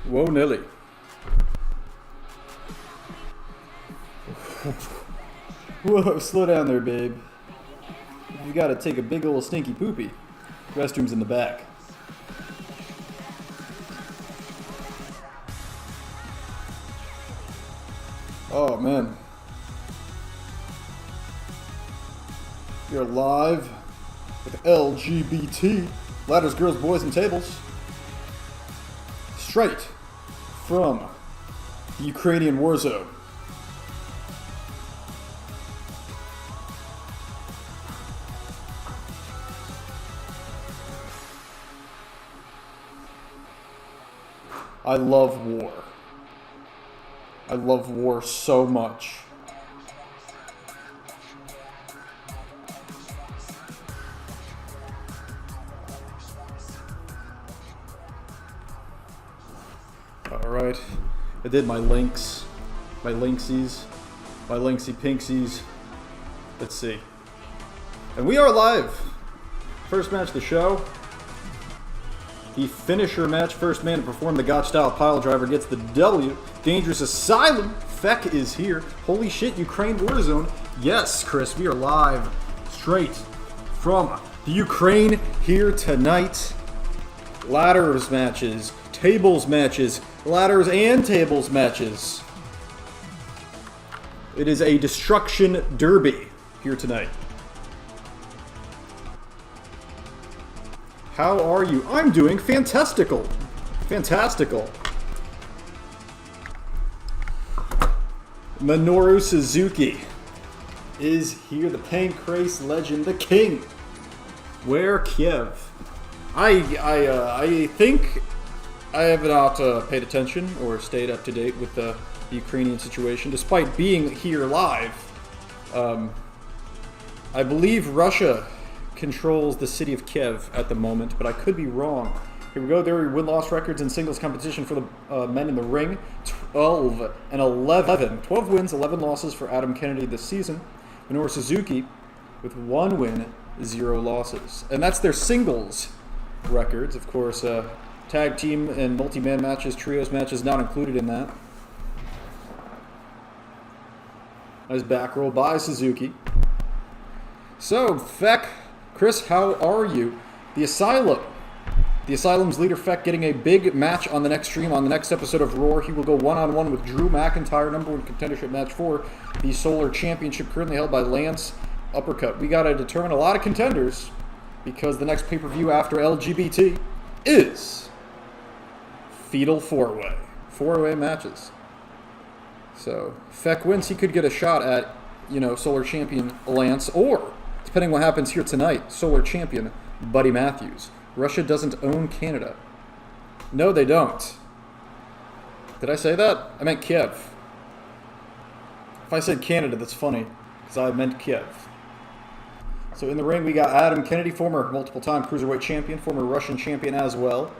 Whoa, Nelly. Whoa, slow down there, babe. You gotta take a big ol' stinky poopy. Restroom's in the back. Oh, man. You're live with LGBT. Ladders, girls, boys, and tables. Straight from the Ukrainian war zone. I love war. I love war so much. Alright, I did my links, my linksies, my linksy pinksies. Let's see. And we are live. First match of the show. The finisher match. First man to perform the Gotch-style pile driver gets the W. Dangerous Asylum. Feck is here. Holy shit, Ukraine Warzone. Yes, Chris, we are live straight from the Ukraine here tonight. Ladders matches, tables matches, ladders and tables matches. It is a destruction derby here tonight. How are you? I'm doing fantastical. Fantastical. Minoru Suzuki is here, the Pancrase legend, the king. Where Kiev? I think I have not paid attention or stayed up to date with the Ukrainian situation, despite being here live. I believe Russia controls the city of Kiev at the moment, but I could be wrong. Here we go. There are win-loss records in singles competition for the men in the ring. 12 and 11. 12 wins, 11 losses for Adam Kennedy this season. Minoru Suzuki with 1 win, 0 losses. And that's their singles records. Of course, tag team and multi-man matches, trios matches not included in that. Nice back roll by Suzuki. So, Feck, Chris, how are you? The Asylum. The Asylum's leader, Feck, getting a big match on the next stream. On the next episode of Roar, he will go one-on-one with Drew McIntyre, #1 contendership match for the Solar Championship, currently held by Lance Uppercut. We got to determine a lot of contenders because the next pay-per-view after LGBT is Fatal 4-Way. 4-Way matches. So, Feck wins, he could get a shot at, Solar Champion Lance, or, depending what happens here tonight, Solar Champion Buddy Matthews. Russia doesn't own Canada. No, they don't. Did I say that? I meant Kiev. If I said Canada, that's funny, because I meant Kiev. So in the ring, we got Adam Kennedy, former multiple-time Cruiserweight champion, former Russian champion as well,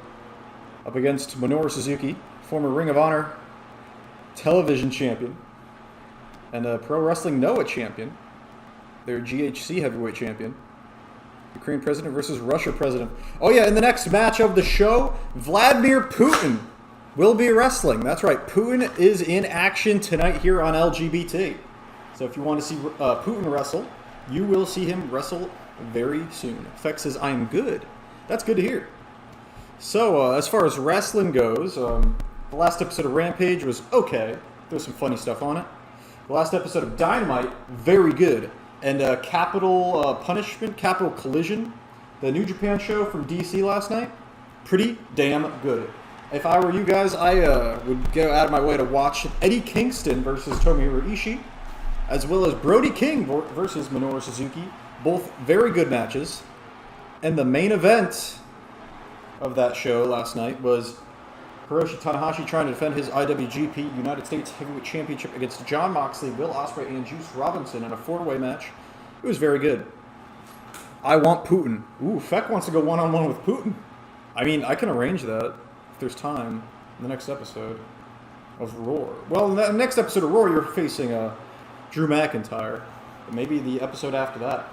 up against Minoru Suzuki, former Ring of Honor television champion, and a Pro Wrestling Noah champion, their GHC heavyweight champion. Ukraine president versus Russia president. Oh yeah, in the next match of the show, Vladimir Putin will be wrestling. That's right, Putin is in action tonight here on LGBT. So if you want to see Putin wrestle, you will see him wrestle very soon. Feck says, I'm good. That's good to hear. So as far as wrestling goes, the last episode of Rampage was okay. There's some funny stuff on it. The last episode of Dynamite, very good. And Capital Punishment, Capital Collision, the New Japan show from DC last night, pretty damn good. If I were you guys, I would go out of my way to watch Eddie Kingston versus Tomohiro Ishii, as well as Brody King versus Minoru Suzuki. Both very good matches. And the main event of that show last night was Hiroshi Tanahashi trying to defend his IWGP United States Heavyweight Championship against Jon Moxley, Will Ospreay, and Juice Robinson in a 4-way match. It was very good. I want Putin. Ooh, Feck wants to go one-on-one with Putin. I mean, I can arrange that if there's time in the next episode of Roar. Well, in the next episode of Roar, you're facing Drew McIntyre. Maybe the episode after that.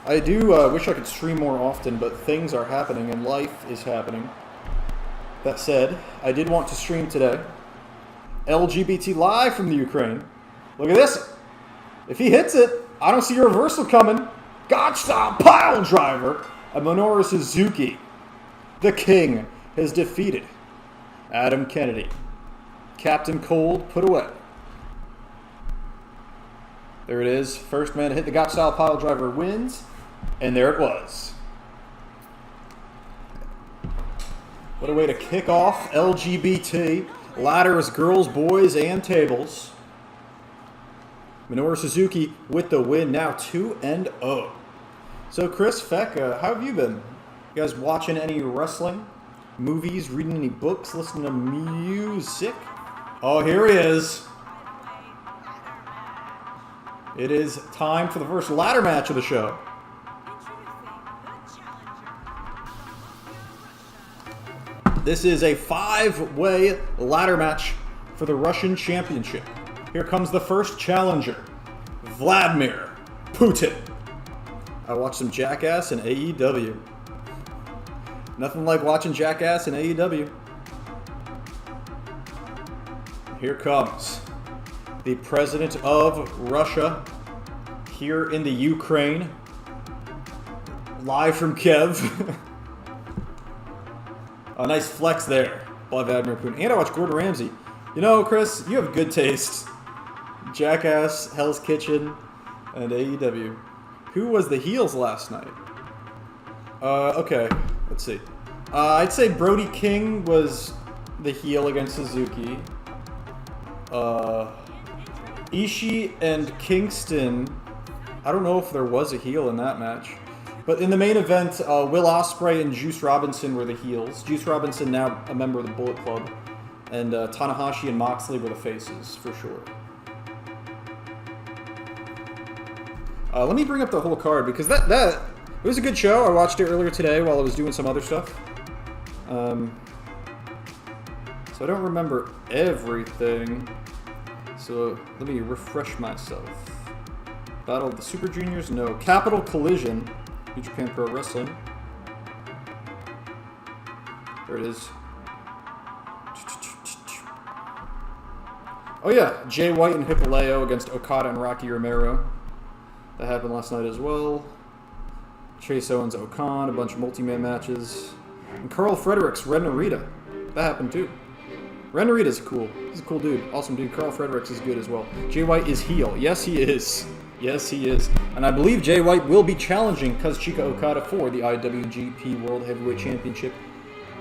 I do wish I could stream more often, but things are happening and life is happening. That said, I did want to stream today. LGBT live from the Ukraine. Look at this. If he hits it, I don't see a reversal coming. God-style pile driver of Minoru Suzuki. The King has defeated Adam Kennedy. Captain Cold put away. There it is. First man to hit the God-style pile driver wins. And there it was. What a way to kick off LGBT. Ladders, girls, boys, and tables. Minoru Suzuki with the win, now 2-0. So, Chris, Feck, how have you been? You guys watching any wrestling? Movies? Reading any books? Listening to music? Oh, here he is. It is time for the first ladder match of the show. This is a 5-way ladder match for the Russian Championship. Here comes the first challenger, Vladimir Putin. I watched some Jackass in AEW. Nothing like watching Jackass in AEW. Here comes the president of Russia here in the Ukraine, live from Kiev. A nice flex there by Vladimir Putin. And I watched Gordon Ramsay. You know, Chris, you have good taste. Jackass, Hell's Kitchen, and AEW. Who was the heels last night? Okay, let's see. I'd say Brody King was the heel against Suzuki. Ishii and Kingston, I don't know if there was a heel in that match. But in the main event, Will Ospreay and Juice Robinson were the heels. Juice Robinson now a member of the Bullet Club. And Tanahashi and Moxley were the faces, for sure. Let me bring up the whole card, because it was a good show. I watched it earlier today while I was doing some other stuff. So I don't remember everything. So let me refresh myself. Battle of the Super Juniors? No. Capital Collision. New Japan Pro Wrestling. There it is. Oh yeah, Jay White and Hikuleo against Okada and Rocky Romero. That happened last night as well. Chase Owens, Okan, a bunch of multi-man matches. And Carl Fredericks, Ren Narita. That happened too. Ren Narita's cool. He's a cool dude. Awesome dude. Carl Fredericks is good as well. Jay White is heel. Yes, he is. Yes, he is. And I believe Jay White will be challenging Kazuchika Okada for the IWGP World Heavyweight Championship.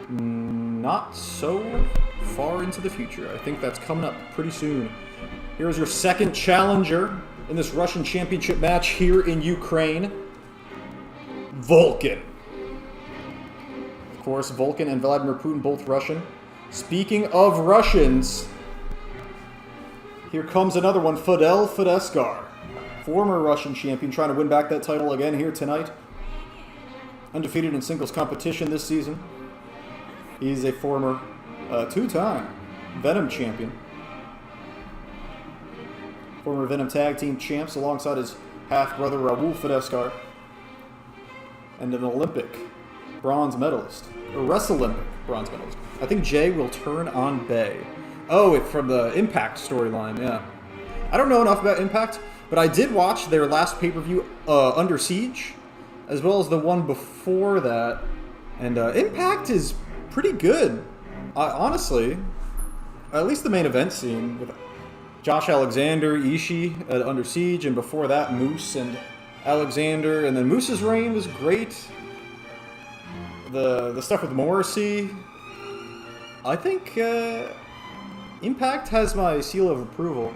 Not so far into the future. I think that's coming up pretty soon. Here's your second challenger in this Russian Championship match here in Ukraine. Vulcan. Of course, Vulcan and Vladimir Putin, both Russian. Speaking of Russians, here comes another one, Fidel Fideskar. Former Russian champion, trying to win back that title again here tonight. Undefeated in singles competition this season. He's a former two-time Venom champion. Former Venom Tag Team champs alongside his half-brother Raul Fideskar. And an Olympic bronze medalist. A Wrestle-Olympic bronze medalist. I think Jay will turn on Bay. Oh, from the Impact storyline, yeah. I don't know enough about Impact, but I did watch their last pay-per-view, Under Siege, as well as the one before that. And Impact is pretty good, honestly. At least the main event scene with Josh Alexander, Ishii at Under Siege, and before that, Moose and Alexander. And then Moose's reign was great. The stuff with Morrissey. I think Impact has my seal of approval.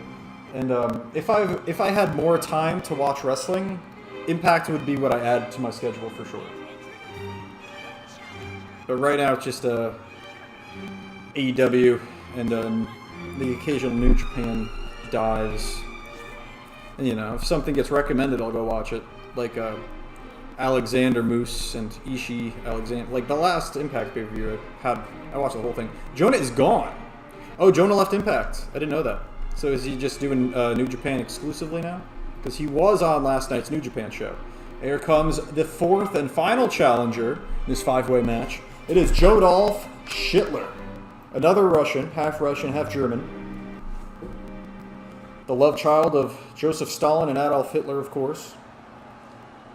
And if I had more time to watch wrestling, Impact would be what I add to my schedule for sure. But right now it's just AEW and the occasional New Japan dives. And you know, if something gets recommended, I'll go watch it. Like Alexander Moose and Ishii Alexander. Like the last Impact pay-per-view I watched the whole thing. Jonah is gone. Oh, Jonah left Impact. I didn't know that. So is he just doing New Japan exclusively now? Because he was on last night's New Japan show. Here comes the fourth and final challenger in this 5-way match. It is Jodolph Schittler. Another Russian, half German. The love child of Joseph Stalin and Adolf Hitler, of course.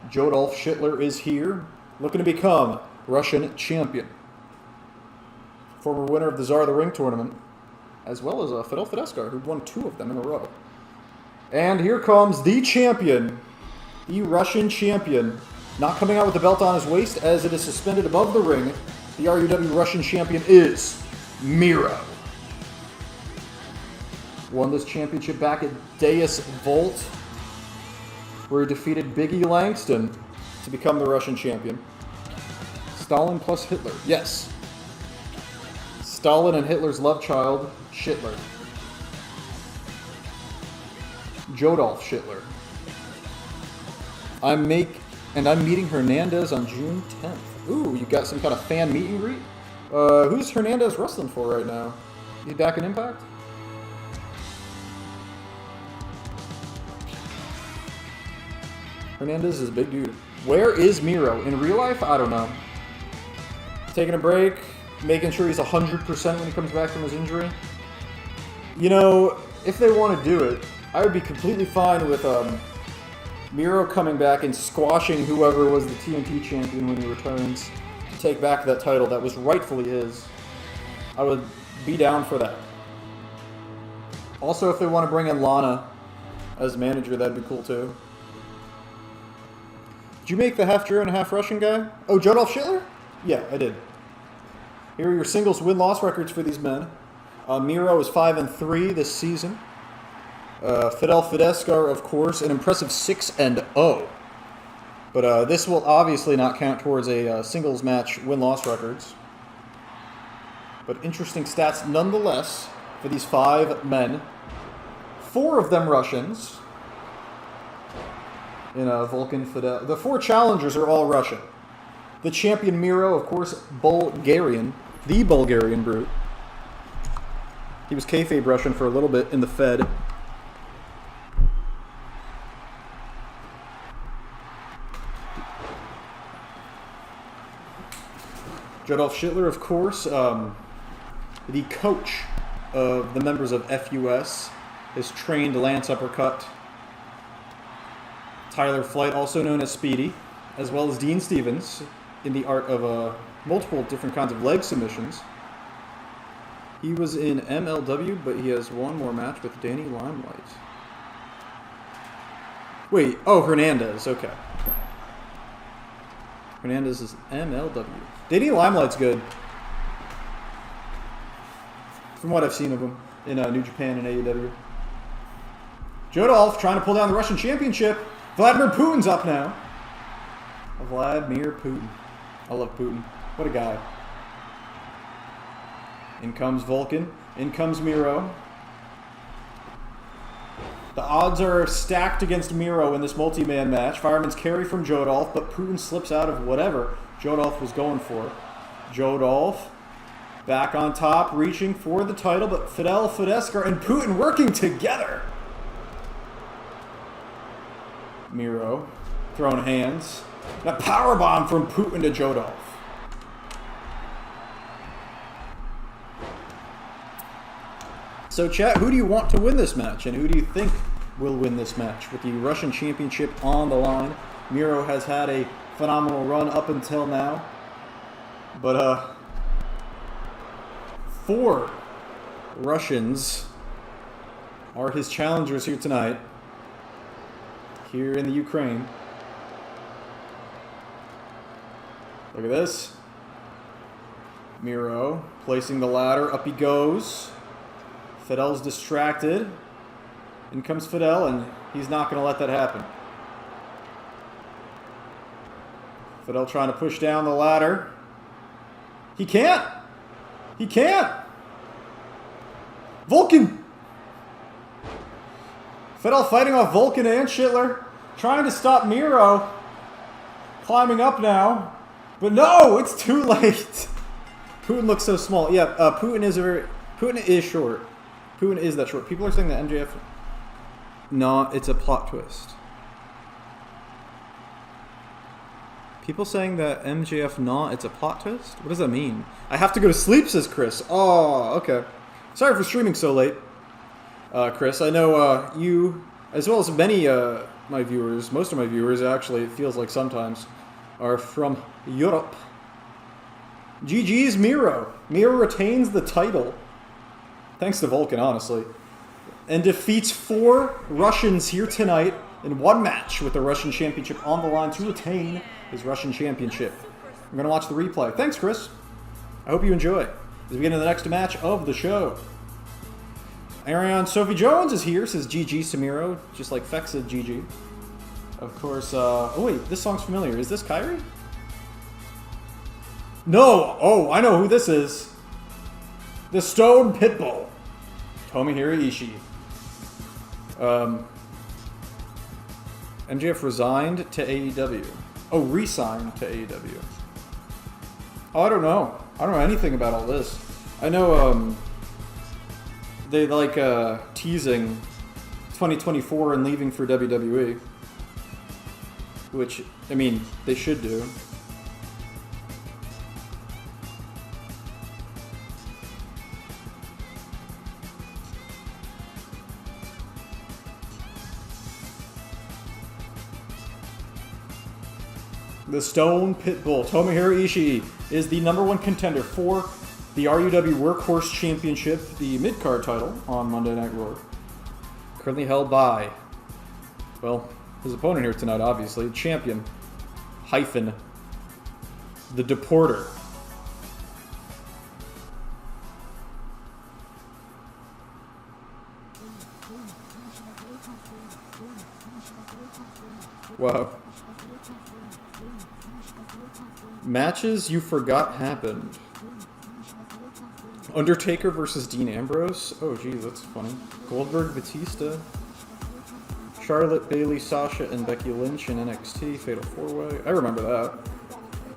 Jodolf Schittler is here, looking to become Russian champion. Former winner of the Tsar of the Ring tournament, as well as Fidel Fidescar, who won 2 of them in a row. And here comes the champion, the Russian champion, not coming out with the belt on his waist as it is suspended above the ring. The RUW Russian champion is Miro. Won this championship back at Deus Volt, where he defeated Big E Langston to become the Russian champion. Stalin plus Hitler. Yes. Stalin and Hitler's love child, Schittler. Jodolf Schittler. I'm meeting Hernandez on June 10th. Ooh, you got some kind of fan meet and greet? Who's Hernandez wrestling for right now? He back in Impact? Hernandez is a big dude. Where is Miro? In real life? I don't know. Taking a break, making sure he's 100% when he comes back from his injury. You know, if they want to do it, I would be completely fine with Miro coming back and squashing whoever was the TNT champion when he returns to take back that title that was rightfully his. I would be down for that. Also, if they want to bring in Lana as manager, that'd be cool too. Did you make the half German, half Russian guy? Oh, Jodolf Schittler? Yeah, I did. Here are your singles win-loss records for these men. Miro is 5-3 this season. Fidel Fidescar, of course, an impressive 6-0. But this will obviously not count towards a singles match win-loss records. But interesting stats nonetheless for these 5 men. 4 of them Russians. In Vulcan Fidel. The 4 challengers are all Russian. The champion Miro, of course, Bulgarian. The Bulgarian brute. He was kayfabe Russian for a little bit in the Fed. Jodolf Schittler, of course, the coach of the members of FUS, has trained Lance Uppercut. Tyler Flight, also known as Speedy, as well as Dean Stevens, in the art of multiple different kinds of leg submissions. He was in MLW, but he has one more match with Danny Limelight. Wait, oh, Hernandez, okay. Hernandez is MLW. Danny Limelight's good. From what I've seen of him in New Japan and AEW. Jodolf trying to pull down the Russian championship. Vladimir Putin's up now. Vladimir Putin. I love Putin. What a guy. In comes Vulcan. In comes Miro. The odds are stacked against Miro in this multi-man match. Fireman's carry from Jodolf, but Putin slips out of whatever Jodolf was going for. Jodolf back on top, reaching for the title, but Fidel Fidescar and Putin working together. Miro throwing hands. And a powerbomb from Putin to Jodolf. So chat, who do you want to win this match? And who do you think will win this match? With the Russian Championship on the line. Miro has had a phenomenal run up until now. But 4 Russians are his challengers here tonight. Here in the Ukraine. Look at this. Miro placing the ladder. Up he goes. Fidel's distracted. In comes Fidel, and he's not going to let that happen. Fidel trying to push down the ladder. He can't. He can't. Vulcan. Fidel fighting off Vulcan and Schittler. Trying to stop Miro. Climbing up now. But no, it's too late. Putin looks so small. Yeah, Putin is short. Putin is that short. People are saying that MJF... No, it's a plot twist. People saying that MJF not, it's a plot twist? What does that mean? I have to go to sleep, says Chris. Oh, okay. Sorry for streaming so late, Chris. I know you, as well as many my viewers, most of my viewers actually, it feels like sometimes, are from Europe. GG's Miro. Miro retains the title, thanks to Vulcan, honestly, and defeats 4 Russians here tonight in one match with the Russian Championship on the line to retain his Russian Championship. I'm going to watch the replay. Thanks, Chris. I hope you enjoy. As we get into the next match of the show. Ariane Sophie Jones is here, says GG Samiro, just like Feck said GG. Of course, oh wait, this song's familiar. Is this Kyrie? No! Oh, I know who this is. The Stone Pitbull. Tomohiro Ishii. MJF resigned to AEW. Oh, re-signed to AEW. Oh, I don't know. I don't know anything about all this. I know, they like, teasing 2024 and leaving for WWE. Which, I mean, they should do. The Stone Pitbull, Tomohiro Ishii, is the #1 contender for the RUW Workhorse Championship, the mid-card title on Monday Night Raw. Currently held by, well, his opponent here tonight, obviously, champion, hyphen, the Deporter. Wow. Matches you forgot happened. Undertaker versus Dean Ambrose. Oh, geez, that's funny. Goldberg, Batista. Charlotte, Bayley, Sasha, and Becky Lynch in NXT. Fatal 4-Way. I remember that.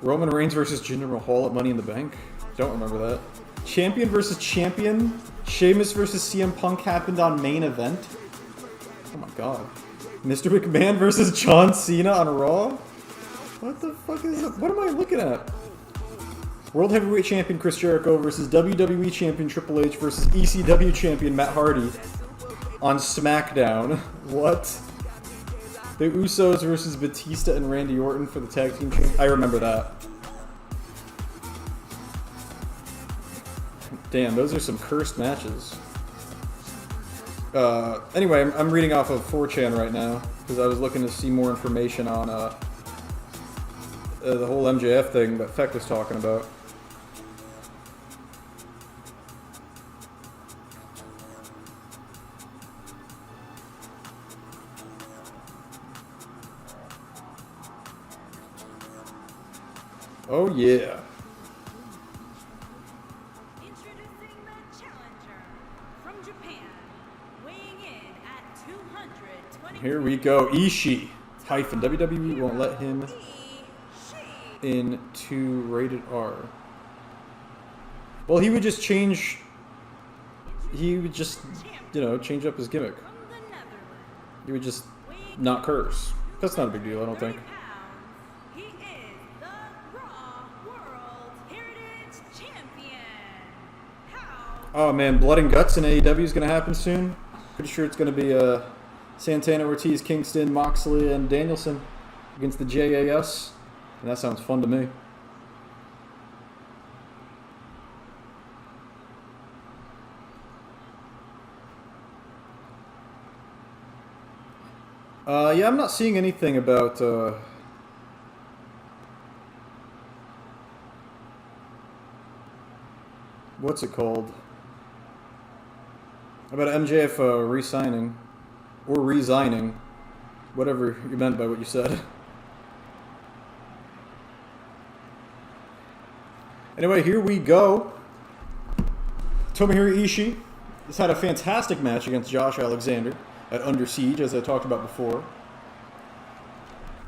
Roman Reigns versus Jinder Mahal at Money in the Bank. Don't remember that. Champion versus Champion. Sheamus versus CM Punk happened on Main Event. Oh my god. Mr. McMahon versus John Cena on Raw. What the fuck is that? What am I looking at? World Heavyweight Champion Chris Jericho versus WWE Champion Triple H versus ECW Champion Matt Hardy on SmackDown. What? The Usos versus Batista and Randy Orton for the Tag Team Championship. I remember that. Damn, those are some cursed matches. Anyway, I'm reading off of 4chan right now because I was looking to see more information on the whole MJF thing that Feck was talking about. Oh yeah. Introducing the challenger from Japan, weighing in at 220. Here we go. Ishii hyphen WWE won't let him into rated R. Well, he would just change. He would just, you know, change up his gimmick. He would just not curse. That's not a big deal, I don't think. He is the Raw World Heritage Champion. How? Oh man, Blood and Guts in AEW is going to happen soon. Pretty sure it's going to be Santana, Ortiz, Kingston, Moxley, and Danielson against the JAS. And that sounds fun to me. Yeah, I'm not seeing anything about what's it called? About MJF re-signing or resigning, whatever you meant by what you said. Anyway, here we go. Tomohiro Ishii has had a fantastic match against Josh Alexander at Under Siege, as I talked about before.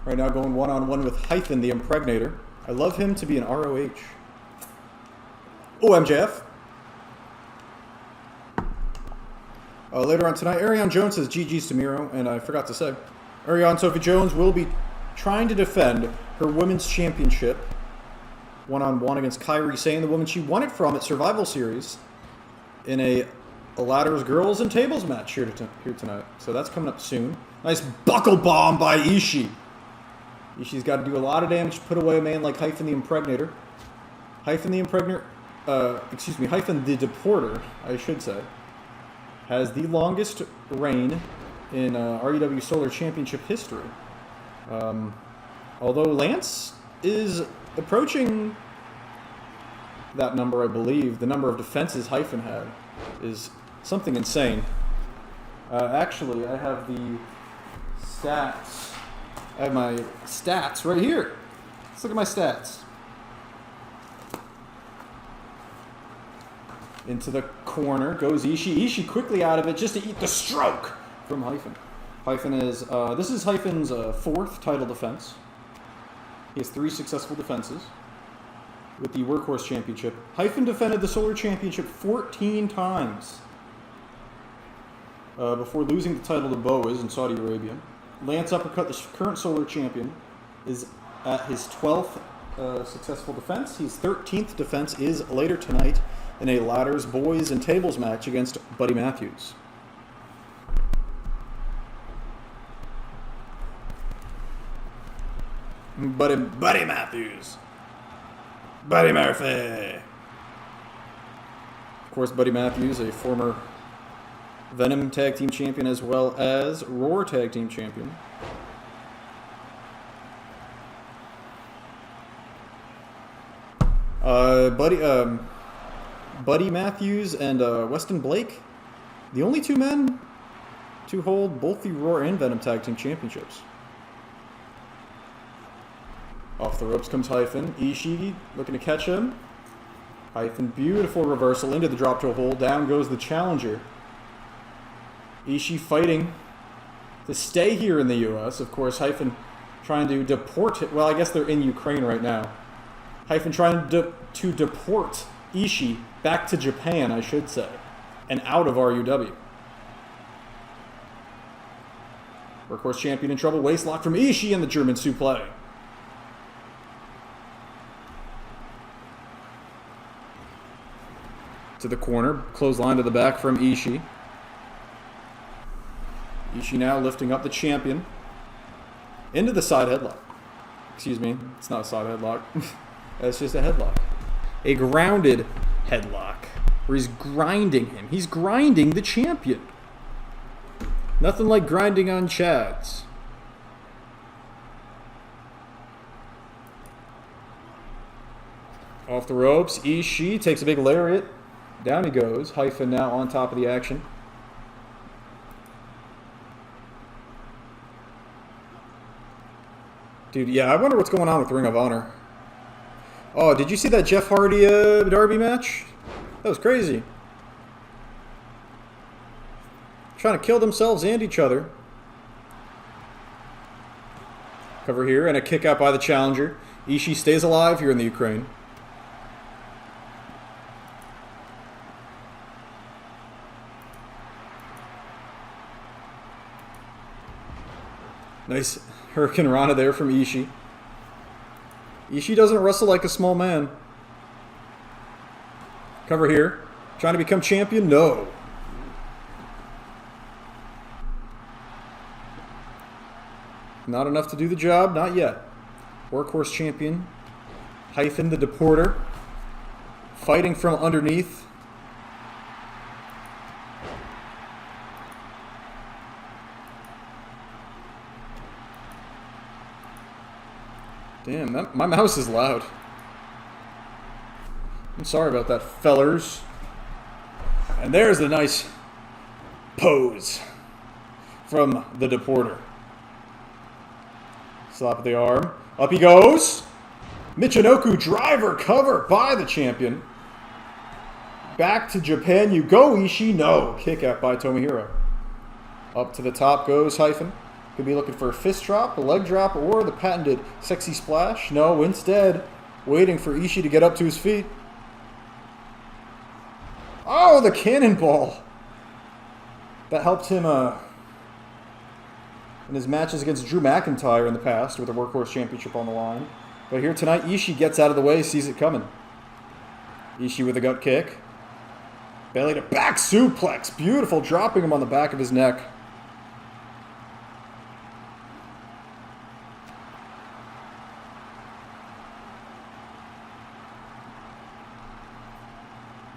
Right now going one-on-one with Hyphen, the Impregnator. I love him to be an ROH. Oh, MJF. Later on tonight, Ariane Jones says GG's to Miro, and I forgot to say, Ariane Sophie Jones will be trying to defend her women's championship one-on-one against Kairi Sane, the woman she won it from at Survival Series, in a ladders, girls, and tables match here tonight. So that's coming up soon. Nice buckle bomb by Ishii. Ishii's got to do a lot of damage to put away a man like Hyphen the Impregnator. Hyphen the Deporter, I should say, has the longest reign in REW Solar Championship history. Although Lance is approaching that number, I believe. The number of defenses Hyphen had is something insane. Actually, I have the stats. I have my stats right here. Let's look at my stats. Into the corner goes Ishii. Ishii quickly out of it just to eat the stroke from Hyphen. Hyphen is, this is Hyphen's fourth title defense. He has 3 successful defenses with the Workhorse Championship. Hyphen defended the Solar Championship 14 times before losing the title to Boaz in Saudi Arabia. Lance Uppercut, the current Solar Champion, is at his 12th successful defense. His 13th defense is later tonight in a ladders, boys, and tables match against Buddy Matthews. Buddy Matthews. Buddy Murphy. Of course, Buddy Matthews, a former Venom Tag Team Champion as well as Roar Tag Team Champion. Buddy Matthews and Weston Blake, the only 2 men to hold both the Roar and Venom Tag Team Championships. Off the ropes comes Hyphen. Ishii looking to catch him. Hyphen, beautiful reversal into the drop toe hold. Down goes the challenger. Ishii fighting to stay here in the U.S. Of course, Hyphen trying to deport it. Well, I guess they're in Ukraine right now. Hyphen trying to deport Ishii back to Japan, I should say, and out of RUW. Workhorse Champion in trouble. Waist lock from Ishii and the German suplex. To the corner, clothesline to the back from Ishii. Ishii now lifting up the champion into the side headlock. Excuse me, it's not a side headlock. It's just a headlock. A grounded headlock where he's grinding him. He's grinding the champion. Nothing like grinding on Chads. Off the ropes, Ishii takes a big lariat. Down he goes. Hyphen now on top of the action. Dude, yeah, I wonder what's going on with Ring of Honor. Oh, did you see that Jeff Hardy Darby match? That was crazy. Trying to kill themselves and each other. Cover here and a kick out by the challenger. Ishii stays alive here in the Ukraine. Nice Hurricane Rana there from Ishii. Ishii doesn't wrestle like a small man. Cover here. Trying to become champion? No. Not enough to do the job? Not yet. Workhorse champion. Hyphen the Deporter. Fighting from underneath. Damn, my mouse is loud. I'm sorry about that, fellers. And there's the nice pose from the Deporter. Slap of the arm. Up he goes. Michinoku driver cover by the champion. Back to Japan you go, Ishii. No. Kick out by Tomohiro. Up to the top goes Hyphen. Could be looking for a fist drop, a leg drop, or the patented sexy splash. No, instead, waiting for Ishii to get up to his feet. Oh, the cannonball. That helped him in his matches against Drew McIntyre in the past with the Workhorse Championship on the line. But here tonight, Ishii gets out of the way, sees it coming. Ishii with a gut kick. Belly to back suplex. Beautiful, dropping him on the back of his neck.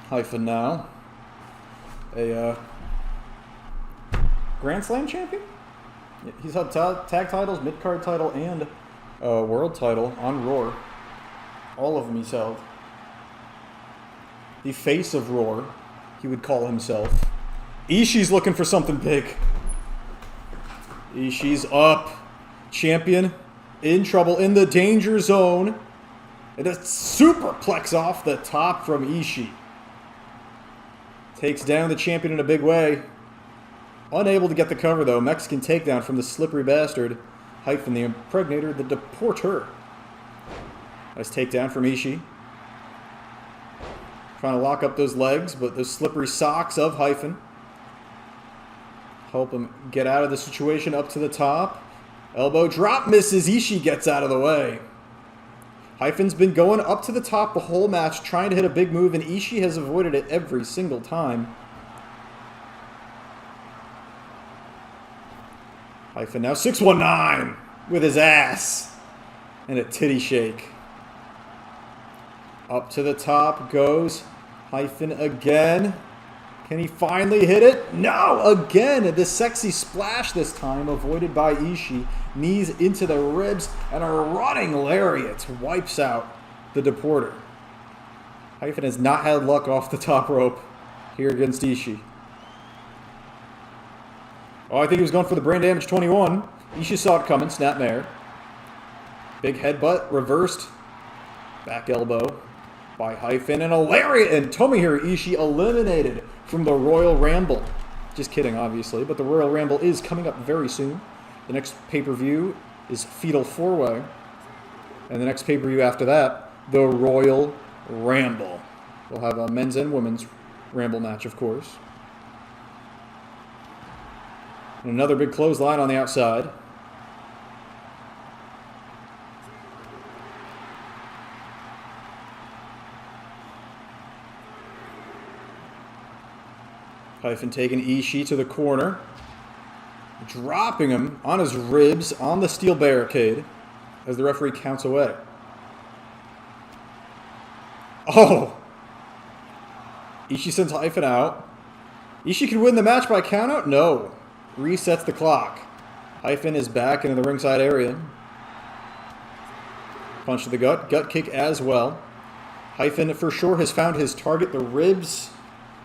Hyphen now. A Grand Slam champion? Yeah, he's had tag titles, mid-card title, and world title on Raw. All of them he's held. The face of Raw, he would call himself. Ishii's looking for something big. Ishii's up. Champion in trouble in the danger zone. And a superplex off the top from Ishii. Takes down the champion in a big way. Unable to get the cover, though. Mexican takedown from the slippery bastard. Hyphen the impregnator, the deporter. Nice takedown from Ishii. Trying to lock up those legs, but those slippery socks of Hyphen help him get out of the situation up to the top. Elbow drop misses. Ishii gets out of the way. Hyphen's been going up to the top the whole match, trying to hit a big move, and Ishii has avoided it every single time. Hyphen now 619 with his ass and a titty shake. Up to the top goes Hyphen again. Can he finally hit it? No! Again! The sexy splash this time, avoided by Ishii. Knees into the ribs, and a running lariat wipes out the deporter. Hyphen has not had luck off the top rope here against Ishii. Oh, I think he was going for the brain damage 21. Ishii saw it coming, snapmare. Big headbutt, reversed. Back elbow by Hyphen, and a lariat, and Tomohiro Ishii eliminated from the Royal Rumble. Just kidding, obviously, but the Royal Rumble is coming up very soon. The next pay-per-view is Fatal 4-Way, and the next pay-per-view after that, the Royal Rumble. We'll have a men's and women's Rumble match, of course. And another big clothesline on the outside. Hyphen taking Ishii to the corner. Dropping him on his ribs on the steel barricade as the referee counts away. Oh! Ishii sends Hyphen out. Ishii can win the match by countout? No. Resets the clock. Hyphen is back into the ringside area. Punch to the gut. Gut kick as well. Hyphen for sure has found his target, the ribs,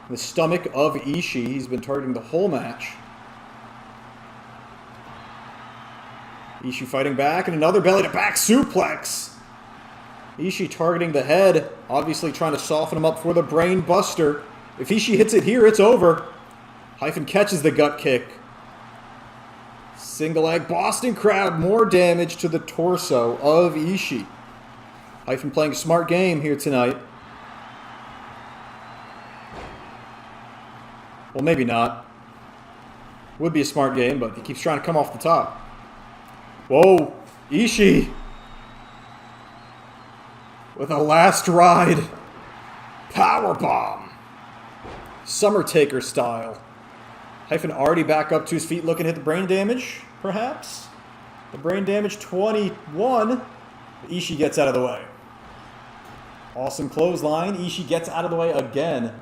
the stomach of Ishii. He's been targeting the whole match. Ishii fighting back, and another belly to back suplex. Ishii targeting the head, obviously trying to soften him up for the brain buster. If Ishii hits it here, it's over. Hyphen catches the gut kick. Single leg Boston Crab, more damage to the torso of Ishii. Hyphen playing a smart game here tonight. Well, maybe not. Would be a smart game, but he keeps trying to come off the top. Whoa, Ishii with a last ride powerbomb, Summer Taker style. Hyphen already back up to his feet, looking to hit the brain damage, perhaps. The brain damage 21. Ishii gets out of the way. Awesome clothesline. Ishii gets out of the way again.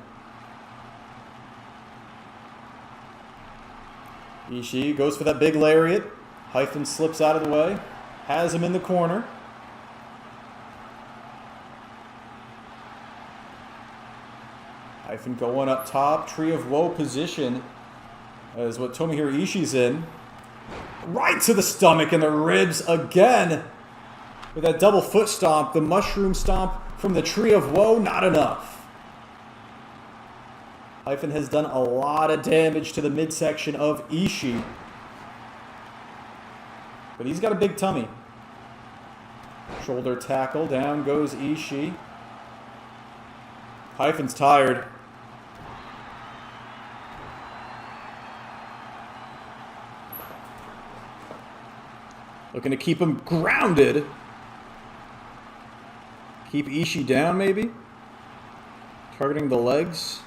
Ishii goes for that big lariat. Hyphen slips out of the way. Has him in the corner. Hyphen going up top. Tree of Woe position is what Tomohiro Ishii's in. Right to the stomach and the ribs again. With that double foot stomp. The mushroom stomp from the Tree of Woe. Not enough. Hyphen has done a lot of damage to the midsection of Ishii. But he's got a big tummy. Shoulder tackle. Down goes Ishii. Hyphen's tired. Looking to keep him grounded. Keep Ishii down, maybe. Targeting the legs.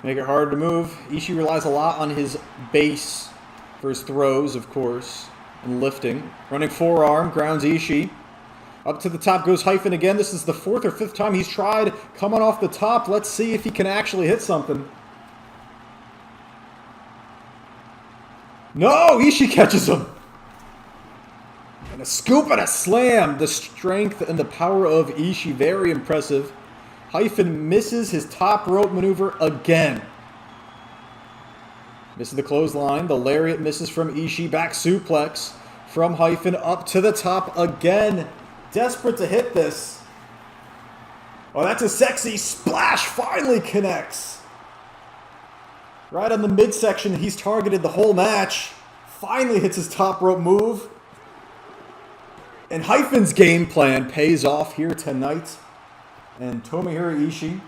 Make it hard to move. Ishii relies a lot on his base for his throws, of course, and lifting. Running forearm, grounds Ishii. Up to the top goes Hyphen again. This is the 4th or 5th time he's tried coming off the top. Let's see if he can actually hit something. No! Ishii catches him! And a scoop and a slam. The strength and the power of Ishii, very impressive. Hyphen misses his top rope maneuver again. Misses the clothesline. The lariat misses from Ishii. Back suplex from Hyphen up to the top again. Desperate to hit this. Oh, that's a sexy splash. Finally connects. Right on the midsection he's targeted the whole match. Finally hits his top rope move. And Hyphen's game plan pays off here tonight. And Tomohiro Ishii,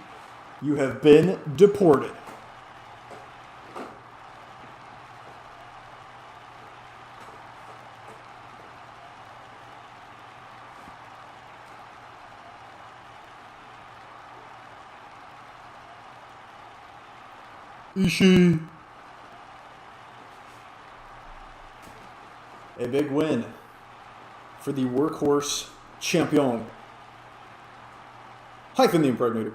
you have been deported. Ishii. A big win for the workhorse champion. Hyphen the Impregnator.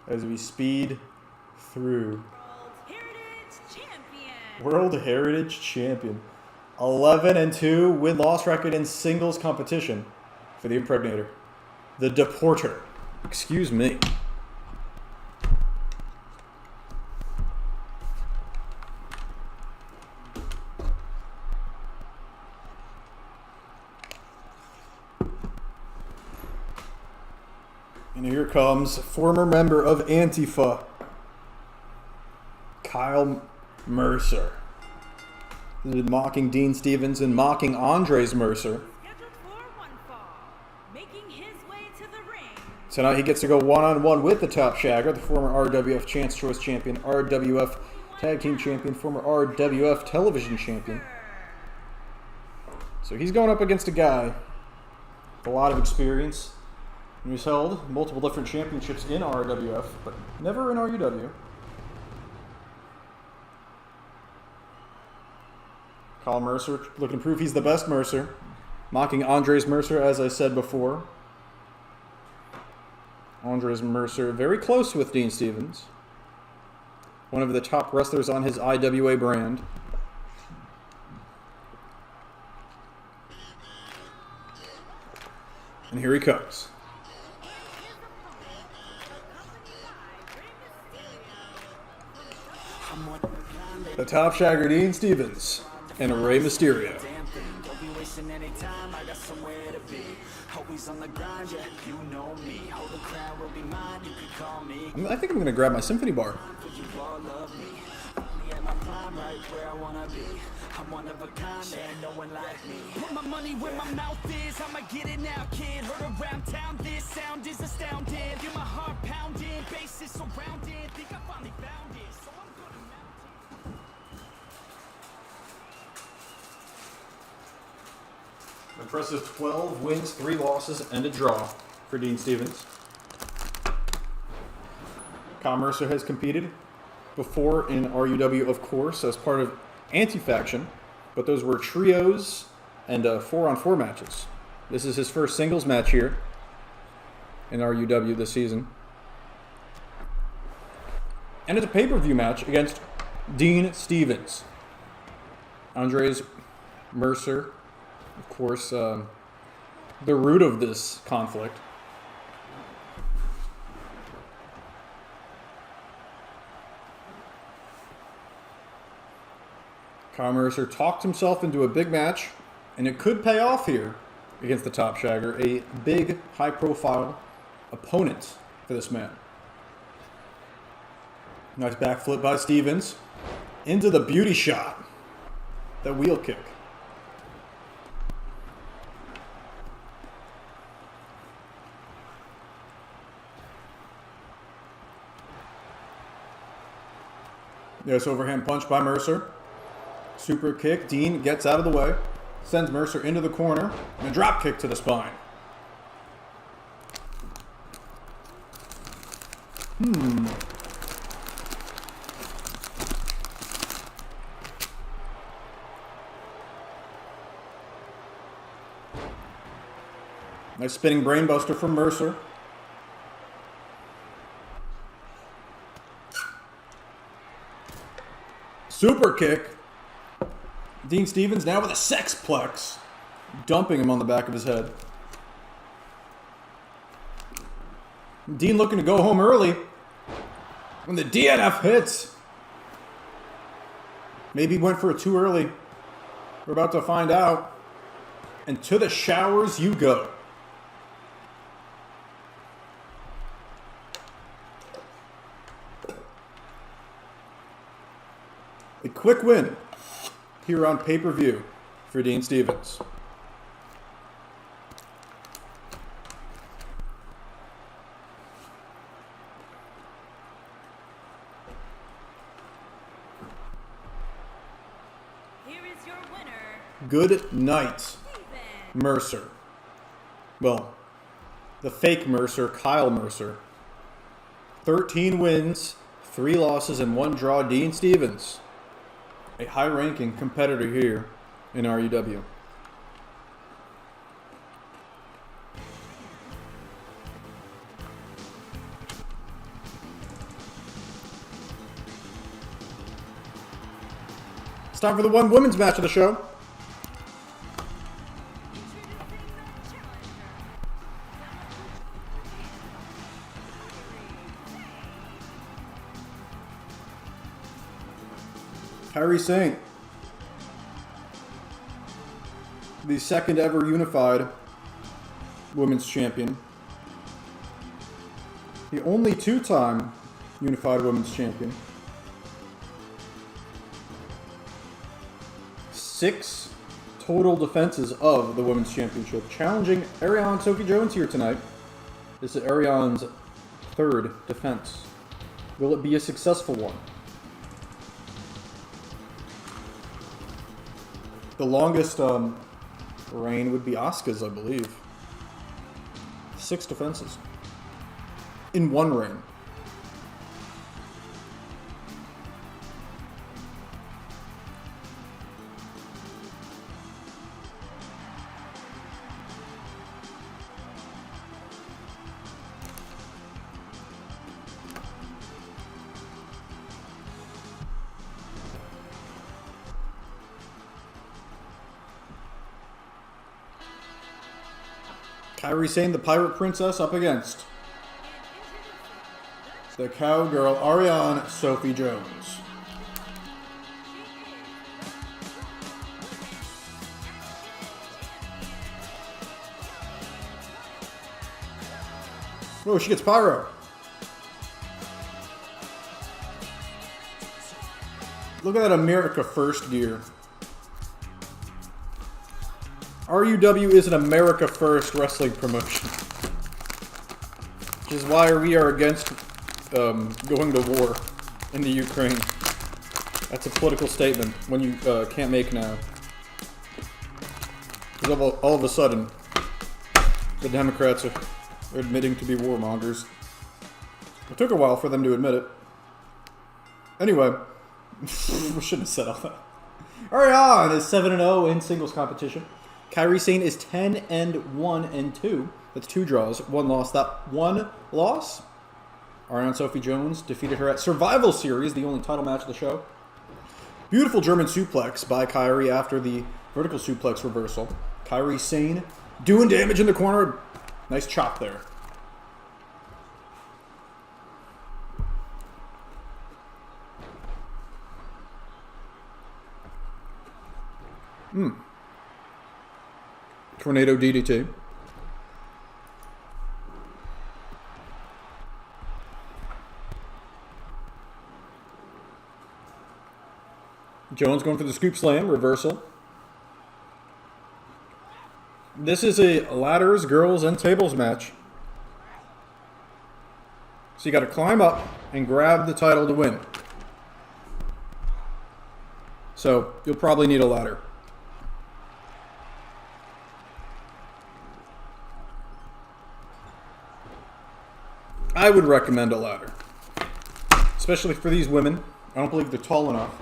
As we speed through. World Heritage Champion. 11-2 win-loss record in singles competition for the Impregnator. The Deporter. Excuse me. And here comes former member of Antifa, Kyle Mercer. He's been mocking Dean Stevens and mocking Andres Mercer. Tonight he gets to go one-on-one with the Top Shagger, the former RWF Chance Choice Champion, RWF Tag Team Champion, former RWF Television Champion. So he's going up against a guy with a lot of experience. And he's held multiple different championships in RWF, but never in RUW. Kyle Mercer looking to prove he's the best Mercer. Mocking Andres Mercer, as I said before. Andres Mercer very close with Dean Stevens. One of the top wrestlers on his IWA brand. And here he comes. The Top Shagger, Dean Stevens, and Rey Mysterio. I think I'm going to grab my Symphony Bar. I'm one of a kind, and no one like me. Put my money where my mouth is, I'ma get it now, kid. Heard around town, this sound is astounding. Feel my heart pounding, bass is surrounded. Think I finally found it, so I'm gonna mount it. Impressive 12 wins, 3 losses, and a draw for Dean Stevens. Kyle Mercer has competed before in RUW, of course, as part of Anti-Faction, but those were trios and 4-on-4 matches. This is his first singles match here in RUW this season. And it's a pay-per-view match against Dean Stevens. Andres Mercer, of course, the root of this conflict. Kyle Mercer talked himself into a big match, and it could pay off here against the Top Shagger, a big, high-profile opponent for this man. Nice backflip by Stevens into the beauty shot, the wheel kick. There's overhand punch by Mercer. Super kick. Dean gets out of the way. Sends Mercer into the corner. And a drop kick to the spine. Nice spinning brainbuster from Mercer. Super kick. Dean Stevens now with a sexplex. Dumping him on the back of his head. Dean looking to go home early. When the DNF hits. Maybe he went for it too early. We're about to find out. And to the showers you go. A quick win here on pay-per-view for Dean Stevens. Here is your winner, Good night, Steven. Mercer. Well, the fake Mercer, Kyle Mercer. 13 wins, 3 losses, and 1 draw. Dean Stevens, a high-ranking competitor here in RUW. It's time for the one women's match of the show. Kairi Sane, the second ever unified women's champion. The only 2-time unified women's champion. 6 total defenses of the women's championship. Challenging Ariane Sophie Jones here tonight. This is Ariane's 3rd defense. Will it be a successful one? The longest reign would be Asuka's, I believe. 6 defenses. In one reign. Kairi Sane, the Pirate Princess, up against the Cowgirl, Ariane Sophie Jones. Whoa, she gets pyro. Look at that America First gear. RUW is an America First wrestling promotion. Which is why we are against going to war in the Ukraine. That's a political statement when you can't make now. Because all of a sudden, the Democrats are admitting to be warmongers. It took a while for them to admit it. Anyway, we shouldn't have said all that. Ariane is 7-0 in singles competition. Kairi Sane is 10-1-2. That's 2 draws, 1 loss. That 1 loss, Ariane Sophie Jones defeated her at Survival Series, the only title match of the show. Beautiful German suplex by Kairi after the vertical suplex reversal. Kairi Sane doing damage in the corner. Nice chop there. Tornado DDT. Jones going for the scoop slam, reversal. This is a ladders, girls, and tables match. So you got to climb up and grab the title to win. So you'll probably need a ladder. I would recommend a ladder. Especially for these women. I don't believe they're tall enough.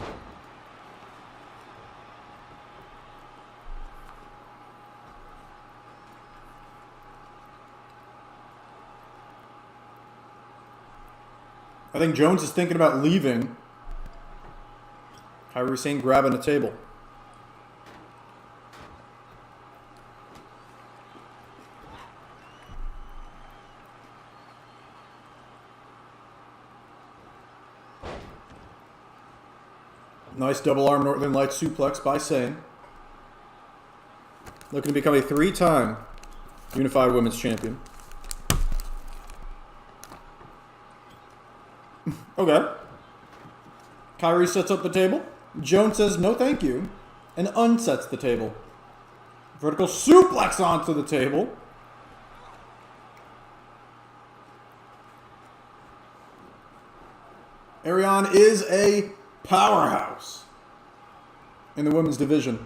I think Jones is thinking about leaving. Kairi Sane grabbing a table. Nice double arm Northern Lights suplex by Sane. Looking to become a 3-time Unified Women's Champion. Okay. Kairi sets up the table. Jones says no thank you and unsets the table. Vertical suplex onto the table. Ariane is a powerhouse in the women's division.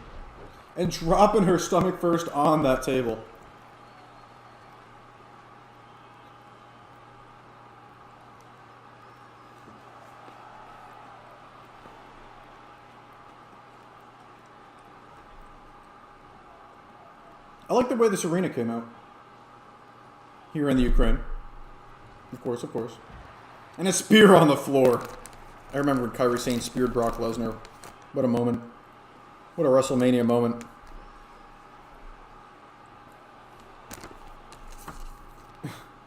And dropping her stomach first on that table. I like the way this arena came out. Here in the Ukraine. Of course, of course. And a spear on the floor. I remember when Kairi Sane speared Brock Lesnar. What a moment. What a WrestleMania moment.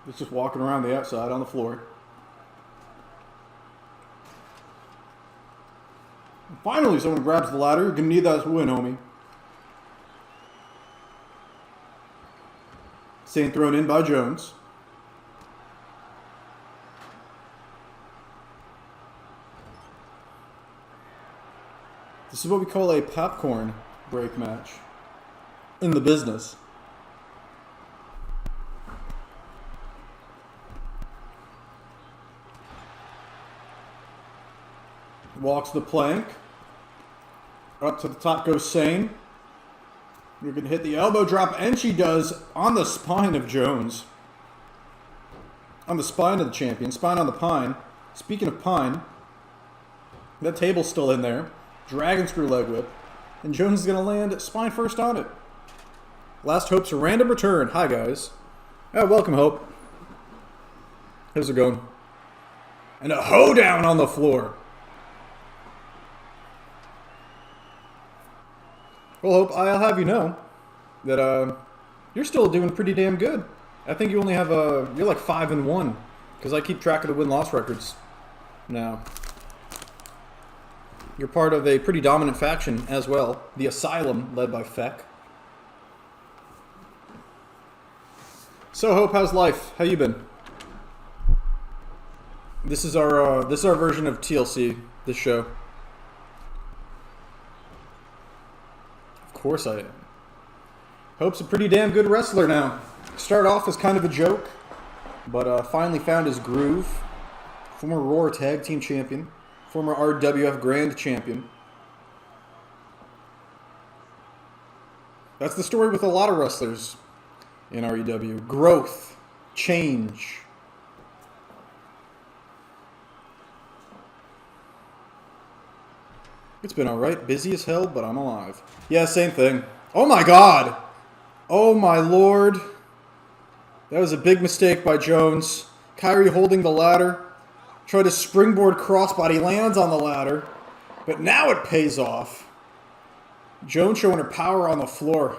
It's just walking around the outside on the floor. Finally, someone grabs the ladder. You're going to need that to win, homie. Sane thrown in by Jones. This is what we call a popcorn break match in the business. Walks the plank. Up to the top goes Sane. You're going to hit the elbow drop, and she does on the spine of Jones. On the spine of the champion. Spine on the pine. Speaking of pine, that table's still in there. Dragon screw leg whip. And Jones is going to land spine first on it. Last Hope's a random return. Hi, guys. Oh, welcome, Hope. How's it going? And a hoedown on the floor. Well, Hope, I'll have you know that you're still doing pretty damn good. I think you only have you're like 5-1, because I keep track of the win-loss records now. You're part of a pretty dominant faction as well, the Asylum, led by Feck. So, Hope, how's life? How you been? This is our version of TLC, this show. Of course I am. Hope's a pretty damn good wrestler now. Started off as kind of a joke, but finally found his groove. Former Raw Tag Team Champion. Former RWF Grand Champion. That's the story with a lot of wrestlers in REW. Growth. Change. It's been alright. Busy as hell, but I'm alive. Yeah, same thing. Oh my god! Oh my lord. That was a big mistake by Jones. Kairi holding the ladder. Tried to springboard crossbody, lands on the ladder. But now it pays off. Jones showing her power on the floor.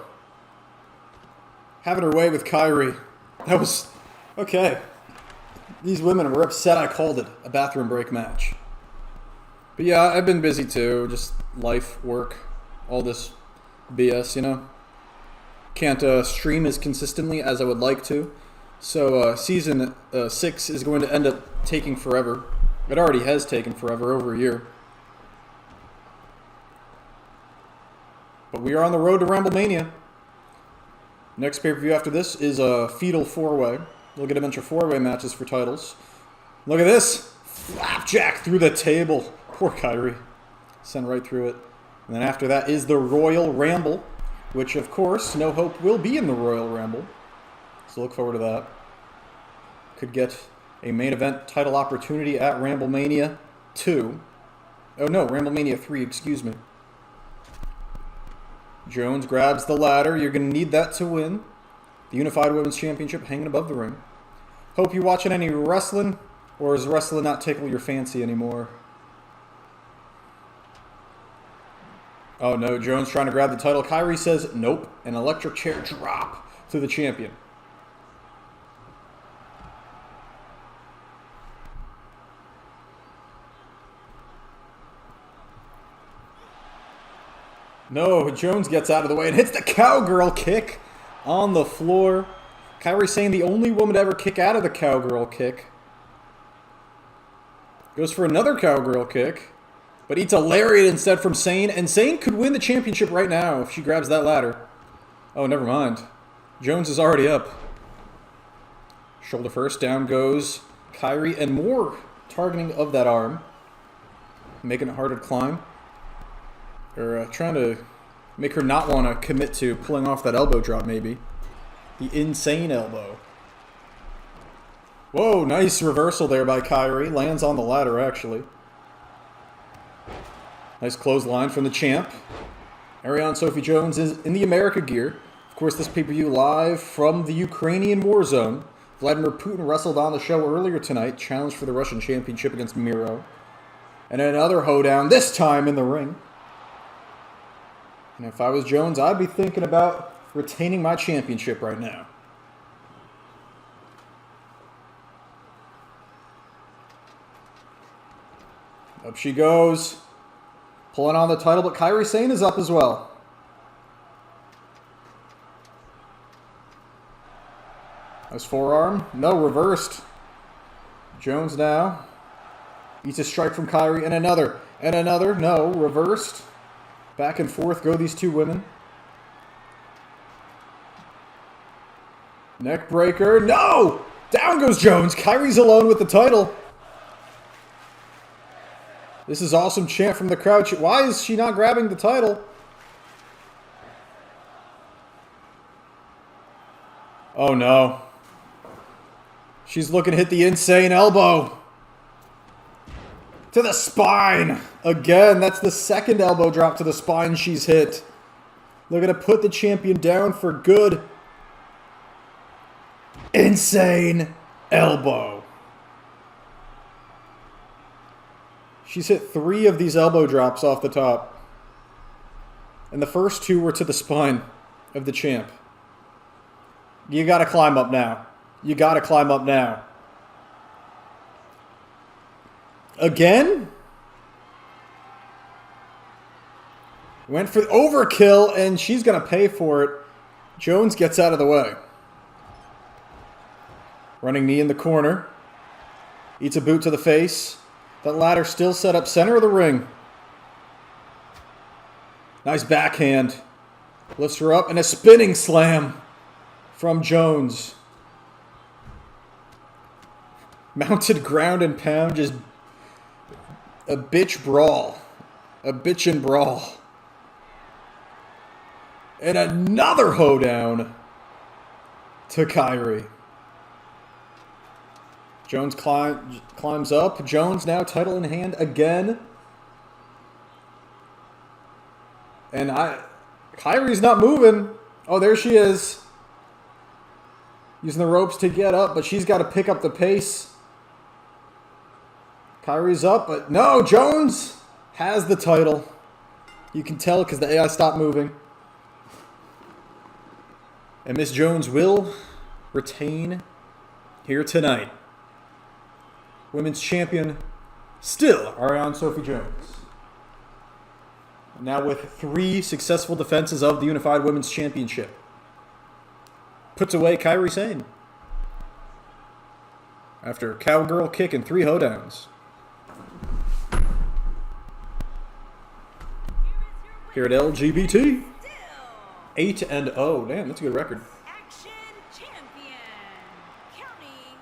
Having her way with Kairi. That was... okay. These women were upset I called it a bathroom break match. But yeah, I've been busy too. Just life, work, all this BS, you know. Can't stream as consistently as I would like to. So season 6 is going to end up taking forever. It already has taken forever, over a year. But we are on the road to WrestleMania. Next pay-per-view after this is a Fetal 4-Way. We'll get a bunch of 4-Way matches for titles. Look at this! Flapjack through the table. Poor Kairi. Sent right through it. And then after that is the Royal Rumble, which of course, No Hope will be in the Royal Rumble. So look forward to that. Could get a main event title opportunity at Ramblemania 2. Oh no, Ramblemania 3, excuse me. Jones grabs the ladder. You're going to need that to win. The Unified Women's Championship hanging above the ring. Hope you're watching any wrestling, or is wrestling not tickle your fancy anymore? Oh no, Jones trying to grab the title. Kyrie says nope. An electric chair drop to the champion. No, Jones gets out of the way and hits the cowgirl kick on the floor. Kyrie Sane, the only woman to ever kick out of the cowgirl kick. Goes for another cowgirl kick, but eats a lariat instead from Sane. And Sane could win the championship right now if she grabs that ladder. Oh, never mind. Jones is already up. Shoulder first, down goes Kyrie, and more targeting of that arm. Making it harder to climb. Or trying to make her not want to commit to pulling off that elbow drop, maybe. The insane elbow. Whoa, nice reversal there by Kyrie. Lands on the ladder, actually. Nice clothesline from the champ. Ariane Sophie Jones is in the America gear. Of course, this pay-per-view live from the Ukrainian war zone. Vladimir Putin wrestled on the show earlier tonight, challenged for the Russian championship against Miro. And another hoedown, this time in the ring. And if I was Jones, I'd be thinking about retaining my championship right now. Up she goes. Pulling on the title, but Kyrie Sane is up as well. Nice forearm. No, reversed. Jones now. Eats a strike from Kyrie, and another. And another. No, reversed. Back and forth go these two women. Neck breaker. No! Down goes Jones. Kyrie's alone with the title. This is awesome chant from the crowd. Why is she not grabbing the title? Oh no. She's looking to hit the insane elbow. To the spine. Again, that's the second elbow drop to the spine she's hit. Looking to put the champion down for good. Insane elbow. She's hit 3 of these elbow drops off the top. And the first 2 were to the spine of the champ. You gotta climb up now. You gotta climb up now. Again? Went for the overkill, and she's going to pay for it. Jones gets out of the way. Running knee in the corner. Eats a boot to the face. That ladder still set up center of the ring. Nice backhand. Lifts her up, and a spinning slam from Jones. Mounted ground and pound, just a bitch brawl. A bitchin' brawl. And another hoedown to Kyrie. Jones climbs up. Jones now title in hand again. And Kyrie's not moving. Oh, there she is. Using the ropes to get up, but she's got to pick up the pace. Kyrie's up, but no, Jones has the title. You can tell because the AI stopped moving. And Miss Jones will retain here tonight. Women's champion, still Ariane Sophie Jones. Now with 3 successful defenses of the Unified Women's Championship. Puts away Kyrie Sane. After a cowgirl kick and 3 hoedowns. Here at LGBT. 8-0. Damn, that's a good record. Action champion, County.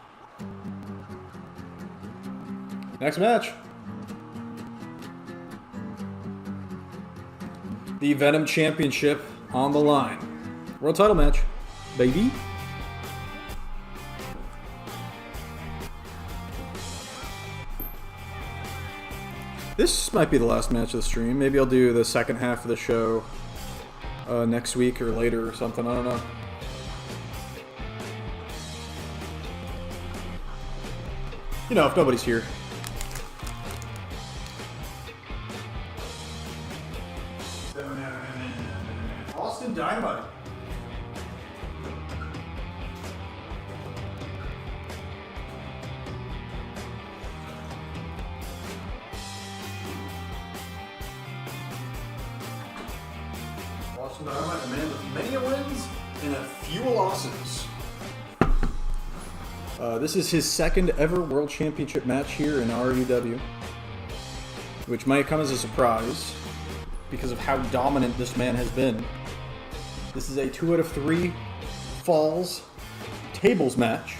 Next match. The Venom Championship on the line. World title match, baby. This might be the last match of the stream. Maybe I'll do the second half of the show next week or later or something. I don't know. You know, if nobody's here. Austin Dynamite. Austin Dynamite, a man with many wins and a few losses. This is his second ever World Championship match here in RUW, which might come as a surprise because of how dominant this man has been. This is a 2 out of 3 falls tables match.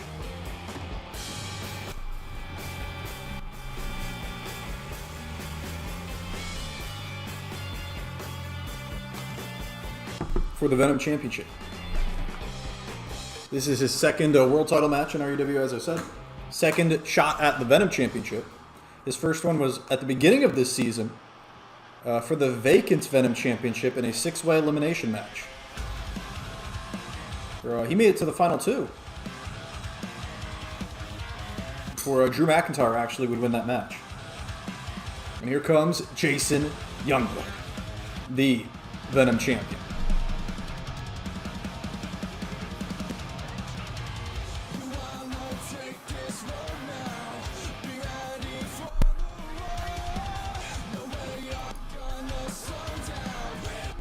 For the Venom Championship. This is his second world title match in RUW, as I said. Second shot at the Venom Championship. His first one was at the beginning of this season for the vacant Venom Championship in a 6-way elimination match. He made it to the final 2. For Drew McIntyre actually would win that match. And here comes Jason Youngblood, the Venom Champion.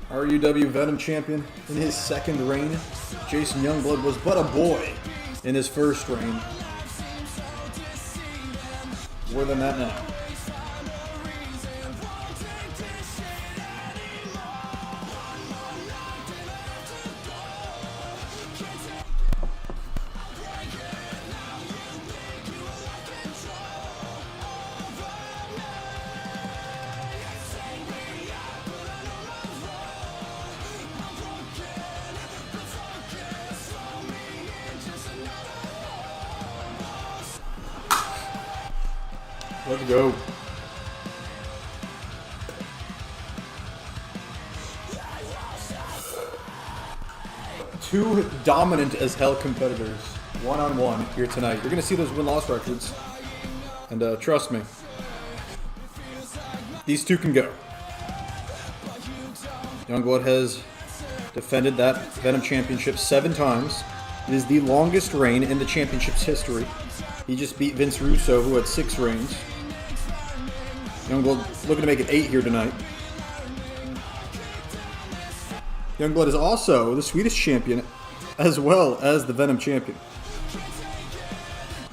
RUW Venom Champion in his second reign. Jason Youngblood was but a boy in his first reign. More than that now. Let's go. Two dominant as hell competitors, one-on-one here tonight. You're going to see those win-loss records. And trust me, these two can go. Youngblood has defended that Venom Championship 7 times. It is the longest reign in the championship's history. He just beat Vince Russo, who had 6 reigns. Youngblood looking to make it 8 here tonight. Youngblood is also the Swedish champion, as well as the Venom champion.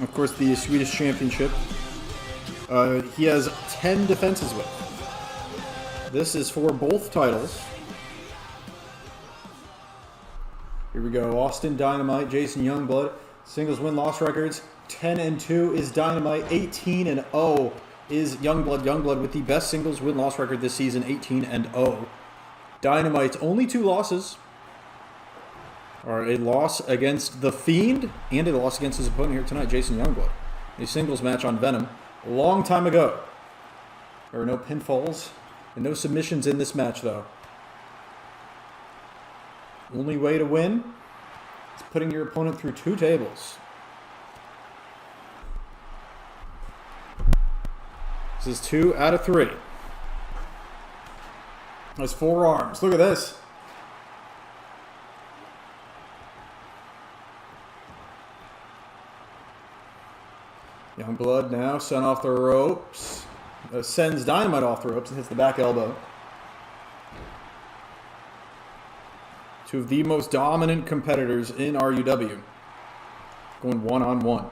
Of course, the Swedish championship, he has 10 defenses with. This is for both titles. Here we go. Austin Dynamite, Jason Youngblood. Singles win-loss records. 10-2 is Dynamite. 18-0 is Youngblood. Youngblood with the best singles win-loss record this season. 18-0. Dynamite's only 2 losses are a loss against The Fiend and a loss against his opponent here tonight, Jason Youngblood. A singles match on Venom a long time ago. There were no pinfalls and no submissions in this match, though. Only way to win is putting your opponent through 2 tables. This is 2 out of 3. That's 4 arms. Look at this. Youngblood now sent off the ropes. Sends Dynamite off the ropes and hits the back elbow. 2 of the most dominant competitors in RUW. Going one-on-one.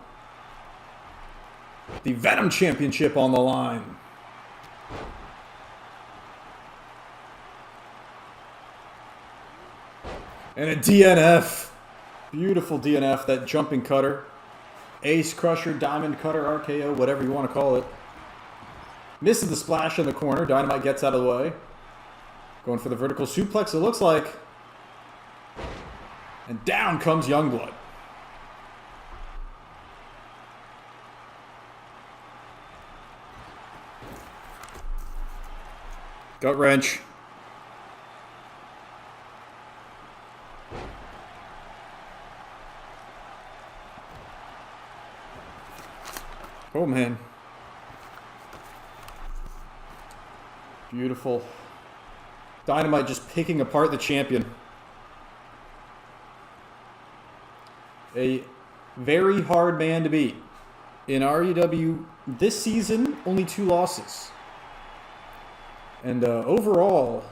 The Venom Championship on the line. And a DNF. Beautiful DNF, that jumping cutter. Ace Crusher, Diamond Cutter, RKO, whatever you want to call it. Misses the splash in the corner. Dynamite gets out of the way. Going for the vertical suplex, it looks like. And down comes Youngblood. Gut wrench. Oh, man. Beautiful. Dynamite just picking apart the champion. A very hard man to beat. In REW this season, only 2 losses. And overall,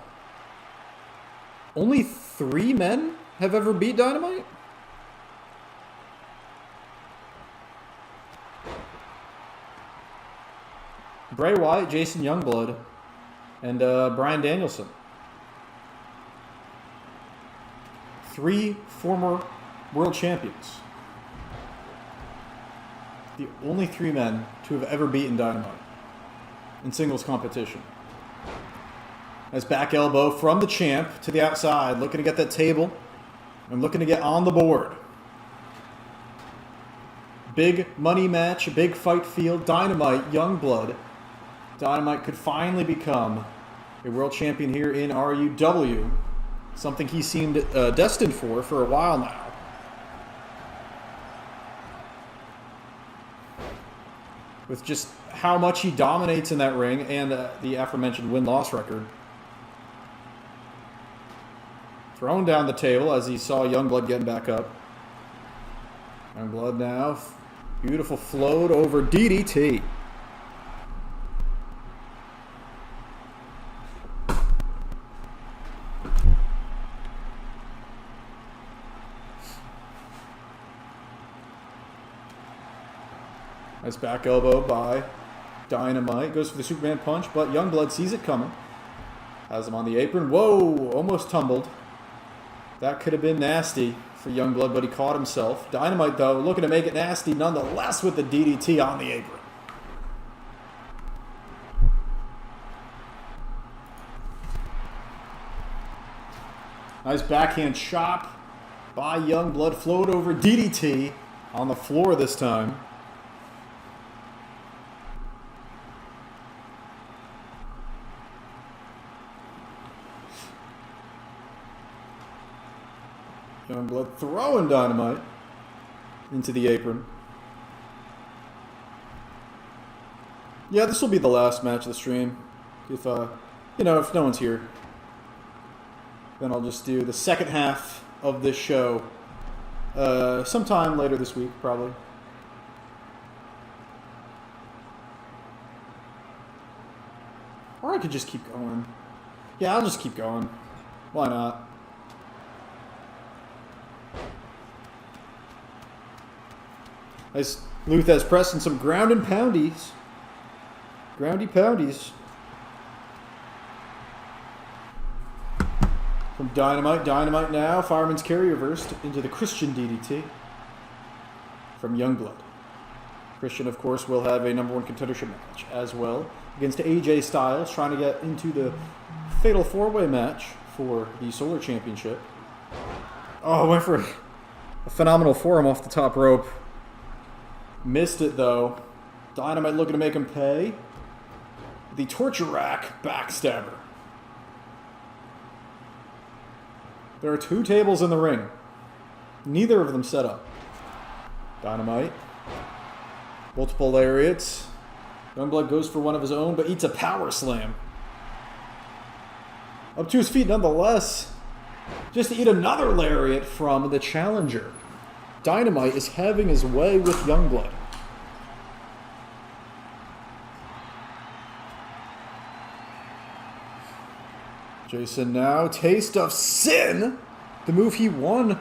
only 3 men have ever beat Dynamite? Bray Wyatt, Jason Youngblood, and Bryan Danielson. 3 former world champions. The only 3 men to have ever beaten Dynamite in singles competition. Nice back elbow from the champ to the outside, looking to get that table and looking to get on the board. Big money match, big fight field, Dynamite, Youngblood. Dynamite could finally become a world champion here in RUW, something he seemed destined for a while now. With just how much he dominates in that ring and the aforementioned win-loss record. Thrown down the table as he saw Youngblood getting back up. Youngblood now, beautiful float over DDT. Nice back elbow by Dynamite. Goes for the Superman punch, but Youngblood sees it coming. Has him on the apron. Whoa! Almost tumbled. That could have been nasty for Youngblood, but he caught himself. Dynamite, though, looking to make it nasty nonetheless with the DDT on the apron. Nice backhand chop by Youngblood. Float over DDT on the floor this time. Youngblood throwing Dynamite into the apron. Yeah, this will be the last match of the stream. If if no one's here, then I'll just do the second half of this show sometime later this week, probably. Or I could just keep going. Yeah, I'll just keep going. Why not? Nice Luthez pressing some ground and poundies. Groundy poundies. From Dynamite. Dynamite now. Fireman's carry reversed into the Christian DDT. From Youngblood. Christian, of course, will have a number 1 contendership match as well against AJ Styles, trying to get into the Fatal 4-Way match for the Solar Championship. Oh, went for a phenomenal forearm off the top rope. Missed it, though. Dynamite looking to make him pay. The torture rack backstabber. There are 2 tables in the ring. Neither of them set up. Dynamite. Multiple lariats. Youngblood goes for one of his own, but eats a power slam. Up to his feet nonetheless. Just to eat another lariat from the challenger. Dynamite is having his way with Youngblood. Jason now, Taste of Sin, the move he won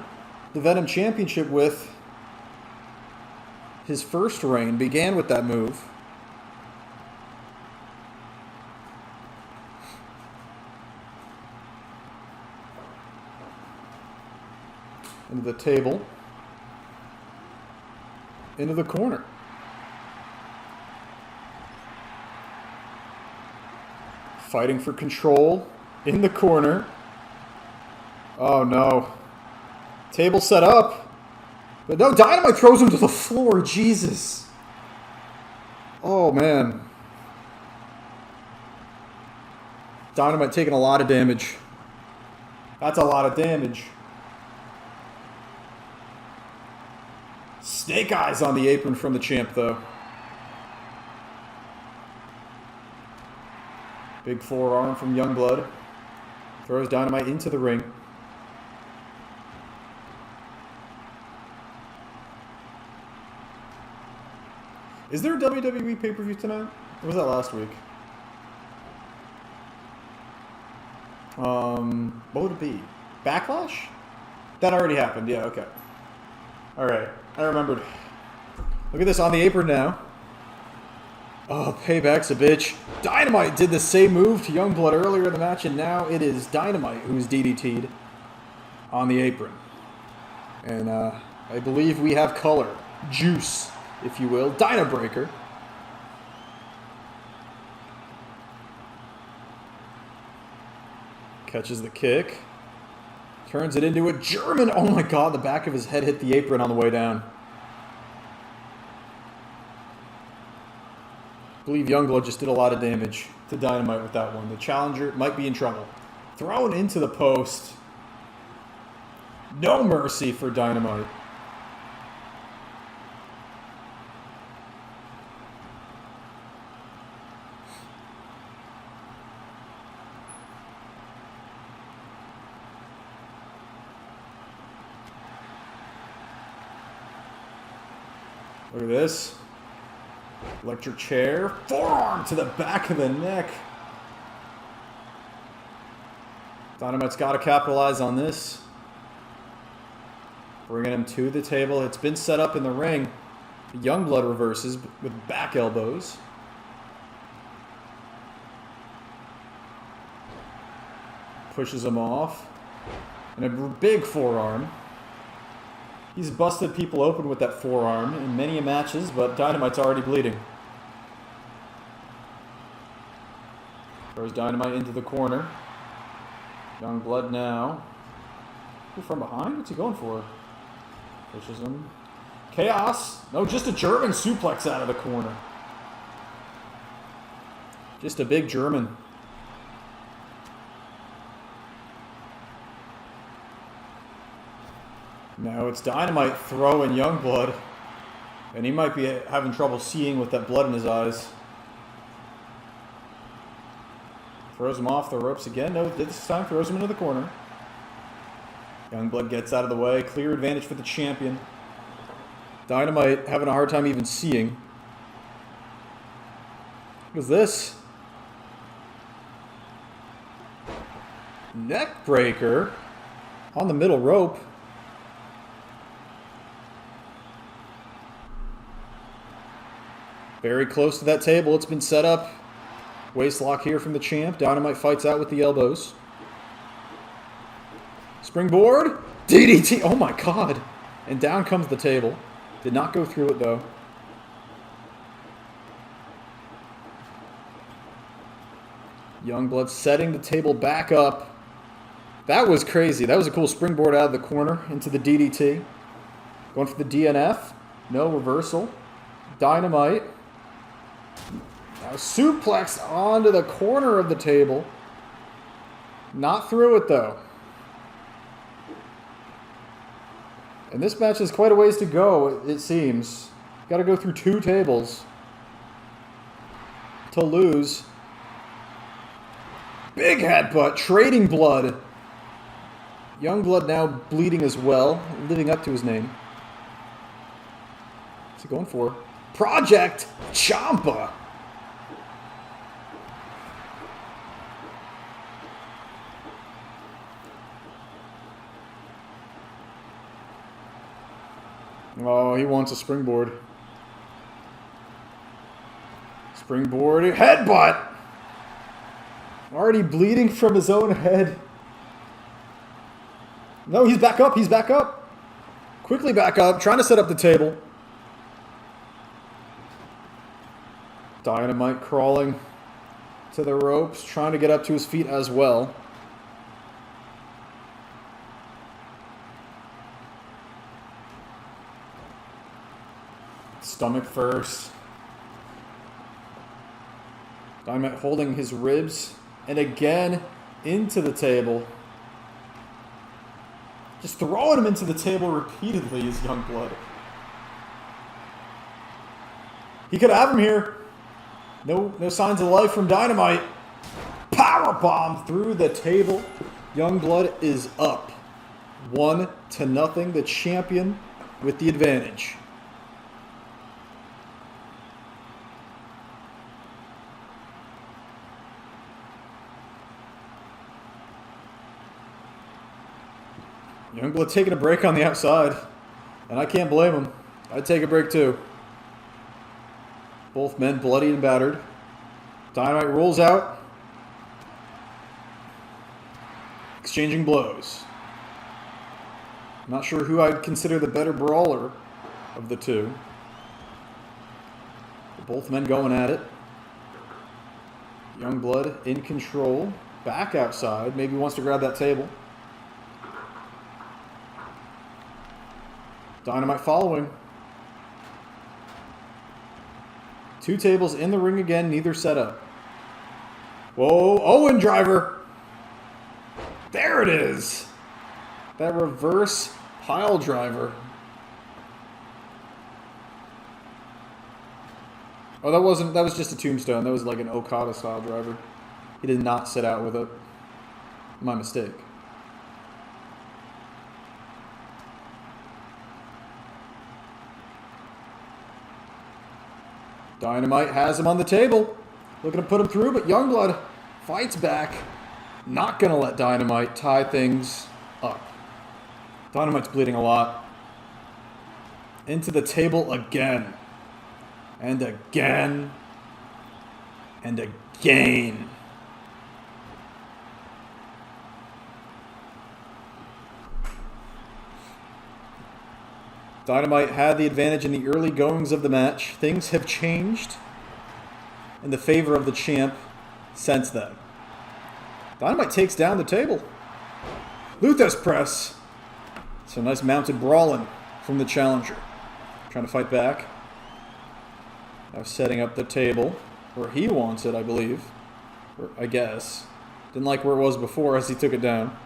the Venom Championship with. His first reign began with that move. Into the table. Into the corner. Fighting for control in the corner. Oh no. Table set up. But no, Dynamite throws him to the floor. Jesus. Oh man. Dynamite taking a lot of damage. That's a lot of damage. Snake Eyes on the apron from the champ, though. Big forearm from Youngblood. Throws Dynamite into the ring. Is there a WWE pay-per-view tonight? Or was that last week? What would it be? Backlash? That already happened. Yeah, okay. Alright, I remembered. Look at this on the apron now. Oh, Payback's a bitch. Dynamite did the same move to Youngblood earlier in the match, and now it is Dynamite who's DDT'd on the apron. And I believe we have color. Juice, if you will. Dynabreaker. Catches the kick. Turns it into a German. Oh my god, the back of his head hit the apron on the way down. I believe Youngblood just did a lot of damage to Dynamite with that one. The challenger might be in trouble. Thrown into the post. No mercy for Dynamite. Look at this. Electric chair. Forearm to the back of the neck. Dynamite's got to capitalize on this. Bringing him to the table. It's been set up in the ring. Youngblood reverses with back elbows. Pushes him off. And a big forearm. He's busted people open with that forearm in many matches, but Dynamite's already bleeding. Throws Dynamite into the corner. Youngblood now. Ooh, from behind? What's he going for? Pushes him. Chaos. No, just a German suplex out of the corner. Just a big German. Now it's Dynamite throwing Youngblood. And he might be having trouble seeing with that blood in his eyes. Throws him off the ropes again. No, this time throws him into the corner. Youngblood gets out of the way. Clear advantage for the champion. Dynamite having a hard time even seeing. What is this? Neck breaker on the middle rope. Very close to that table. It's been set up. Waist lock here from the champ. Dynamite fights out with the elbows. Springboard. DDT. Oh my god. And down comes the table. Did not go through it though. Youngblood setting the table back up. That was crazy. That was a cool springboard out of the corner into the DDT. Going for the DNF. No reversal. Dynamite. Now suplex onto the corner of the table. Not through it though. And this match has quite a ways to go, it seems. Got to go through 2 tables to lose. Big headbutt, trading blood. Youngblood now bleeding as well, living up to his name. What's he going for? Project Ciampa. Oh, he wants a springboard. Springboard headbutt. Already bleeding from his own head. No, he's back up. He's back up. Quickly back up. Trying to set up the table. Dynamite crawling to the ropes. Trying to get up to his feet as well. Stomach first. Dynamite holding his ribs. And again, into the table. Just throwing him into the table repeatedly is Youngblood. He could have him here. No signs of life from Dynamite. Powerbomb through the table. Youngblood is up 1-0. The champion with the advantage. Youngblood taking a break on the outside. And I can't blame him. I'd take a break too. Both men bloody and battered. Dynamite rolls out. Exchanging blows. I'm not sure who I'd consider the better brawler of the two. Both men going at it. Youngblood in control. Back outside. Maybe wants to grab that table. Dynamite following. 2 tables in the ring again, neither set up. Whoa, Owen driver. There it is. That reverse pile driver. Oh, that was just a tombstone. That was like an Okada style driver. He did not sit out with it. My mistake. Dynamite has him on the table. Looking to put him through, but Youngblood fights back. Not going to let Dynamite tie things up. Dynamite's bleeding a lot. Into the table again. And again. And again. Dynamite had the advantage in the early goings of the match. Things have changed in the favor of the champ since then. Dynamite takes down the table. Luthes press. So nice mounted brawling from the challenger. Trying to fight back. Now setting up the table where he wants it, I believe. Or I guess. Didn't like where it was before as he took it down.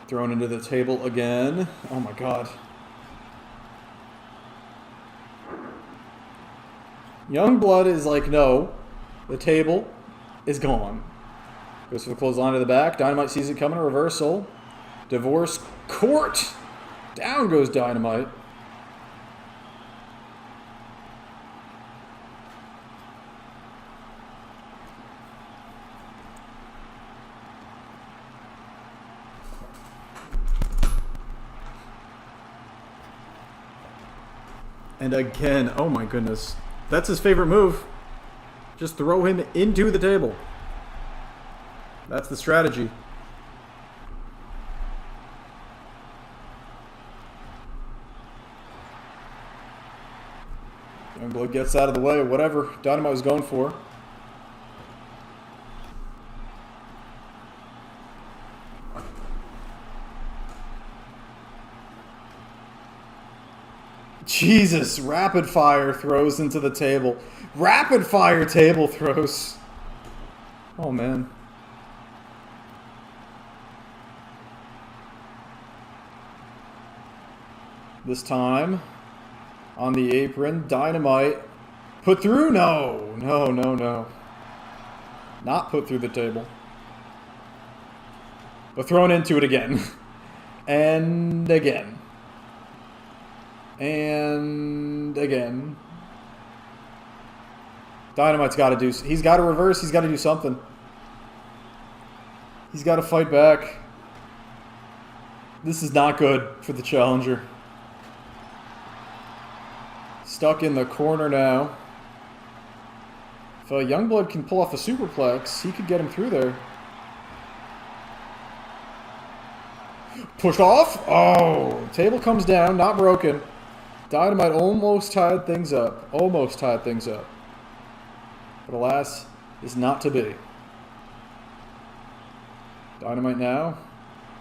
Thrown into the table again. Oh my god. Youngblood is like, no. The table is gone. Goes for the clothesline to the back. Dynamite sees it coming. A reversal. Divorce court. Down goes Dynamite. And again, oh my goodness. That's his favorite move. Just throw him into the table. That's the strategy. Youngblood gets out of the way, whatever Dynamite was going for. Jesus, rapid fire throws into the table. Rapid fire table throws. Oh, man. This time, on the apron, Dynamite put through. No, no, no, no. Not put through the table. But thrown into it again. And again. And again. Dynamite's got to do... He's got to reverse. He's got to do something. He's got to fight back. This is not good for the challenger. Stuck in the corner now. If Youngblood can pull off a superplex, he could get him through there. Pushed off. Oh, table comes down, not broken. Dynamite almost tied things up. Almost tied things up. But alas, is not to be. Dynamite now.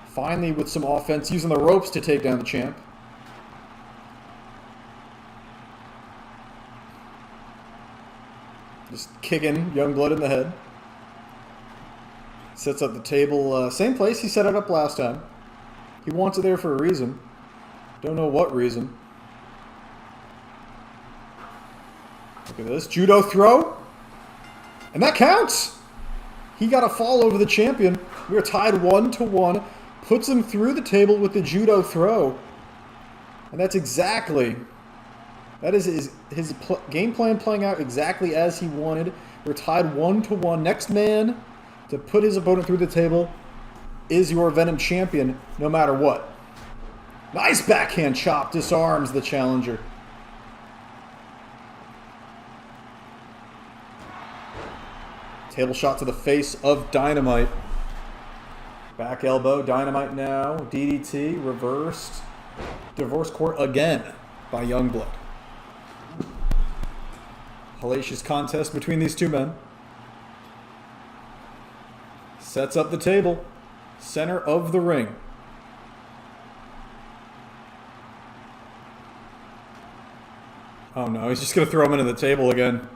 Finally with some offense, using the ropes to take down the champ. Just kicking Youngblood in the head. Sets up the table, same place he set it up last time. He wants it there for a reason. Don't know what reason. Look at this. Judo throw. And that counts! He got a fall over the champion. We are tied 1-1. Puts him through the table with the judo throw. And that's exactly... That is his game plan playing out exactly as he wanted. We're tied 1-1. Next man to put his opponent through the table is your Venom champion, no matter what. Nice backhand chop. Disarms the challenger. Table shot to the face of Dynamite. Back elbow. Dynamite now. DDT. Reversed. Divorce court again by Youngblood. Hellacious contest between these two men. Sets up the table. Center of the ring. Oh no, he's just going to throw him into the table again.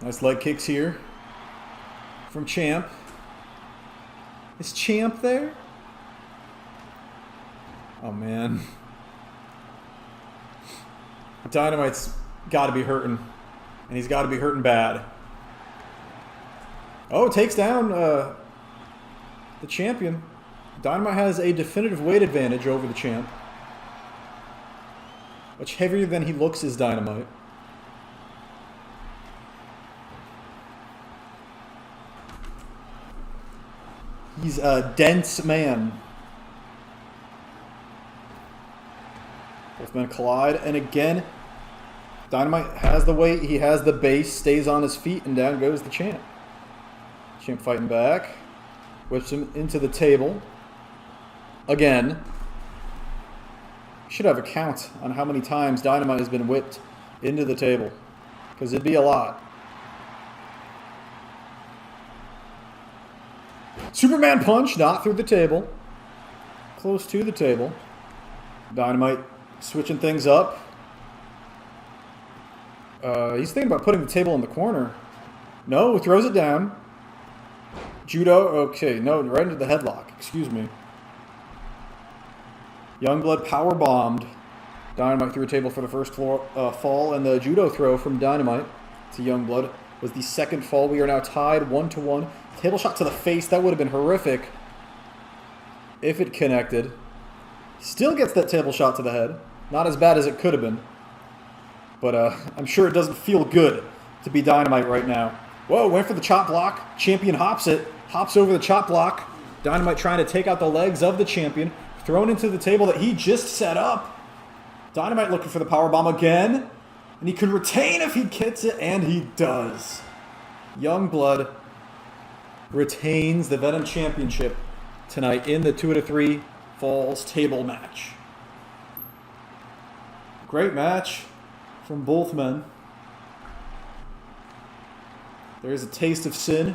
Nice leg kicks here from Champ. Is Champ there? Oh man. Dynamite's got to be hurting. And he's got to be hurting bad. Oh, takes down the champion. Dynamite has a definitive weight advantage over the champ. Much heavier than he looks is Dynamite. He's a dense man. Both men collide, and again, Dynamite has the weight, he has the base, stays on his feet, and down goes the champ. Champ fighting back. Whips him into the table. Again. Should have a count on how many times Dynamite has been whipped into the table, because it'd be a lot. Superman punch, not through the table. Close to the table. Dynamite switching things up. He's thinking about putting the table in the corner. No, throws it down. Judo, okay, no, right into the headlock. Excuse me. Youngblood power bombed. Dynamite through a table for the first fall, and the judo throw from Dynamite to Youngblood was the second fall. We are now tied 1-1. Table shot to the face. That would have been horrific if it connected. Still gets that table shot to the head. Not as bad as it could have been. But I'm sure it doesn't feel good to be Dynamite right now. Whoa, went for the chop block. Champion hops it. Hops over the chop block. Dynamite trying to take out the legs of the champion. Thrown into the table that he just set up. Dynamite looking for the powerbomb again. And he could retain if he gets it, and he does. Youngblood retains the Venom Championship tonight in the 2-3 Falls table match. Great match from both men. There's a taste of sin.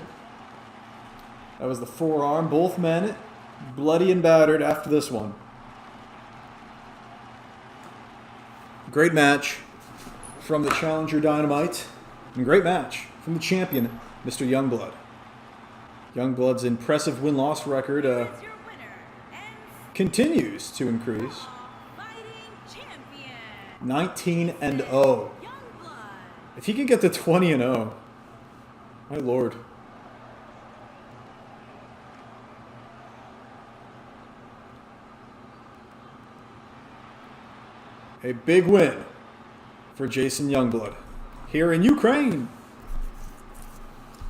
That was the forearm. Both men bloody and battered after this one. Great match from the challenger Dynamite. And great match from the champion, Mr. Youngblood. Youngblood's impressive win-loss record Your winner and continues to increase. fighting champion, 19-0. Youngblood. If he can get to 20-0, my lord. A big win for Jason Youngblood here in Ukraine.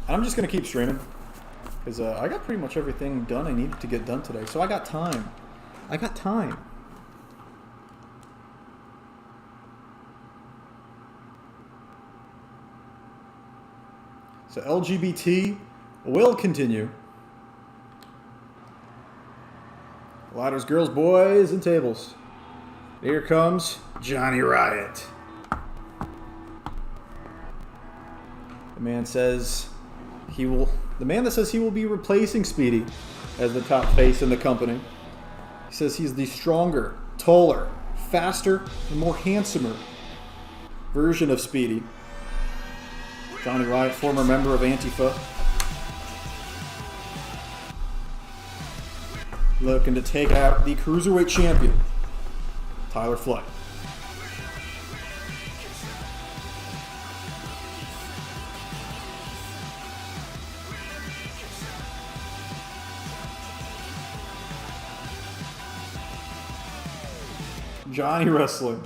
And I'm just going to keep streaming because I got pretty much everything done I needed to get done today. So I got time. I got time. So LGBT will continue. Ladders, girls, boys, and tables. Here comes Johnny Riot. The man that says he will be replacing Speedy as the top face in the company. He says he's the stronger, taller, faster, and more handsomer version of Speedy. Johnny Riot, former member of Antifa. Looking to take out the Cruiserweight champion, Tyler Flight. Johnny Wrestling.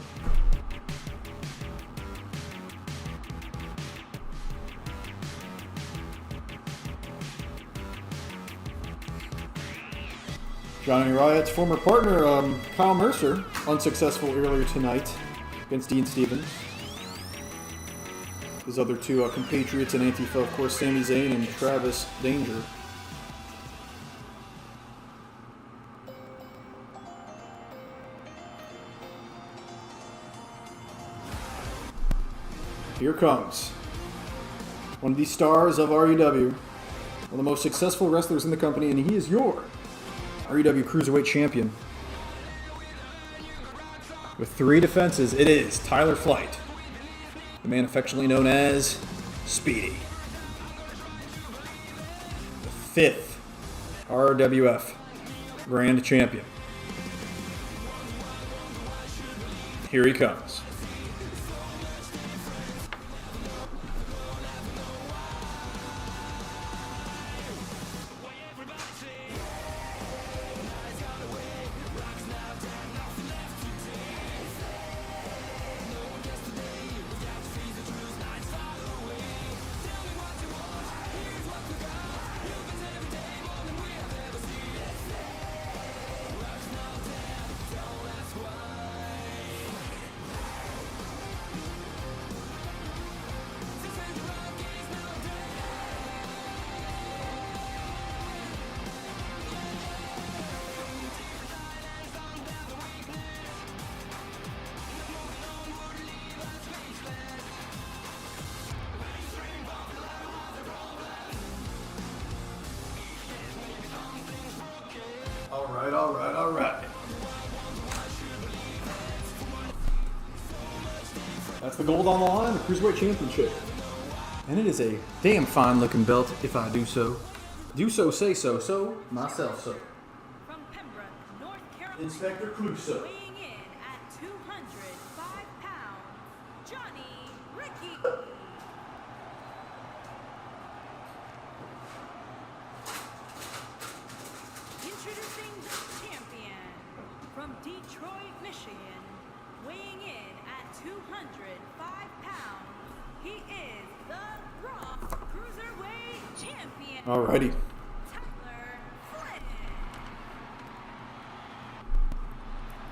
Johnny Riot's former partner, Kyle Mercer, unsuccessful earlier tonight against Dean Stevens. His other two compatriots in Antifa, of course, Sami Zayn and Travis Danger. Here comes one of the stars of REW, one of the most successful wrestlers in the company, and he is your REW Cruiserweight Champion. With 3 defenses, it is Tyler Flight, the man affectionately known as Speedy. The 5th RWF Grand Champion. Here he comes. All right. That's the gold on the line, the Cruiserweight Championship. And it is a damn fine looking belt, if I do so. Do so, say so, so, myself so. From Pembroke, North Carolina. Inspector Clouseau. Weighing in at 205 pounds, Johnny Ricky. Introducing the champion from Detroit, Michigan, weighing in at 205 pounds. He is the Raw Cruiserweight Champion. Alrighty. Tyler Flynn.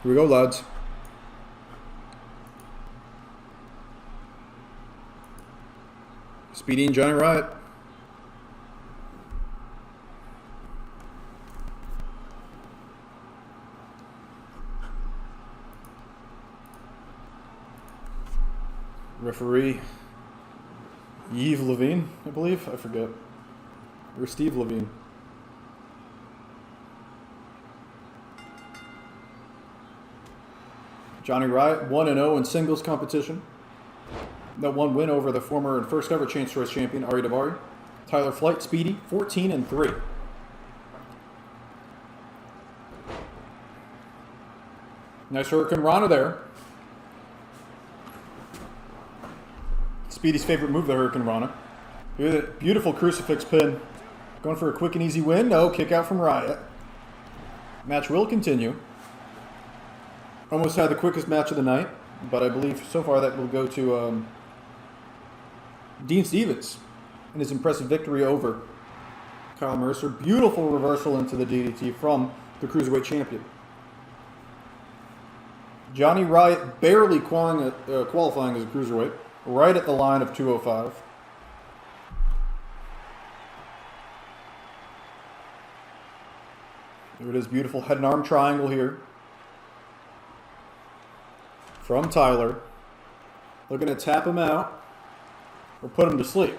Here we go, lads. Speedy and Johnny Riot. Referee Yves Levine, I believe. I forget. Or Steve Levine. Johnny Riot, 1-0 in singles competition. That one win over the former and first ever Chance Choice champion, Ari Daivari. Tyler Flight, Speedy, 14-3. Nice Hurricane Rana there. Speedy's favorite move, the Hurricane Rana. Beautiful crucifix pin. Going for a quick and easy win. No, kick out from Riot. Match will continue. Almost had the quickest match of the night, but I believe so far that will go to Dean Stevens and his impressive victory over Kyle Mercer. Beautiful reversal into the DDT from the Cruiserweight Champion. Johnny Riot barely qualifying as a Cruiserweight, right at the line of 205. There it is, beautiful head and arm triangle here. from Tyler. Looking to tap him out or put him to sleep.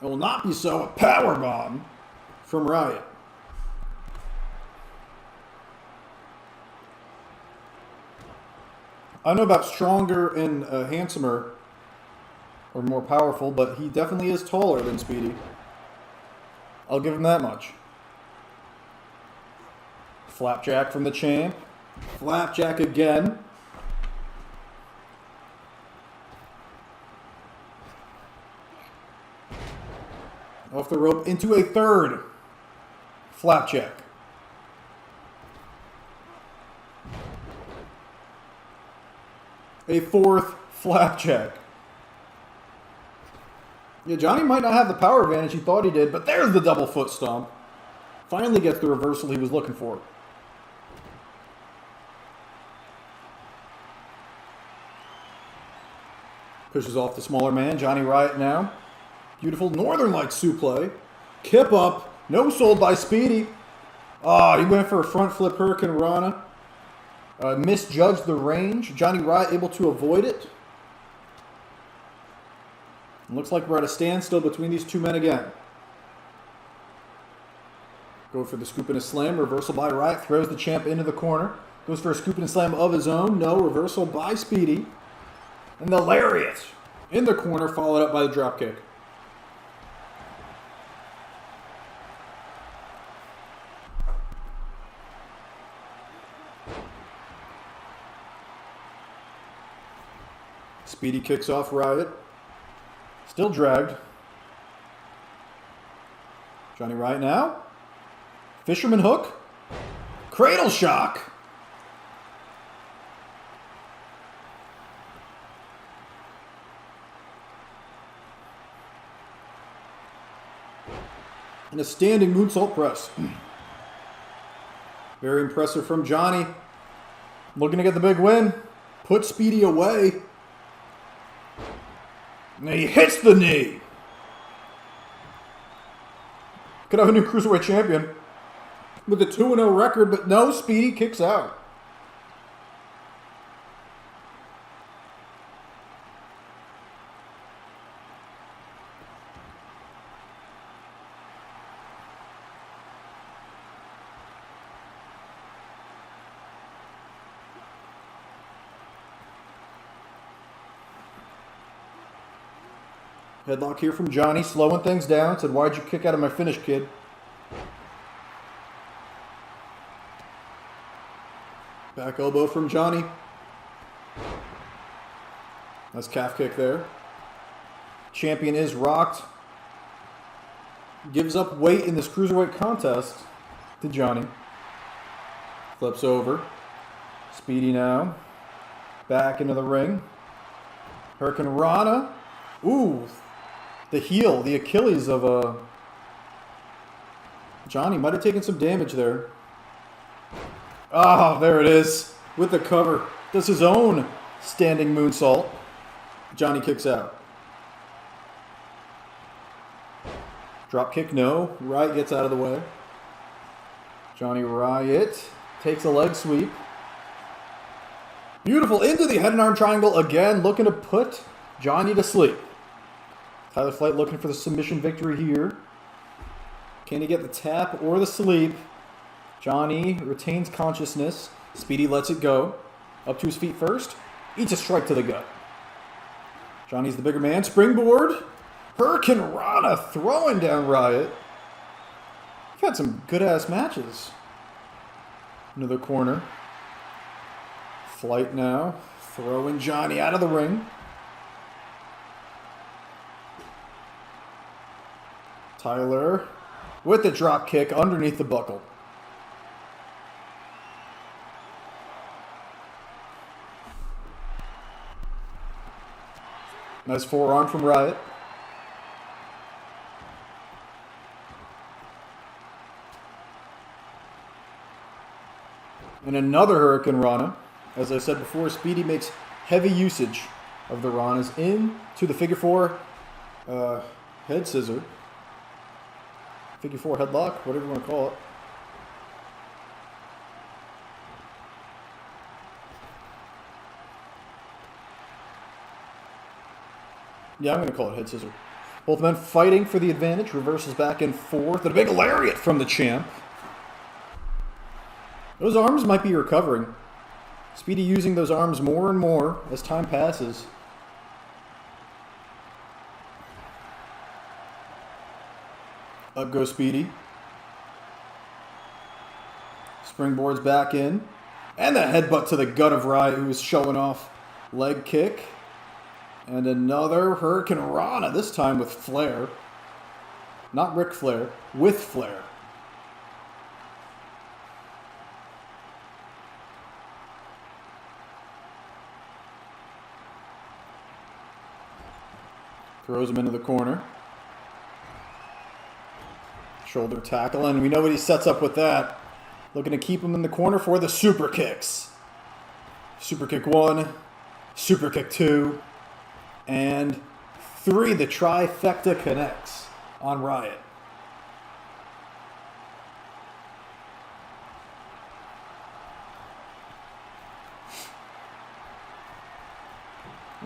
It will not be so. A power bomb from Riot. I don't know about stronger and handsomer or more powerful, but he definitely is taller than Speedy. I'll give him that much. Flapjack from the champ. Flapjack again. Off the rope into a third. Flapjack. A fourth flapjack. Yeah, Johnny might not have the power advantage he thought he did, but there's the double foot stomp. Finally gets the reversal he was looking for. Pushes off the smaller man, Johnny Riot now. Beautiful Northern Light suplex. Kip up. No sold by Speedy. Ah, he went for a front flip Hurricane Rana. Misjudged the range. Johnny Riot able to avoid it. Looks like we're at a standstill between these two men again. Go for the scoop and a slam. Reversal by Riot. Throws the champ into the corner. Goes for a scoop and a slam of his own. No. Reversal by Speedy. And the lariat in the corner, followed up by the dropkick. Speedy kicks off Riot. Still dragged. Johnny Riot now. Fisherman hook. Cradle shock. And a standing moonsault press. Very impressive from Johnny. Looking to get the big win. Put Speedy away. And he hits the knee. Could have a new Cruiserweight champion with a 2-0 record, but no, Speedy kicks out. Headlock here from Johnny, slowing things down. Said, why'd you kick out of my finish, kid? Back elbow from Johnny. Nice calf kick there. Champion is rocked. Gives up weight in this cruiserweight contest to Johnny. Flips over. Speedy now. Back into the ring. Hurricane Rana. Ooh. The heel, the Achilles of Johnny might have taken some damage there. Ah, there it is. With the cover. Does his own standing moonsault. Johnny kicks out. Drop kick, no. Riot gets out of the way. Johnny Riot takes a leg sweep. Beautiful into the head and arm triangle again, looking to put Johnny to sleep. Tyler Flight looking for the submission victory here. Can he get the tap or the sleep? Johnny retains consciousness. Speedy lets it go. Up to his feet first. Eats a strike to the gut. Johnny's the bigger man. Springboard. Hurricane Rana throwing down Riot. We've had some good-ass matches. Another corner. Flight now. Throwing Johnny out of the ring. Tyler with the drop kick underneath the buckle. Nice forearm from Riot. And another Hurricane Rana. As I said before, Speedy makes heavy usage of the Ranas into the figure four head scissor. Figure four headlock, whatever you want to call it. Yeah, I'm going to call it head scissor. Both men fighting for the advantage. Reverses back and forth. And a big lariat from the champ. Those arms might be recovering. Speedy using those arms more and more as time passes. Up goes Speedy. Springboards back in. And the headbutt to the gut of Riot, who was showing off. Leg kick. And another Hurricane Rana, this time with Flair. Not Ric Flair, with Flair. Throws him into the corner. Shoulder tackle, and we know what he sets up with that. Looking to keep him in the corner for the super kicks. Super kick 1, super kick 2, and 3. The trifecta connects on Riot.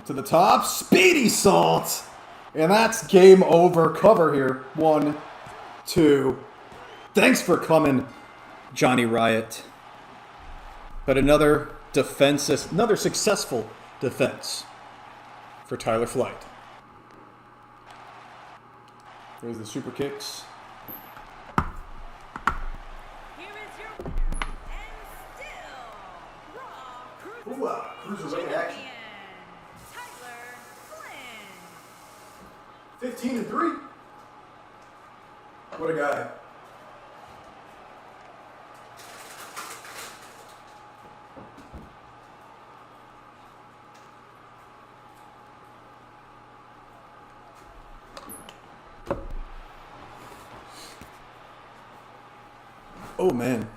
To the top, Speedy Salt. And that's game over. Cover here. 1, 2. Thanks for coming, Johnny Riot. But another successful defense for Tyler Flight. There's the super kicks. Here is your winner, and still Raw Cruiserweight action. Champion, Tyler Flynn. 15-3. What a guy. Oh, man.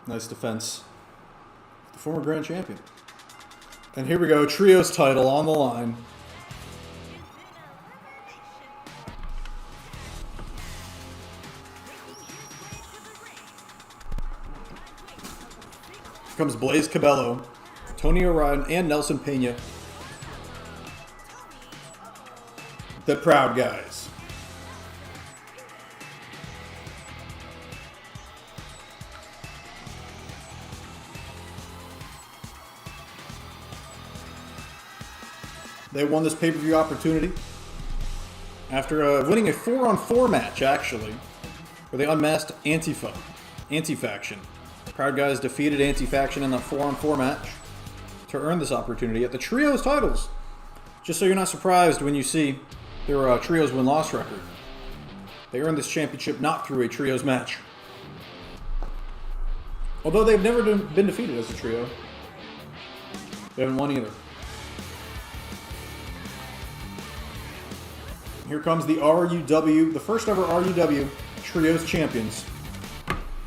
Nice defense. The former grand champion. And here we go. Trios title on the line. Here comes Blaze Cabello, Tony Orion, and Nelson Pena. The Proud Guys. They won this pay-per-view opportunity after winning a 4-on-4 match, actually, where they unmasked Anti-Faction. Proud Guys defeated Anti-Faction in the 4-on-4 match to earn this opportunity at the Trios titles. Just so you're not surprised when you see their Trios win-loss record. They earned this championship not through a Trios match. Although they've never been defeated as a trio. They haven't won either. Here comes the RUW, the first ever RUW Trios champions.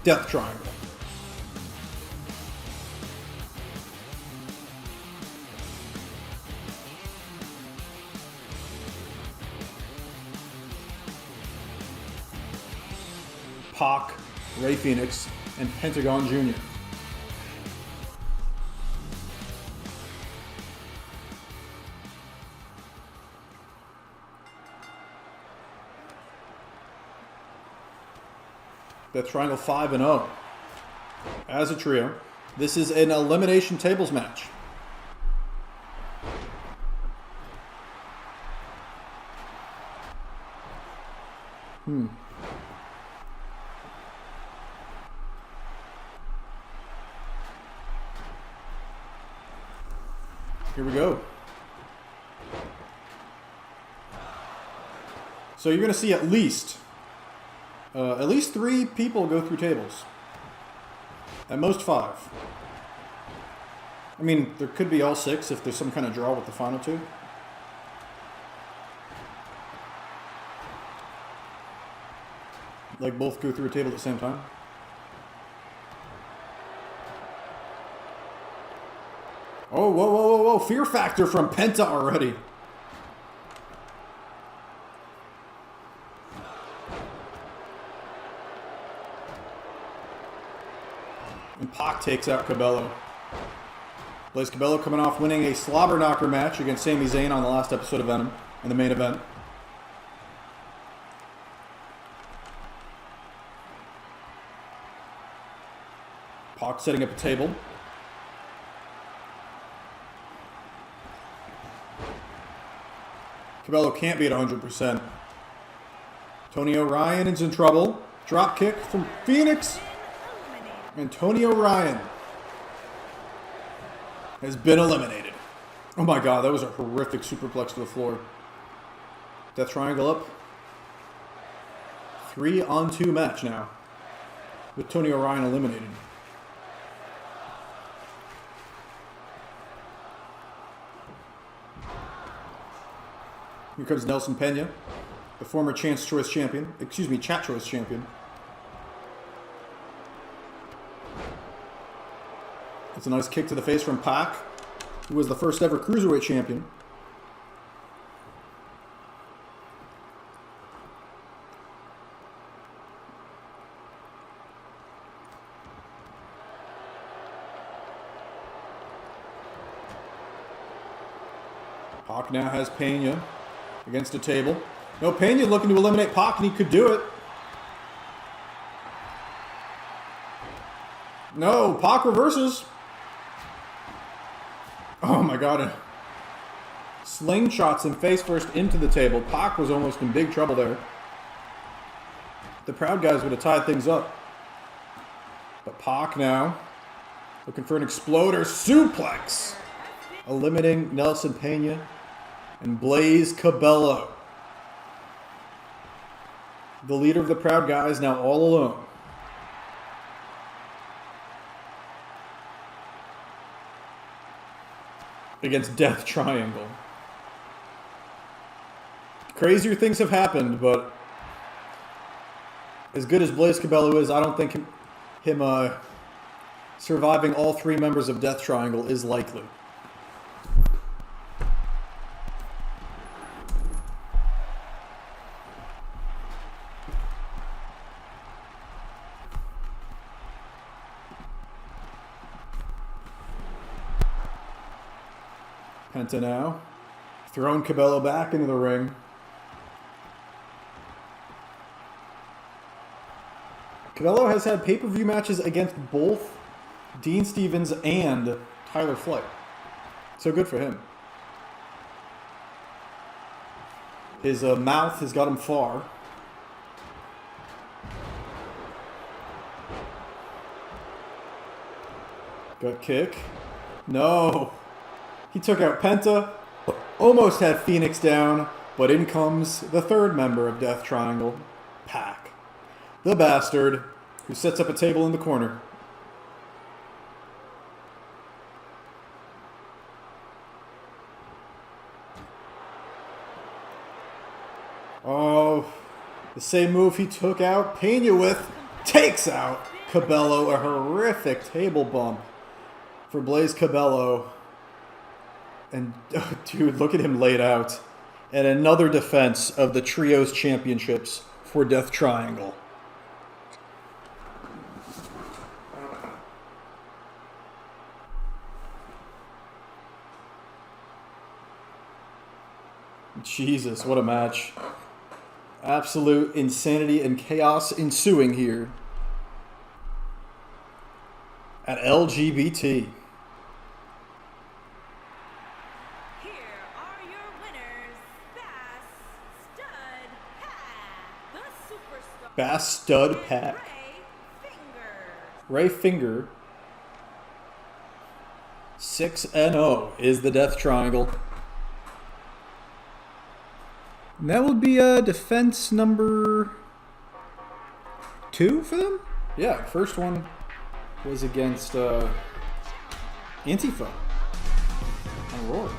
Death Triangle. Pac, Ray Phoenix, and Pentagon Jr. The Triangle 5-0 as a trio. This is an elimination tables match. Here we go. So you're going to see at least 3 people go through tables. At most 5. I mean, there could be all 6 if there's some kind of draw with the final 2. Like both go through a table at the same time. Oh, whoa, whoa, whoa, whoa. Fear factor from Penta already. And Pac takes out Cabello. Blaze Cabello coming off winning a slobber knocker match against Sami Zayn on the last episode of Venom in the main event. Pac setting up a table. Cabello can't be at 100%. Tony O'Ryan is in trouble. Drop kick from Phoenix. And Tony O'Ryan has been eliminated. Oh my god, that was a horrific superplex to the floor. Death Triangle up. 3-on-2 match now, with Tony O'Ryan eliminated. Here comes Nelson Pena, the former Chat Choice champion. It's a nice kick to the face from Pac, who was the first ever Cruiserweight champion. Pac now has Pena against a table. No, Pena looking to eliminate Pac, and he could do it. No, Pac reverses. Oh my god. Slingshots him face first into the table. Pac was almost in big trouble there. The Proud Guys would have tied things up. But Pac now looking for an exploder suplex. Eliminating Nelson Pena and Blaze Cabello. The leader of the Proud Guys now all alone. Against Death Triangle. Crazier things have happened, but as good as Blaze Cabello is, I don't think him surviving all three members of Death Triangle is likely. Penta now, throwing Cabello back into the ring. Cabello has had pay-per-view matches against both Dean Stevens and Tyler Flight. So good for him. His mouth has got him far. Gut kick. No. He took out Penta, almost had Phoenix down, but in comes the third member of Death Triangle, Pac. The bastard, who sets up a table in the corner. Oh, the same move he took out Pena with, takes out Cabello, a horrific table bump for Blaze Cabello. And, dude, look at him laid out. And another defense of the Trios Championships for Death Triangle. Jesus, what a match. Absolute insanity and chaos ensuing here at LGBT. Bass Stud Pack. Ray Finger. 6-0 is the Death Triangle. And that would be defense number 2 for them? Yeah, first one was against Antifa on Raw.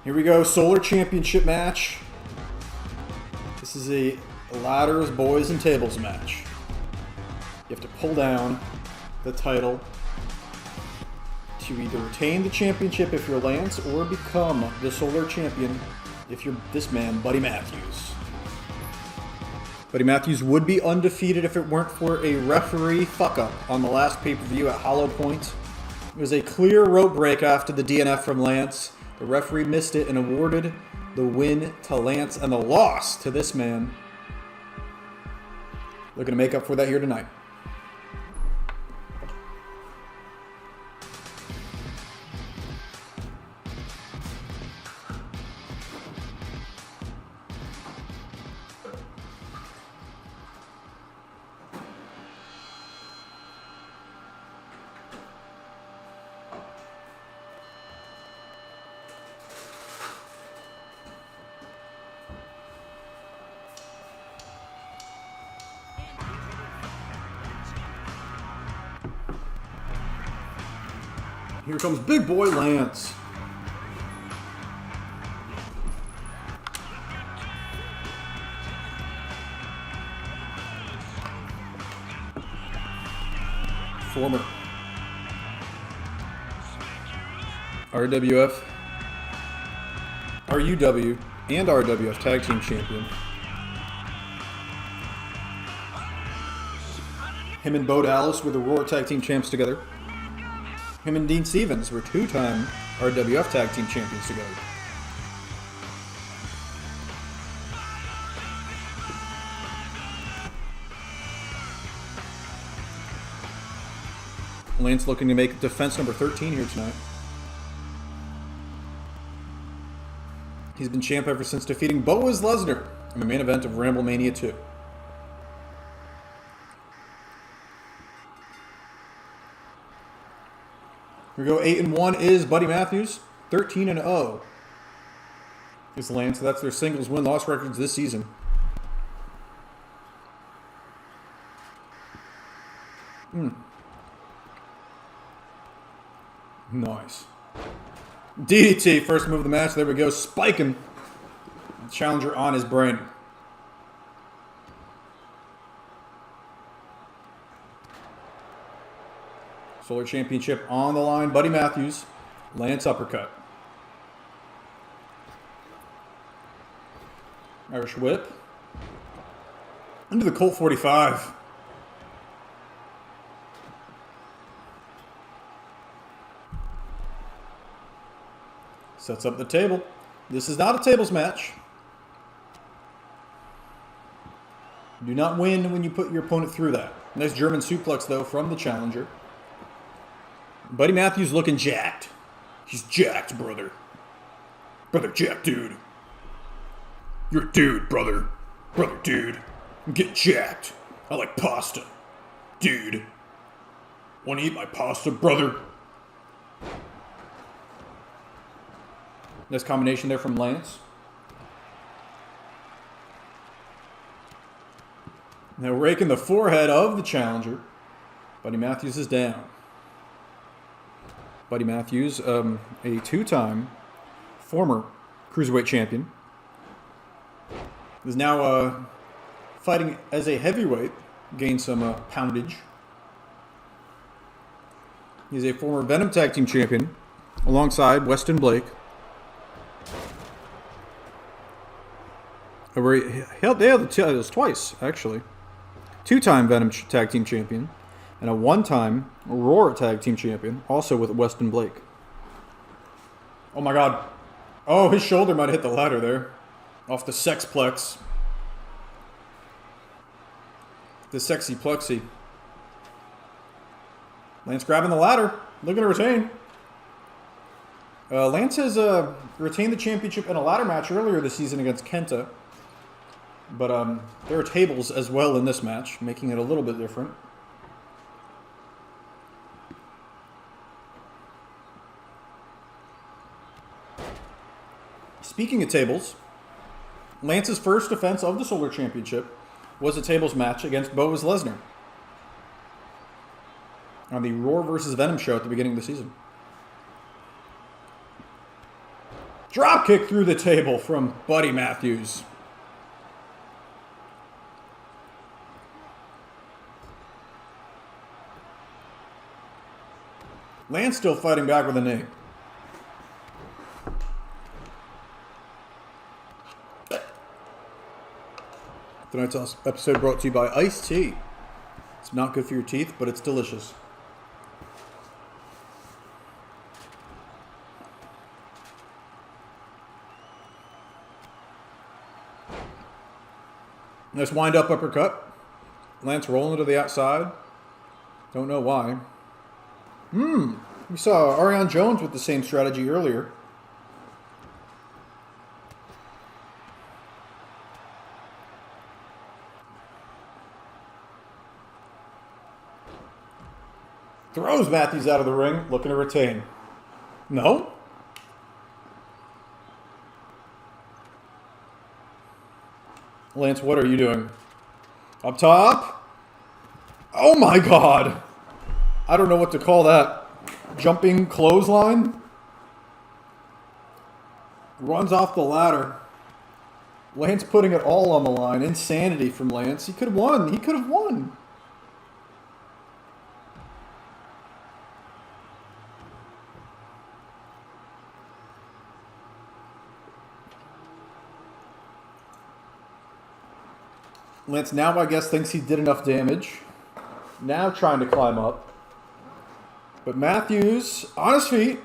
Here we go, Solar Championship match. This is a ladders, boys, and tables match. You have to pull down the title to either retain the championship if you're Lance or become the Solar Champion if you're this man, Buddy Matthews. Buddy Matthews would be undefeated if it weren't for a referee fuck-up on the last pay-per-view at Hollow Point. It was a clear rope break after the DNF from Lance. The referee missed it and awarded the win to Lance and the loss to this man. Looking to make up for that here tonight. Here comes big boy Lance. Former RWF, RUW, and RWF Tag Team Champion. Him and Bo Dallas were the Raw Tag Team Champs together. Him and Dean Stevens were two-time RWF Tag Team Champions together. Lance looking to make defense number 13 here tonight. He's been champ ever since defeating Boaz Lesnar in the main event of Ramblemania 2. Here we go. 8-1 is Buddy Matthews. 13-0 is Lance. So that's their singles win-loss records this season. Nice. DDT, first move of the match. There we go. Spiking the challenger on his brain. Solar Championship on the line. Buddy Matthews. Lance uppercut. Irish whip. Into the Colt 45. Sets up the table. This is not a tables match. Do not win when you put your opponent through that. Nice German suplex, though, from the challenger. Buddy Matthews looking jacked. He's jacked, brother. Brother jacked, dude. You're a dude, brother. Brother, dude. I'm getting jacked. I like pasta. Dude. Want to eat my pasta, brother? Nice combination there from Lance. Now raking the forehead of the challenger. Buddy Matthews is down. Buddy Matthews, a two-time former Cruiserweight champion, is now fighting as a heavyweight, gained some poundage. He's a former Venom Tag Team champion, alongside Weston Blake. He held the titles twice, actually. Two-time Venom Tag Team champion. And a one-time Aurora Tag Team champion, also with Weston Blake. Oh my god. Oh, his shoulder might have hit the ladder there. Off the sexplex. The sexy plexi. Lance grabbing the ladder. Looking to retain. Lance has retained the championship in a ladder match earlier this season against Kenta. But there are tables as well in this match, making it a little bit different. Speaking of tables, Lance's first defense of the Solar Championship was a tables match against Boaz Lesnar on the Roar vs. Venom show at the beginning of the season. Drop kick through the table from Buddy Matthews. Lance still fighting back with a knee. Tonight's episode brought to you by iced tea. It's not good for your teeth, but it's delicious. Nice wind-up uppercut. Lance rolling to the outside. Don't know why. We saw Ariane Jones with the same strategy earlier. Throws Matthews out of the ring, looking to retain. No? Lance, what are you doing? Up top? Oh my god! I don't know what to call that. Jumping clothesline? Runs off the ladder. Lance putting it all on the line. Insanity from Lance. He could have won. He could have won. Lance now, I guess, thinks he did enough damage. Now trying to climb up. But Matthews, on his feet,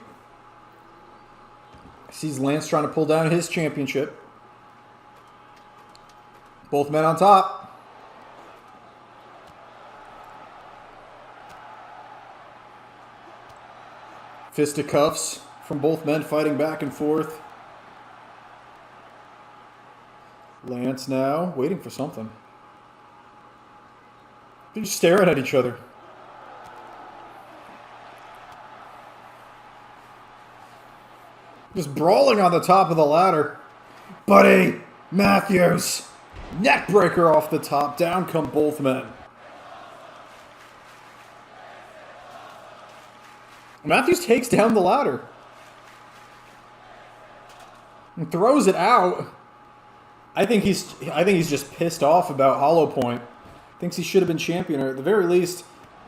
sees Lance trying to pull down his championship. Both men on top. Fisticuffs from both men fighting back and forth. Lance now waiting for something. They're just staring at each other. Just brawling on the top of the ladder. Buddy Matthews. Neck breaker off the top. Down come both men. Matthews takes down the ladder. And throws it out. I think he's just pissed off about Hollow Point. Thinks he should have been champion, or at the very least,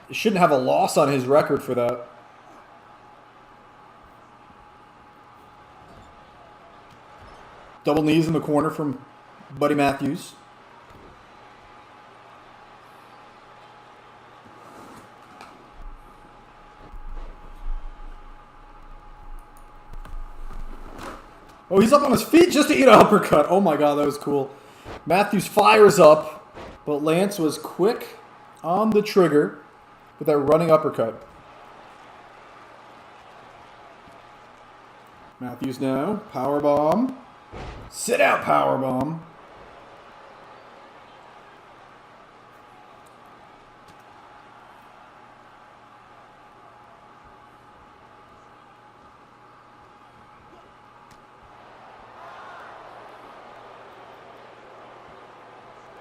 he shouldn't have a loss on his record for that. Double knees in the corner from Buddy Matthews. Oh, he's up on his feet just to eat an uppercut. Oh my god, that was cool. Matthews fires up. But Lance was quick on the trigger with that running uppercut. Matthews now, powerbomb. Sit out powerbomb.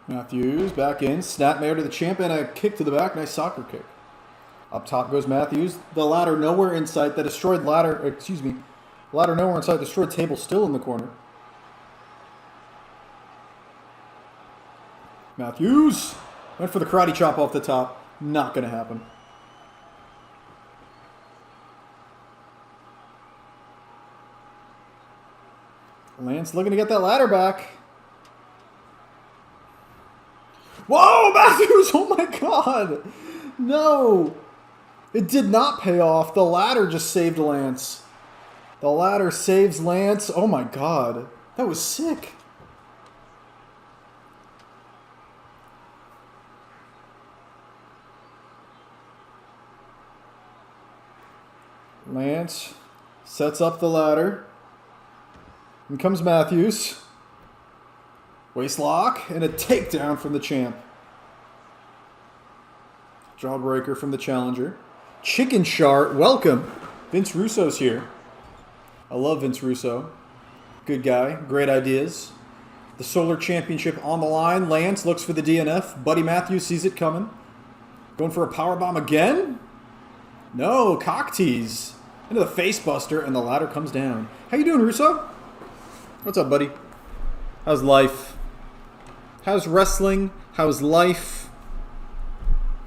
Matthews back in, snapmare to the champ and a kick to the back, nice soccer kick. Up top goes Matthews. The ladder nowhere in sight. The destroyed ladder, ladder nowhere in sight. Destroyed table still in the corner. Matthews went for the karate chop off the top. Not going to happen. Lance looking to get that ladder back. Whoa, Matthews! Oh my god! No! It did not pay off. The ladder just saved Lance. The ladder saves Lance. Oh my god. That was sick. Lance sets up the ladder. In comes Matthews. Waistlock and a takedown from the champ. Jawbreaker from the challenger. Chicken Shart, welcome. Vince Russo's here. I love Vince Russo. Good guy, great ideas. The Solar Championship on the line. Lance looks for the DNF. Buddy Matthews sees it coming. Going for a powerbomb again? No, cock tease. Into the face buster, and the ladder comes down. How you doing, Russo? What's up, buddy? How's life? How's wrestling? How's life?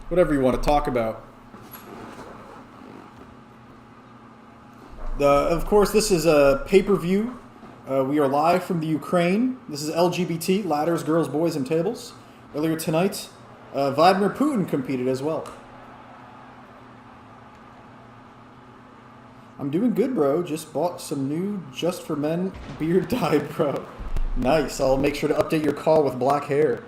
Whatever you want to talk about. Of course, this is a pay-per-view. We are live from the Ukraine. This is LGBT, ladders, girls, boys, and tables. Earlier tonight, Vladimir Putin competed as well. I'm doing good, bro. Just bought some new Just for Men beard dye, bro. Nice. I'll make sure to update your call with black hair.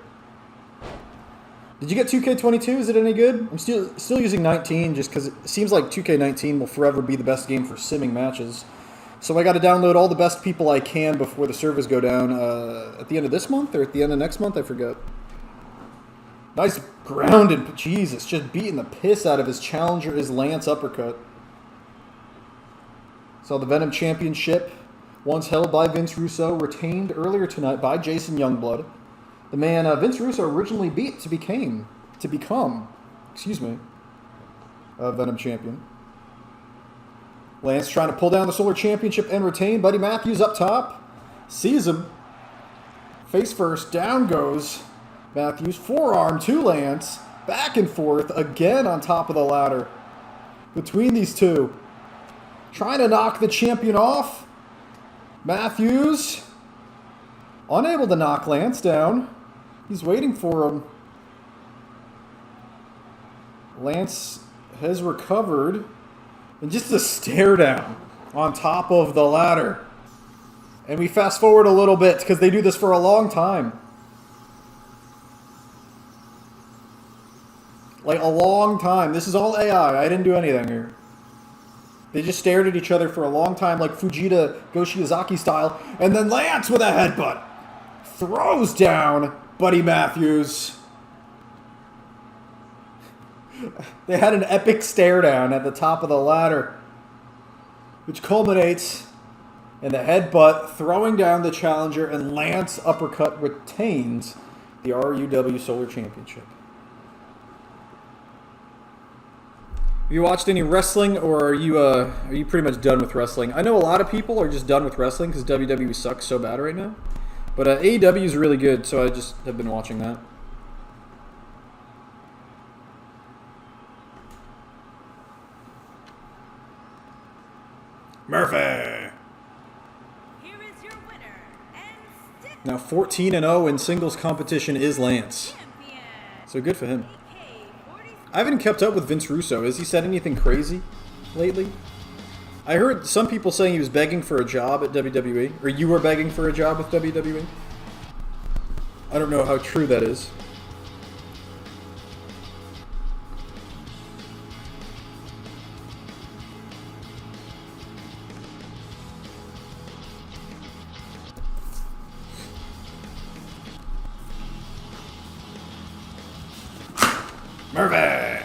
Did you get 2K22? Is it any good? I'm still using 19 just because it seems like 2K19 will forever be the best game for simming matches. So I got to download all the best people I can before the servers go down at the end of this month or at the end of next month. I forget. Nice grounded. Jesus, just beating the piss out of his challenger, his Lance uppercut. So the Venom Championship, once held by Vince Russo, retained earlier tonight by Jason Youngblood. The man Vince Russo originally beat to become, Venom Champion. Lance trying to pull down the Solar Championship and retain. Buddy Matthews up top. Sees him. Face first. Down goes Matthews. Forearm to Lance. Back and forth again on top of the ladder. Between these two. Trying to knock the champion off. Matthews. Unable to knock Lance down. He's waiting for him. Lance has recovered. And just a stare down on top of the ladder. And we fast forward a little bit because they do this for a long time. Like a long time. This is all AI. I didn't do anything here. They just stared at each other for a long time like Fujita Goshiyazaki style. And then Lance with a headbutt. Throws down Buddy Matthews. They had an epic stare down at the top of the ladder, which culminates in the headbutt, throwing down the challenger, and Lance uppercut retains the RUW Solar Championship. Have you watched any wrestling, or are you pretty much done with wrestling? I know a lot of people are just done with wrestling because WWE sucks so bad right now. But AEW is really good, so I just have been watching that. Murphy! Here is your winner and stick Now 14-0 in singles competition is Lance. champion. So good for him. AK-47. I haven't kept up with Vince Russo. Has he said anything crazy lately? I heard some people saying he was begging for a job at WWE. Or you were begging for a job with WWE. I don't know how true that is. Murphy!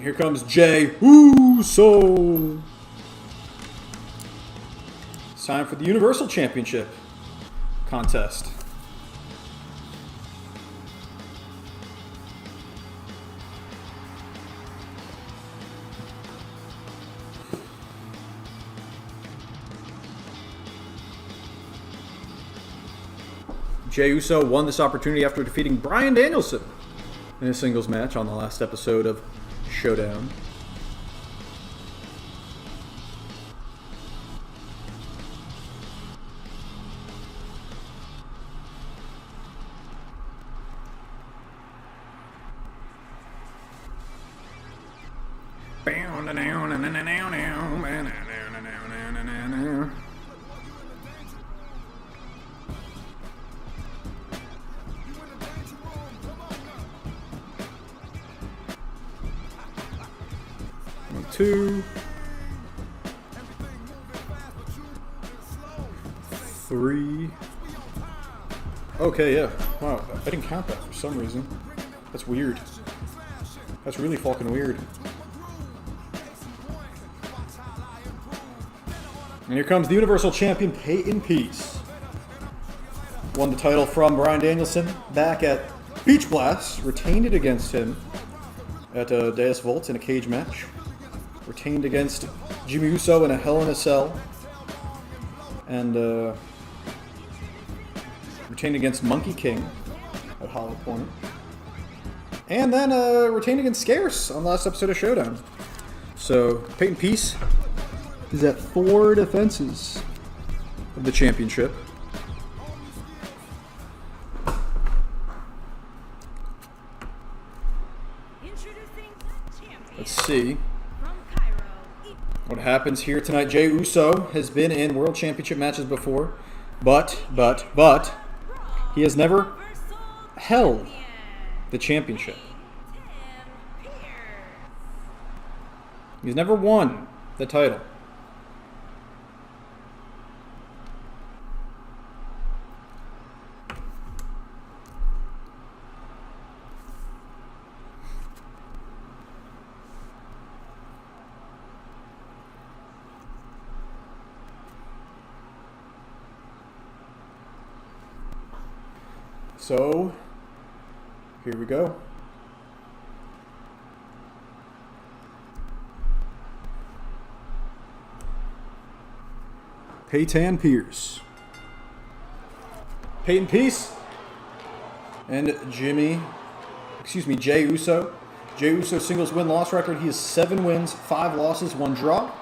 Here comes Jey Uso. It's time for the Universal Championship contest. Jey Uso won this opportunity after defeating Bryan Danielson in a singles match on the last episode of Showdown. Two, three. Okay, yeah. Wow, I didn't count that for some reason. That's weird. That's really fucking weird. And here comes the Universal Champion, Peyton Peace. Won the title from Bryan Danielson back at Beach Blast. Retained it against him at Deus Vult in a cage match. Retained against Jimmy Uso in a Hell in a Cell. And retained against Monkey King at Hollow Point. And then retained against Scarce on the last episode of Showdown. So Peyton Peace is at 4 defenses of the championship. Introducing the champion Let's see from Cairo. what happens here tonight. Jey Uso has been in World Championship matches before, but he has never Universal held Champion, the championship. Tim Pierce. He's never won the title. So, here we go. Peyton Pierce. Peyton Peace. And Jey Uso. Jey Uso singles win-loss record. He has 7 wins, 5 losses, 1 draw.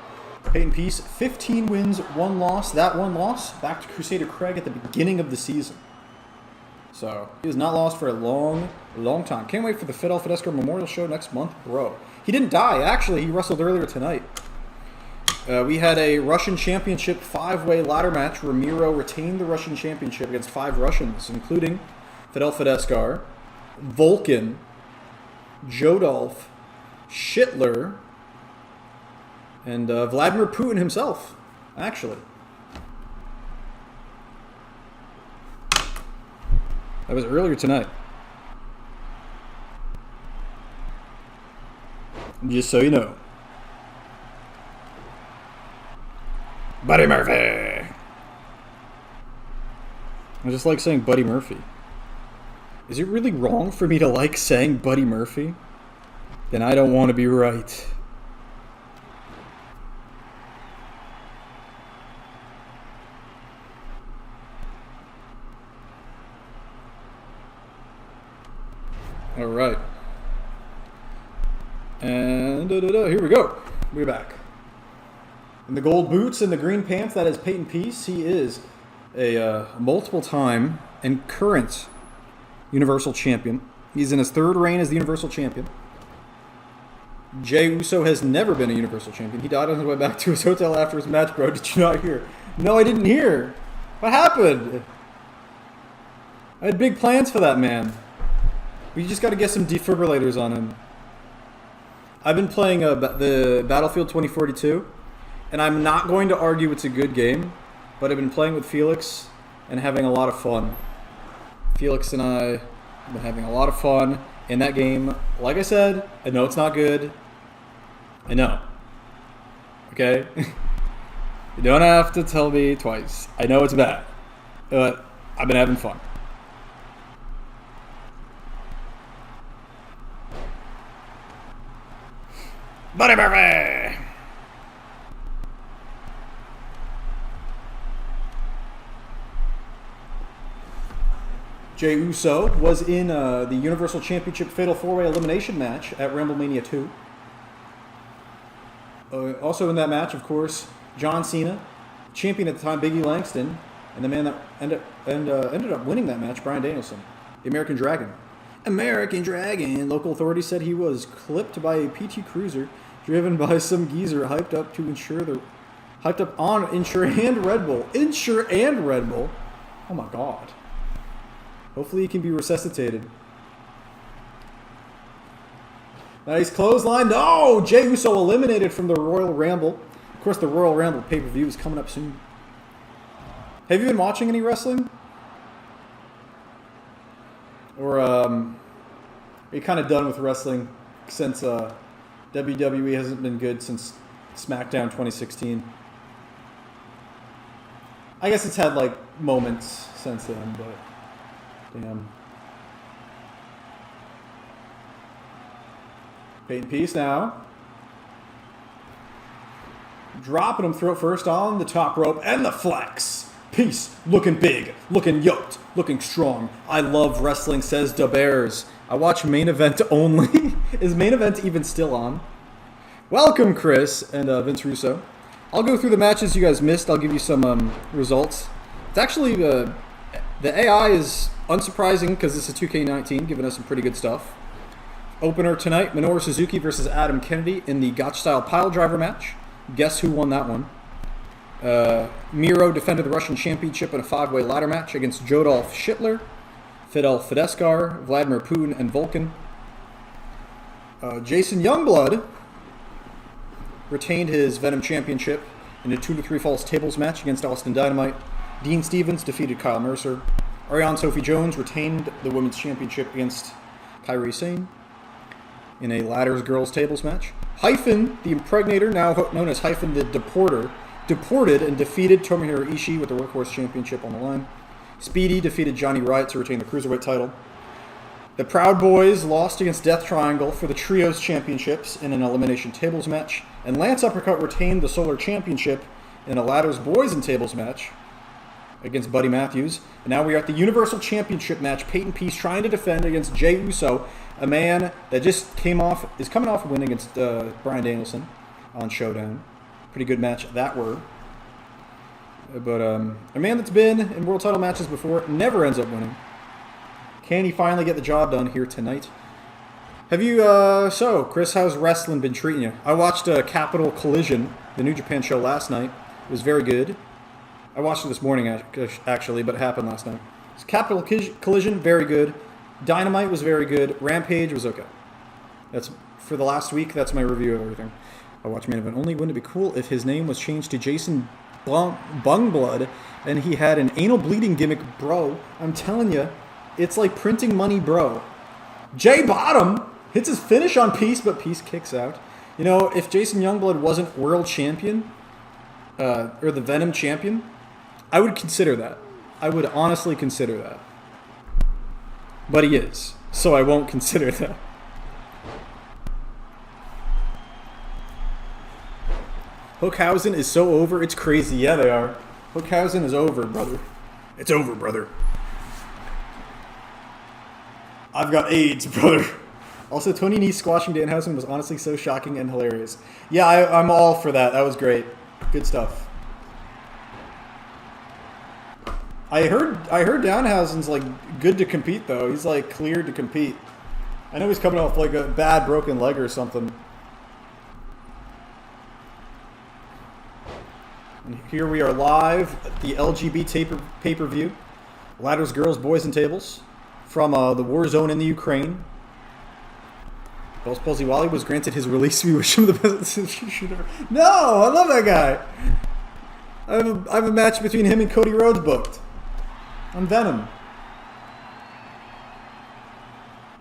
Peyton Peace, 15 wins, 1 loss. That 1 loss back to Crusader Craig at the beginning of the season. So, he has not lost for a long, long time. Can't wait for the Fidel Fidesco Memorial Show next month, bro. He didn't die, actually. He wrestled earlier tonight. We had a Russian Championship 5-way ladder match. Ramiro retained the Russian Championship against 5 Russians, including Fidel Fidescar, Vulcan, Jodolf, Schittler, and Vladimir Putin himself, actually. That was earlier tonight. Just so you know. Buddy Murphy! I just like saying Buddy Murphy. Is it really wrong for me to like saying Buddy Murphy? Then I don't want to be right. All right. And here we go. We're back. In the gold boots and the green pants, that is Peyton Peace. He is a multiple-time and current Universal Champion. He's in his 3rd reign as the Universal Champion. Jey Uso has never been a Universal Champion. He died on his way back to his hotel after his match, bro. Did you not hear? No, I didn't hear. What happened? I had big plans for that man. We just got to get some defibrillators on him. I've been playing the Battlefield 2042, and I'm not going to argue it's a good game, but I've been playing with Felix and having a lot of fun. Felix and I have been having a lot of fun in that game. Like I said, I know it's not good. I know. Okay? You don't have to tell me twice. I know it's bad, but I've been having fun. Buddy Murphy! Jey Uso was in the Universal Championship Fatal 4-Way Elimination match at WrestleMania 2. Also in that match, of course, John Cena, champion at the time, Biggie Langston, and the man that ended up winning that match, Bryan Danielson, the American Dragon. American Dragon. Local authorities said he was clipped by a PT Cruiser driven by some geezer hyped up on Insure and Red Bull. Insure and Red Bull? Oh my god. Hopefully he can be resuscitated. Nice clothesline. No! Jey Uso eliminated from the Royal Rumble. Of course, the Royal Rumble pay-per-view is coming up soon. Have you been watching any wrestling? Or are you kind of done with wrestling since WWE hasn't been good since SmackDown 2016? I guess it's had like moments since then, but damn. Peyton Peace now. Dropping him throat first on the top rope and the flex. Peace looking big, looking yoked, looking strong. I love wrestling, says Da Bears. I watch Main Event only. Is Main Event even still on? Welcome, Chris and Vince Russo. I'll go through the matches you guys missed. I'll give you some results. It's actually the AI is unsurprising because this is 2K19, giving us some pretty good stuff. Opener tonight: Minoru Suzuki versus Adam Kennedy in the Gotch-style piledriver match. Guess who won that one? Miro defended the Russian Championship in a 5-way ladder match against Jodolf Schittler, Fidel Fideskar, Vladimir Putin, and Vulcan. Jason Youngblood retained his Venom Championship in a 2-3 falls tables match against Austin Dynamite. Dean Stevens defeated Kyle Mercer. Ariane Sophie Jones retained the Women's Championship against Kairi Sane in a ladders girls tables match. Hyphen, the Impregnator, now known as Hyphen the Deporter, deported and defeated Tomohiro Ishii with the Workhorse Championship on the line. Speedy defeated Johnny Wright to retain the Cruiserweight title. The Proud Boys lost against Death Triangle for the Trios Championships in an elimination tables match. And Lance Uppercut retained the Solar Championship in a ladders boys and tables match against Buddy Matthews. And now we are at the Universal Championship match. Peyton Peace trying to defend against Jey Uso, a man that just is coming off a win against Bryan Danielson on Showdown. Pretty good match that were. But a man that's been in world title matches before never ends up winning. Can he finally get the job done here tonight? Have you, Chris, how's wrestling been treating you? I watched Capital Collision, the New Japan show last night. It was very good. I watched it this morning, actually, but it happened last night. So Capital Collision, very good. Dynamite was very good. Rampage was okay. That's for the last week. That's my review of everything. I watched Main Event only. Wouldn't it be cool if his name was changed to Jason Bungblood and he had an anal bleeding gimmick, bro? I'm telling you, it's like printing money, bro. Jay Bottom hits his finish on Peace, but Peace kicks out. You know, if Jason Youngblood wasn't world champion, or the Venom champion, I would consider that. I would honestly consider that. But he is, so I won't consider that. Hookhausen is so over, it's crazy. Yeah, they are. Hookhausen is over, brother. It's over, brother. I've got AIDS, brother. Also, Tony Nese squashing Danhausen was honestly so shocking and hilarious. Yeah, I'm all for that. That was great. Good stuff. I heard Danhausen's like good to compete though. He's like cleared to compete. I know he's coming off like a bad broken leg or something. And here we are live at the LGBT pay-per-view. Ladders, girls, boys, and tables. From the war zone in the Ukraine. Boss Poziwali was granted his release. We wish him the best. No, I love that guy. I have a match between him and Cody Rhodes booked on Venom.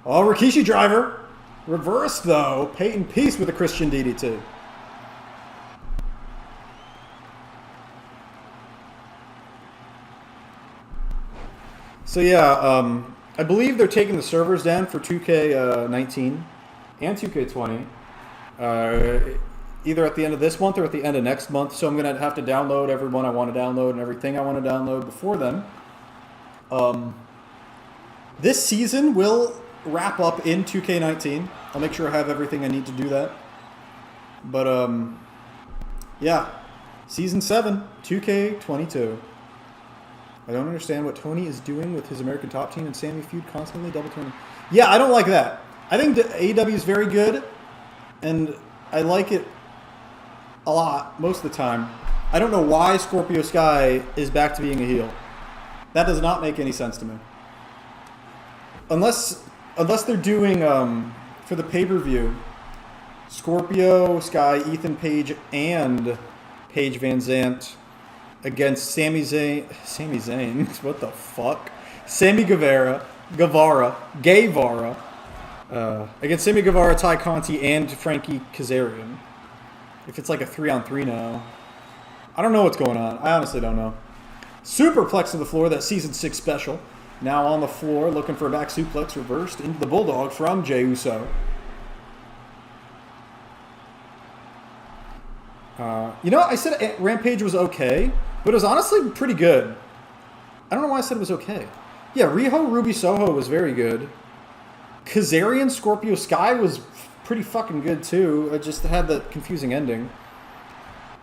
Oh, Rikishi driver. Reversed, though. Peyton Peace with a Christian DDT. So, yeah, I believe they're taking the servers down for 2K19 and 2K20, either at the end of this month or at the end of next month. So I'm going to have to download everyone I want to download and everything I want to download before then. This season will wrap up in 2K19. I'll make sure I have everything I need to do that. But, yeah, Season 7, 2K22. I don't understand what Tony is doing with his American Top Team and Sammy feud constantly double turning. Yeah, I don't like that. I think AEW is very good, and I like it a lot most of the time. I don't know why Scorpio Sky is back to being a heel. That does not make any sense to me. Unless they're doing, for the pay-per-view, Scorpio Sky, Ethan Page, and Paige Van Zandt against Sami Zayn, what the fuck? Sammy Guevara, against Sammy Guevara, Ty Conti, and Frankie Kazarian. If it's like a 3-on-3 now. I don't know what's going on. I honestly don't know. Superplex to the floor, that Season 6 special. Now on the floor, looking for a back suplex, reversed into the Bulldog from Jey Uso. I said Rampage was okay, but it was honestly pretty good. I don't know why I said it was okay. Yeah, Riho Ruby Soho was very good. Kazarian Scorpio Sky was pretty fucking good too. It just had that confusing ending.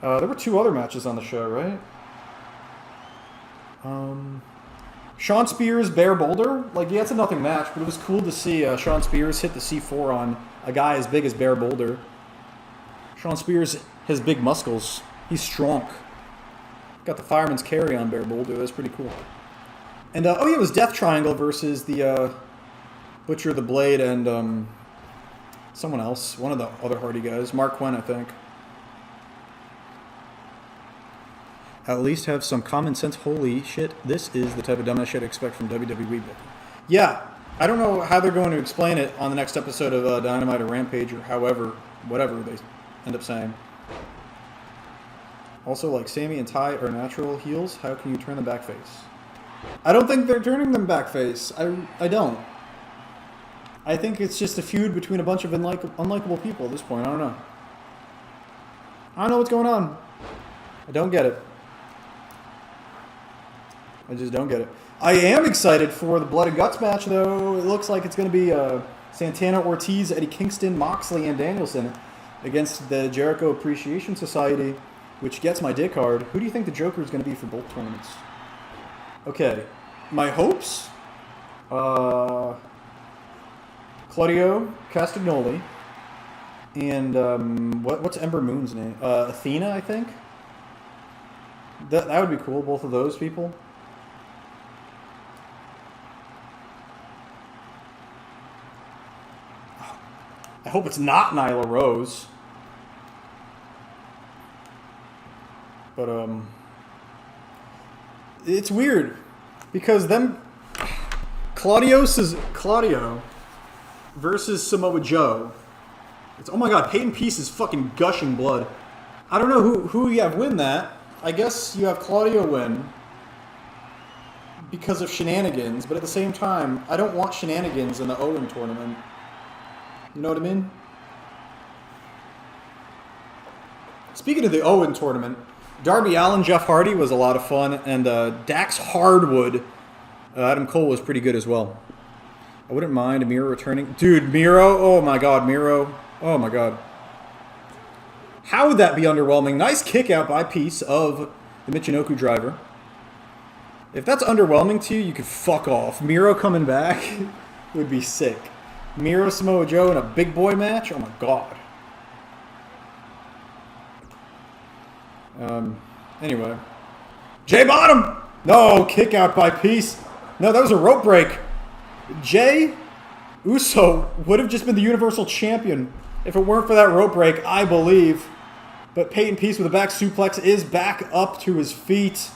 There were 2 other matches on the show, right? Sean Spears, Bear Boulder. Like, yeah, it's a nothing match, but it was cool to see Sean Spears hit the C4 on a guy as big as Bear Boulder. Sean Spears has big muscles. He's strong. Got the fireman's carry on Bear Boulder. That's pretty cool. And, oh yeah, it was Death Triangle versus the Butcher of the Blade and someone else. One of the other Hardy guys. Mark Quinn, I think. At least have some common sense. Holy shit, this is the type of dumbass shit I expect from WWE booking. Yeah, I don't know how they're going to explain it on the next episode of Dynamite or Rampage or however, whatever they end up saying. Also, like, Sammy and Ty are natural heels. How can you turn them back face? I don't think they're turning them back face. I don't. I think it's just a feud between a bunch of unlikable people at this point. I don't know. I don't know what's going on. I don't get it. I just don't get it. I am excited for the Blood and Guts match, though. It looks like it's going to be Santana, Ortiz, Eddie Kingston, Moxley, and Danielson against the Jericho Appreciation Society, which gets my dick hard. Who do you think the Joker is going to be for both tournaments? Okay. My hopes? Claudio Castagnoli. And what's Ember Moon's name? Athena, I think? That would be cool, both of those people. I hope it's not Nyla Rose. But, it's weird. Because Claudio versus Samoa Joe. It's, oh my god, Peyton Peace is fucking gushing blood. I don't know who you have win that. I guess you have Claudio win because of shenanigans, but at the same time, I don't want shenanigans in the Owen tournament. You know what I mean? Speaking of the Owen tournament, Darby Allin, Jeff Hardy was a lot of fun, and Dax Hardwood, Adam Cole was pretty good as well. I wouldn't mind Miro returning. Dude, Miro, oh my god, Miro, oh my god. How would that be underwhelming? Nice kick out by Peace of the Michinoku driver. If that's underwhelming to you, you could fuck off. Miro coming back would be sick. Miro, Samoa Joe in a big boy match? Oh my god. Anyway. Jay Bottom! No, kick out by Peace. No, that was a rope break. Jay Uso would have just been the Universal Champion if it weren't for that rope break, I believe. But Peyton Peace with a back suplex is back up to his feet.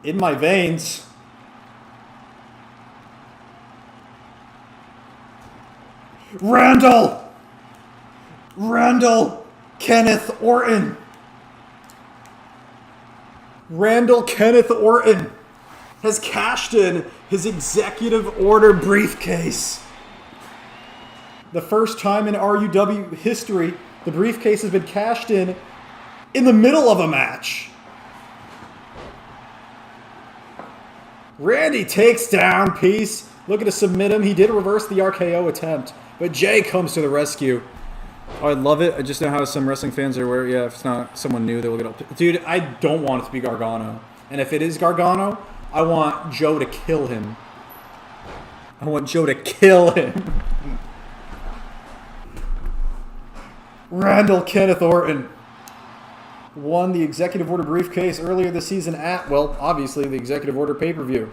In my veins. Randall Kenneth Orton. Randall Kenneth Orton has cashed in his executive order briefcase. The first time in RUW history, the briefcase has been cashed in the middle of a match. Randy takes down Peace. Looking to submit him. He did reverse the RKO attempt, but Jay comes to the rescue. Oh, I love it. I just know how some wrestling fans are aware. Yeah, if it's not someone new, they will get up. Dude, I don't want it to be Gargano. And if it is Gargano, I want Joe to kill him. I want Joe to kill him. Randall Kenneth Orton won the Executive Order briefcase earlier this season at, well, obviously, the Executive Order pay-per-view.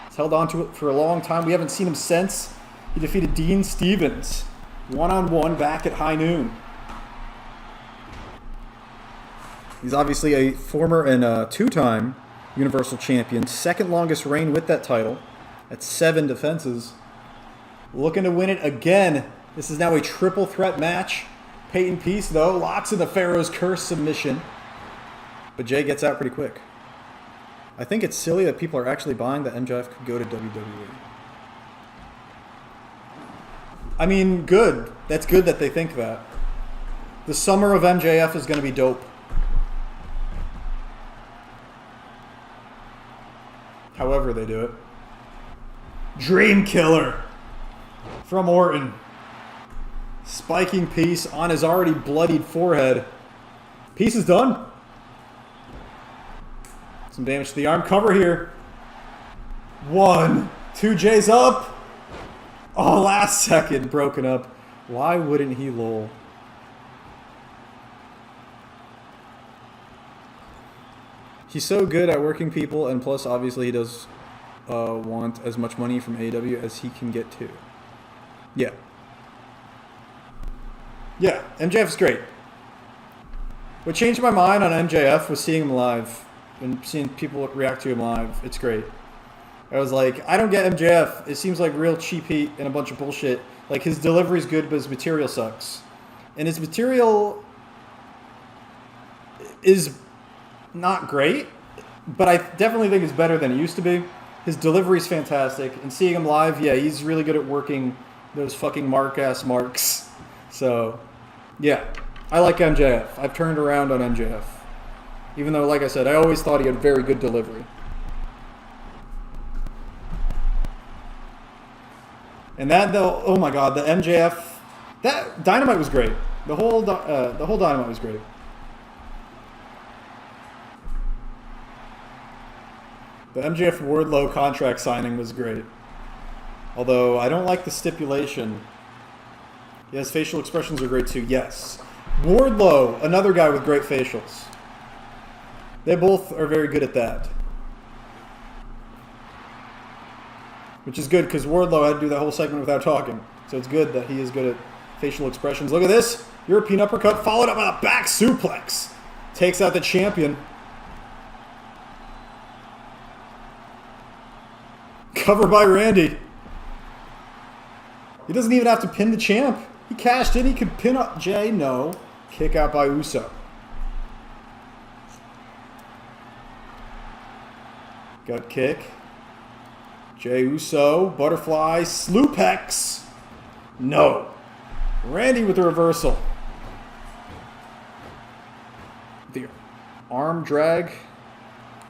He's held on to it for a long time. We haven't seen him since. He defeated Dean Stevens one-on-one back at High Noon. He's obviously a former and two-time Universal Champion. Second longest reign with that title at 7 defenses. Looking to win it again. This is now a triple threat match. Peyton Peace, though, locks in the Pharaoh's Curse submission. But Jay gets out pretty quick. I think it's silly that people are actually buying that MJF could go to WWE. I mean, good. That's good that they think that. The summer of MJF is going to be dope. However they do it. Dream Killer. from Orton. Spiking Peace on his already bloodied forehead. Peace is done. Some damage to the arm. Cover here. 1, 2 J's up. Oh, last second broken up. Why wouldn't he lol? He's so good at working people, and plus, obviously, he does want as much money from AEW as he can get to. Yeah. Yeah, MJF's great. What changed my mind on MJF was seeing him live and seeing people react to him live. It's great. I was like, I don't get MJF. It seems like real cheap heat and a bunch of bullshit. Like, his delivery's good, but his material sucks. And his material is not great, but I definitely think it's better than it used to be. His delivery's fantastic. And seeing him live, yeah, he's really good at working those fucking mark-ass marks. So, yeah, I like MJF. I've turned around on MJF. Even though, like I said, I always thought he had very good delivery. And that, though, oh my god, the MJF, that Dynamite was great. The whole Dynamite was great. The MJF Wardlow contract signing was great. Although, I don't like the stipulation. Yes, facial expressions are great too, yes. Wardlow, another guy with great facials. They both are very good at that. Which is good, because Wardlow had to do that whole segment without talking. So it's good that he is good at facial expressions. Look at this. European uppercut followed up by a back suplex. Takes out the champion. Cover by Randy. He doesn't even have to pin the champ. He cashed in. He could pin up Jay. No. Kick out by Uso. Gut kick. Jay Uso. Butterfly. Slewpex. No. Randy with the reversal. The arm drag.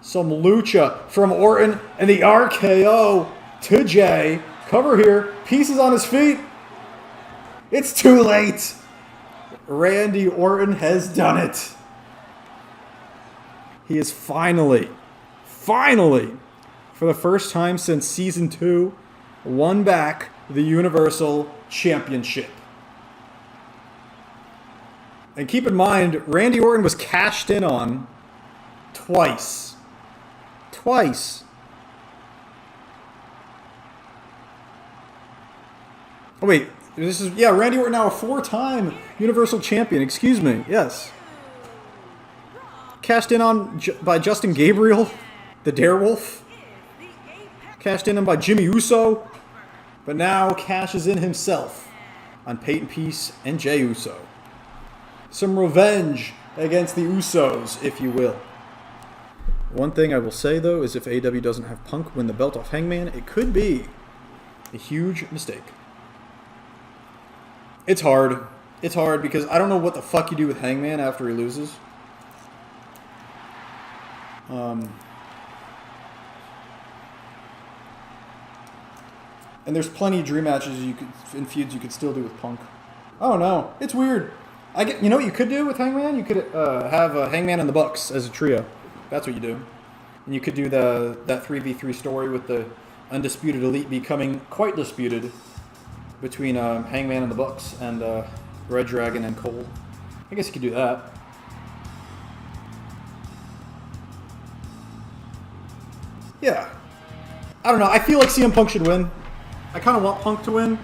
Some lucha from Orton and the RKO to Jay. Cover here. Pieces on his feet. It's too late. Randy Orton has done it. He is finally, for the first time since Season 2, won back the Universal Championship. And keep in mind, Randy Orton was cashed in on twice. Oh wait, this is, yeah, Randy Orton now a 4-time Universal Champion, excuse me, yes. Cashed in on by Justin Gabriel, the Darewolf. Cashed in on by Jimmy Uso, but now cashes in himself on Peyton Peace and Jey Uso. Some revenge against the Usos, if you will. One thing I will say, though, is if AEW doesn't have Punk win the belt off Hangman, it could be a huge mistake. It's hard. It's hard because I don't know what the fuck you do with Hangman after he loses. And there's plenty of dream matches and feuds you could still do with Punk. I don't know. It's weird. You know what you could do with Hangman? You could have Hangman and the Bucks as a trio. That's what you do. And you could do that 3v3 story with the Undisputed Elite becoming quite disputed between Hangman and the Bucks and Red Dragon and Cole. I guess you could do that. Yeah. I don't know. I feel like CM Punk should win. I kind of want Punk to win.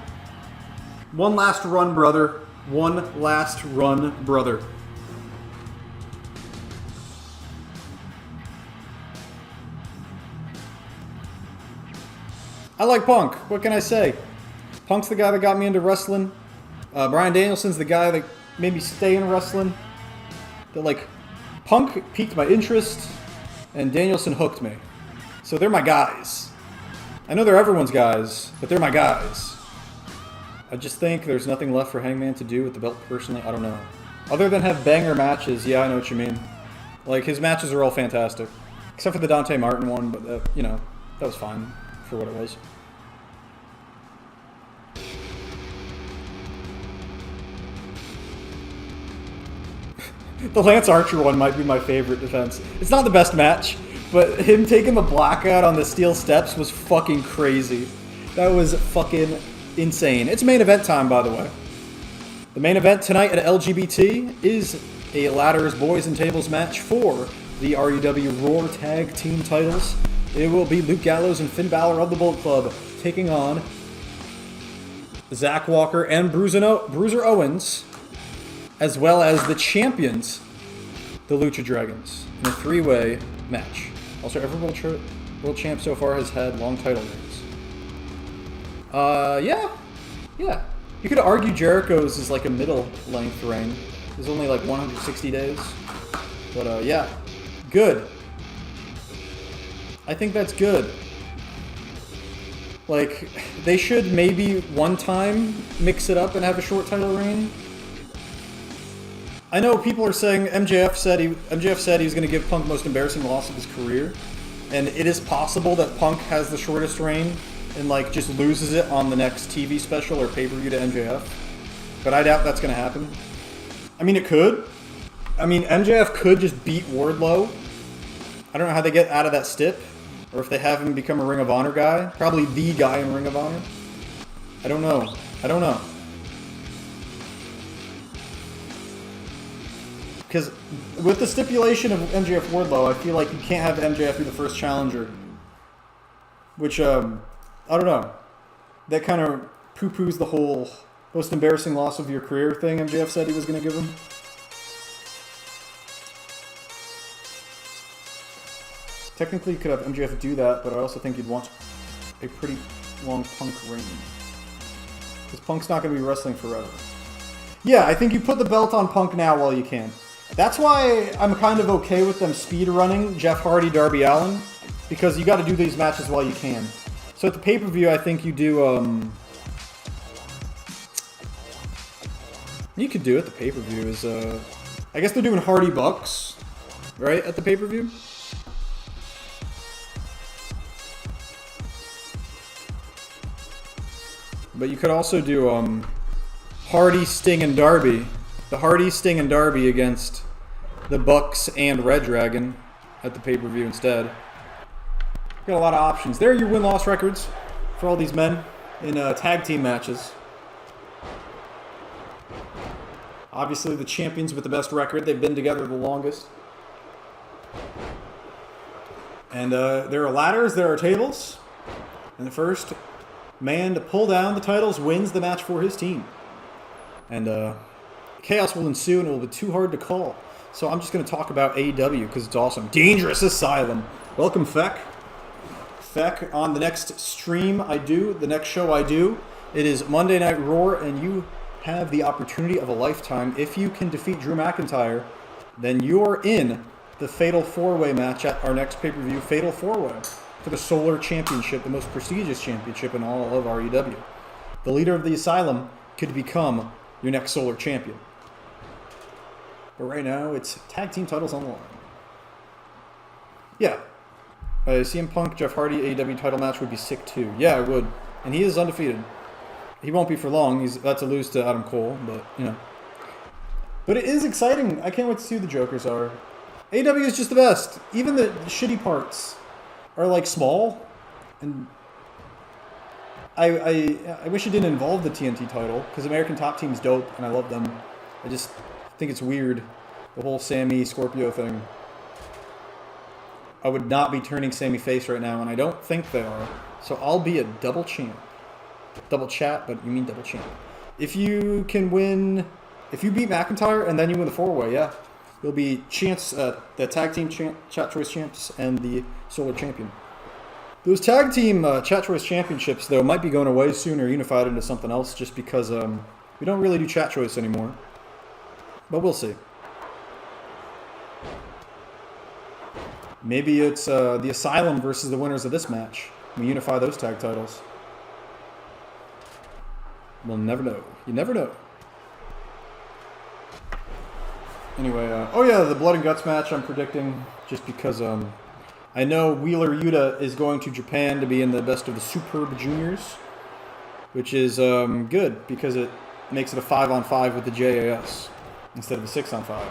One last run, brother. One last run, brother. I like Punk. What can I say? Punk's the guy that got me into wrestling. Bryan Danielson's the guy that made me stay in wrestling. Punk piqued my interest, and Danielson hooked me. So they're my guys. I know they're everyone's guys, but they're my guys. I just think there's nothing left for Hangman to do with the belt personally. I don't know. Other than have banger matches, yeah, I know what you mean. Like, his matches are all fantastic. Except for the Dante Martin one, but, that was fine for what it was. The Lance Archer one might be my favorite defense. It's not the best match, but him taking the blackout on the steel steps was fucking crazy. That was fucking insane. It's main event time, by the way. The main event tonight at LGBT is a ladders boys and tables match for the REW Roar Tag Team titles. It will be Luke Gallows and Finn Balor of the Bullet Club taking on Zach Walker and Bruiser Owens, as well as the champions, the Lucha Dragons, in a three-way match. Also, every world champ so far has had long title reigns. Yeah. You could argue Jericho's is like a middle-length reign. It's only like 160 days. But, yeah. Good. I think that's good. Like, they should maybe one time mix it up and have a short title reign. I know people are saying MJF said he was going to give Punk the most embarrassing loss of his career, and it is possible that Punk has the shortest reign and like just loses it on the next TV special or pay-per-view to MJF. But I doubt that's going to happen. I mean, it could. I mean, MJF could just beat Wardlow. I don't know how they get out of that stip, or if they have him become a Ring of Honor guy. Probably the guy in Ring of Honor. I don't know. Because with the stipulation of MJF Wardlow, I feel like you can't have MJF be the first challenger. Which, I don't know. That kind of poo-poos the whole most embarrassing loss of your career thing MJF said he was going to give him. Technically, you could have MJF do that, but I also think you'd want a pretty long Punk reign. Because Punk's not going to be wrestling forever. Yeah, I think you put the belt on Punk now while you can. That's why I'm kind of okay with them speed running Jeff Hardy, Darby Allin, because you got to do these matches while you can. So at the pay-per-view, I think you do, you could do at the pay-per-view is, I guess they're doing Hardy Bucks, right, at the pay-per-view? But you could also do, Hardy, Sting, and Darby. The Hardy, Sting, and Darby against the Bucks and Red Dragon at the pay-per-view instead. Got a lot of options. There are your win-loss records for all these men in tag team matches. Obviously, the champions with the best record. They've been together the longest. And there are ladders, there are tables. And the first man to pull down the titles wins the match for his team. And chaos will ensue, and it will be too hard to call. So I'm just going to talk about AEW because it's awesome. Dangerous Asylum. Welcome, Feck. Feck, on the next stream I do, the next show I do, it is Monday Night Roar, and you have the opportunity of a lifetime. If you can defeat Drew McIntyre, then you're in the Fatal 4-Way match at our next pay-per-view, Fatal 4-Way, for the Solar Championship, the most prestigious championship in all of REW. The leader of the Asylum could become your next Solar Champion. But right now, it's tag team titles on the line. Yeah. CM Punk, Jeff Hardy, AEW title match would be sick too. Yeah, it would. And he is undefeated. He won't be for long. He's about to lose to Adam Cole, but, you know. But it is exciting. I can't wait to see who the Jokers are. AEW is just the best. Even the shitty parts are, like, small. And I wish it didn't involve the TNT title, because American Top Team's dope, and I love them. I just think it's weird, the whole Sammy Scorpio thing. I would not be turning Sammy face right now, and I don't think they are. So I'll be a double champ. Double chat, but you mean double champ. If you can win, if you beat McIntyre and then you win the 4-Way, yeah. You'll be the tag team chat choice champs and the Solar Champion. Those tag team chat choice championships, though, might be going away soon or unified into something else just because we don't really do chat choice anymore. But we'll see. Maybe it's the Asylum versus the winners of this match. We unify those tag titles. We'll never know. You never know. Anyway, oh yeah, the Blood and Guts match I'm predicting just because I know Wheeler Yuta is going to Japan to be in the Best of the Superb Juniors, which is good because it makes it a 5-on-5 with the JAS instead of a 6-on-5.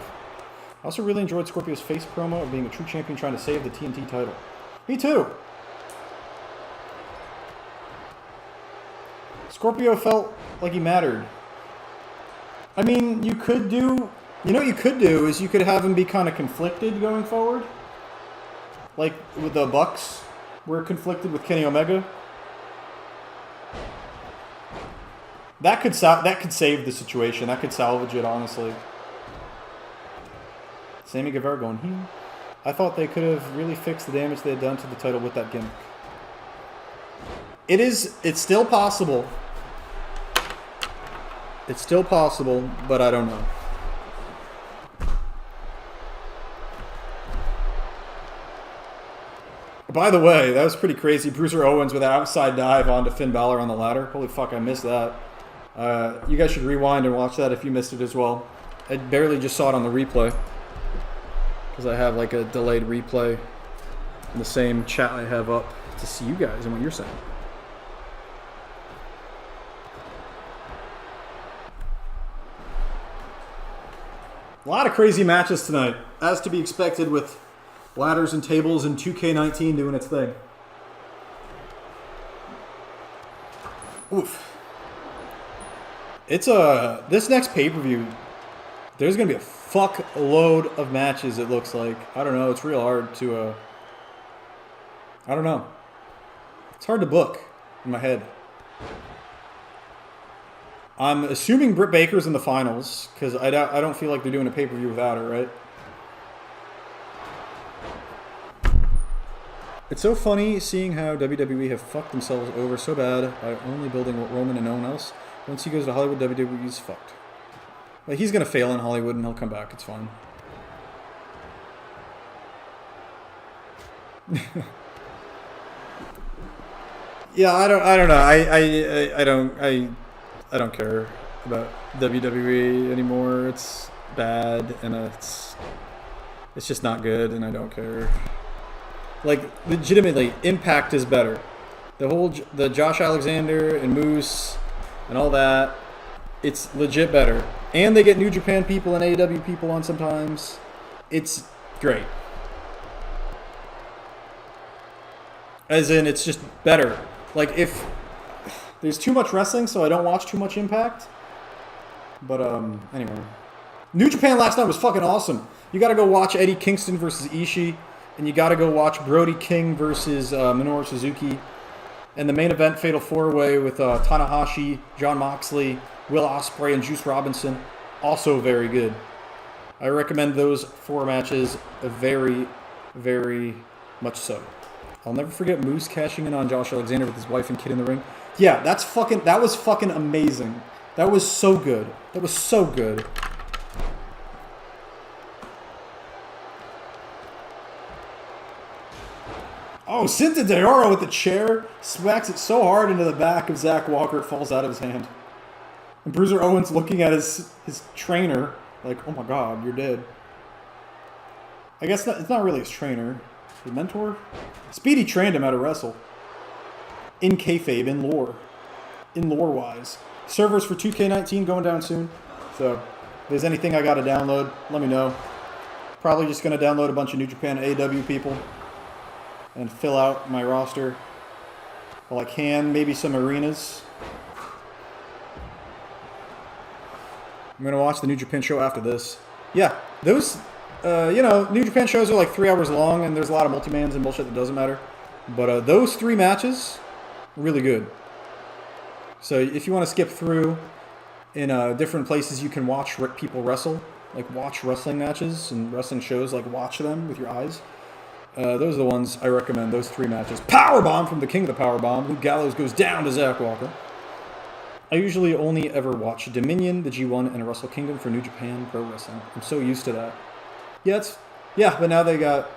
I also really enjoyed Scorpio's face promo of being a true champion trying to save the TNT title. Me too. Scorpio felt like he mattered. I mean, you could do... You know what you could do is you could have him be kind of conflicted going forward. Like with the Bucks were conflicted with Kenny Omega. That could save the situation. That could salvage it, honestly. Sammy Guevara going here. I thought they could have really fixed the damage they had done to the title with that gimmick. It's still possible. It's still possible, but I don't know. By the way, that was pretty crazy. Bruiser Owens with an outside dive onto Finn Balor on the ladder. Holy fuck, I missed that. You guys should rewind and watch that if you missed it as well. I barely just saw it on the replay. Because I have like a delayed replay in the same chat I have up to see you guys and what you're saying. A lot of crazy matches tonight, as to be expected with ladders and tables and 2K19 doing its thing. Oof. It's this next pay-per-view, there's going to be a fuckload of matches, it looks like. I don't know, it's real hard to, I don't know. It's hard to book in my head. I'm assuming Britt Baker's in the finals, because I don't feel like they're doing a pay-per-view without her, right? It's so funny seeing how WWE have fucked themselves over so bad by only building Roman and no one else. Once he goes to Hollywood, WWE's fucked. Like, he's going to fail in Hollywood and he'll come back. It's fine. Yeah, I don't know. I don't care about WWE anymore. It's bad and it's just not good and I don't care. Like, legitimately, Impact is better. The Josh Alexander and Moose and all that, it's legit better. And they get New Japan people and AEW people on sometimes. It's great. As in, it's just better. Like, if there's too much wrestling, so I don't watch too much Impact. But, anyway. New Japan last night was fucking awesome. You gotta go watch Eddie Kingston versus Ishii. And you got to go watch Brody King versus Minoru Suzuki. And the main event, Fatal 4-Way with Tanahashi, Jon Moxley, Will Ospreay, and Juice Robinson. Also very good. I recommend those 4 matches very, very much so. I'll never forget Moose cashing in on Josh Alexander with his wife and kid in the ring. Yeah, that was fucking amazing. That was so good. That was so good. Oh, Cinta de Oro with the chair. Smacks it so hard into the back of Zach Walker, it falls out of his hand. And Bruiser Owens looking at his trainer like, oh my god, you're dead. I guess it's not really his trainer. His mentor? Speedy trained him how to wrestle. In kayfabe, in lore. In lore-wise. Servers for 2K19 going down soon. So, if there's anything I gotta download, let me know. Probably just gonna download a bunch of New Japan AEW people. And fill out my roster while I can. Maybe some arenas. I'm going to watch the New Japan show after this. Yeah, those, New Japan shows are like 3 hours long and there's a lot of multi-mans and bullshit that doesn't matter. But those 3 matches, really good. So if you want to skip through in different places you can watch people wrestle, like watch wrestling matches and wrestling shows, like watch them with your eyes. Those are the ones I recommend, those 3 matches. Powerbomb from the King of the Powerbomb. Luke Gallows goes down to Zach Walker. I usually only ever watch Dominion, the G1, and Wrestle Kingdom for New Japan Pro Wrestling. I'm so used to that. Yeah, but now they got,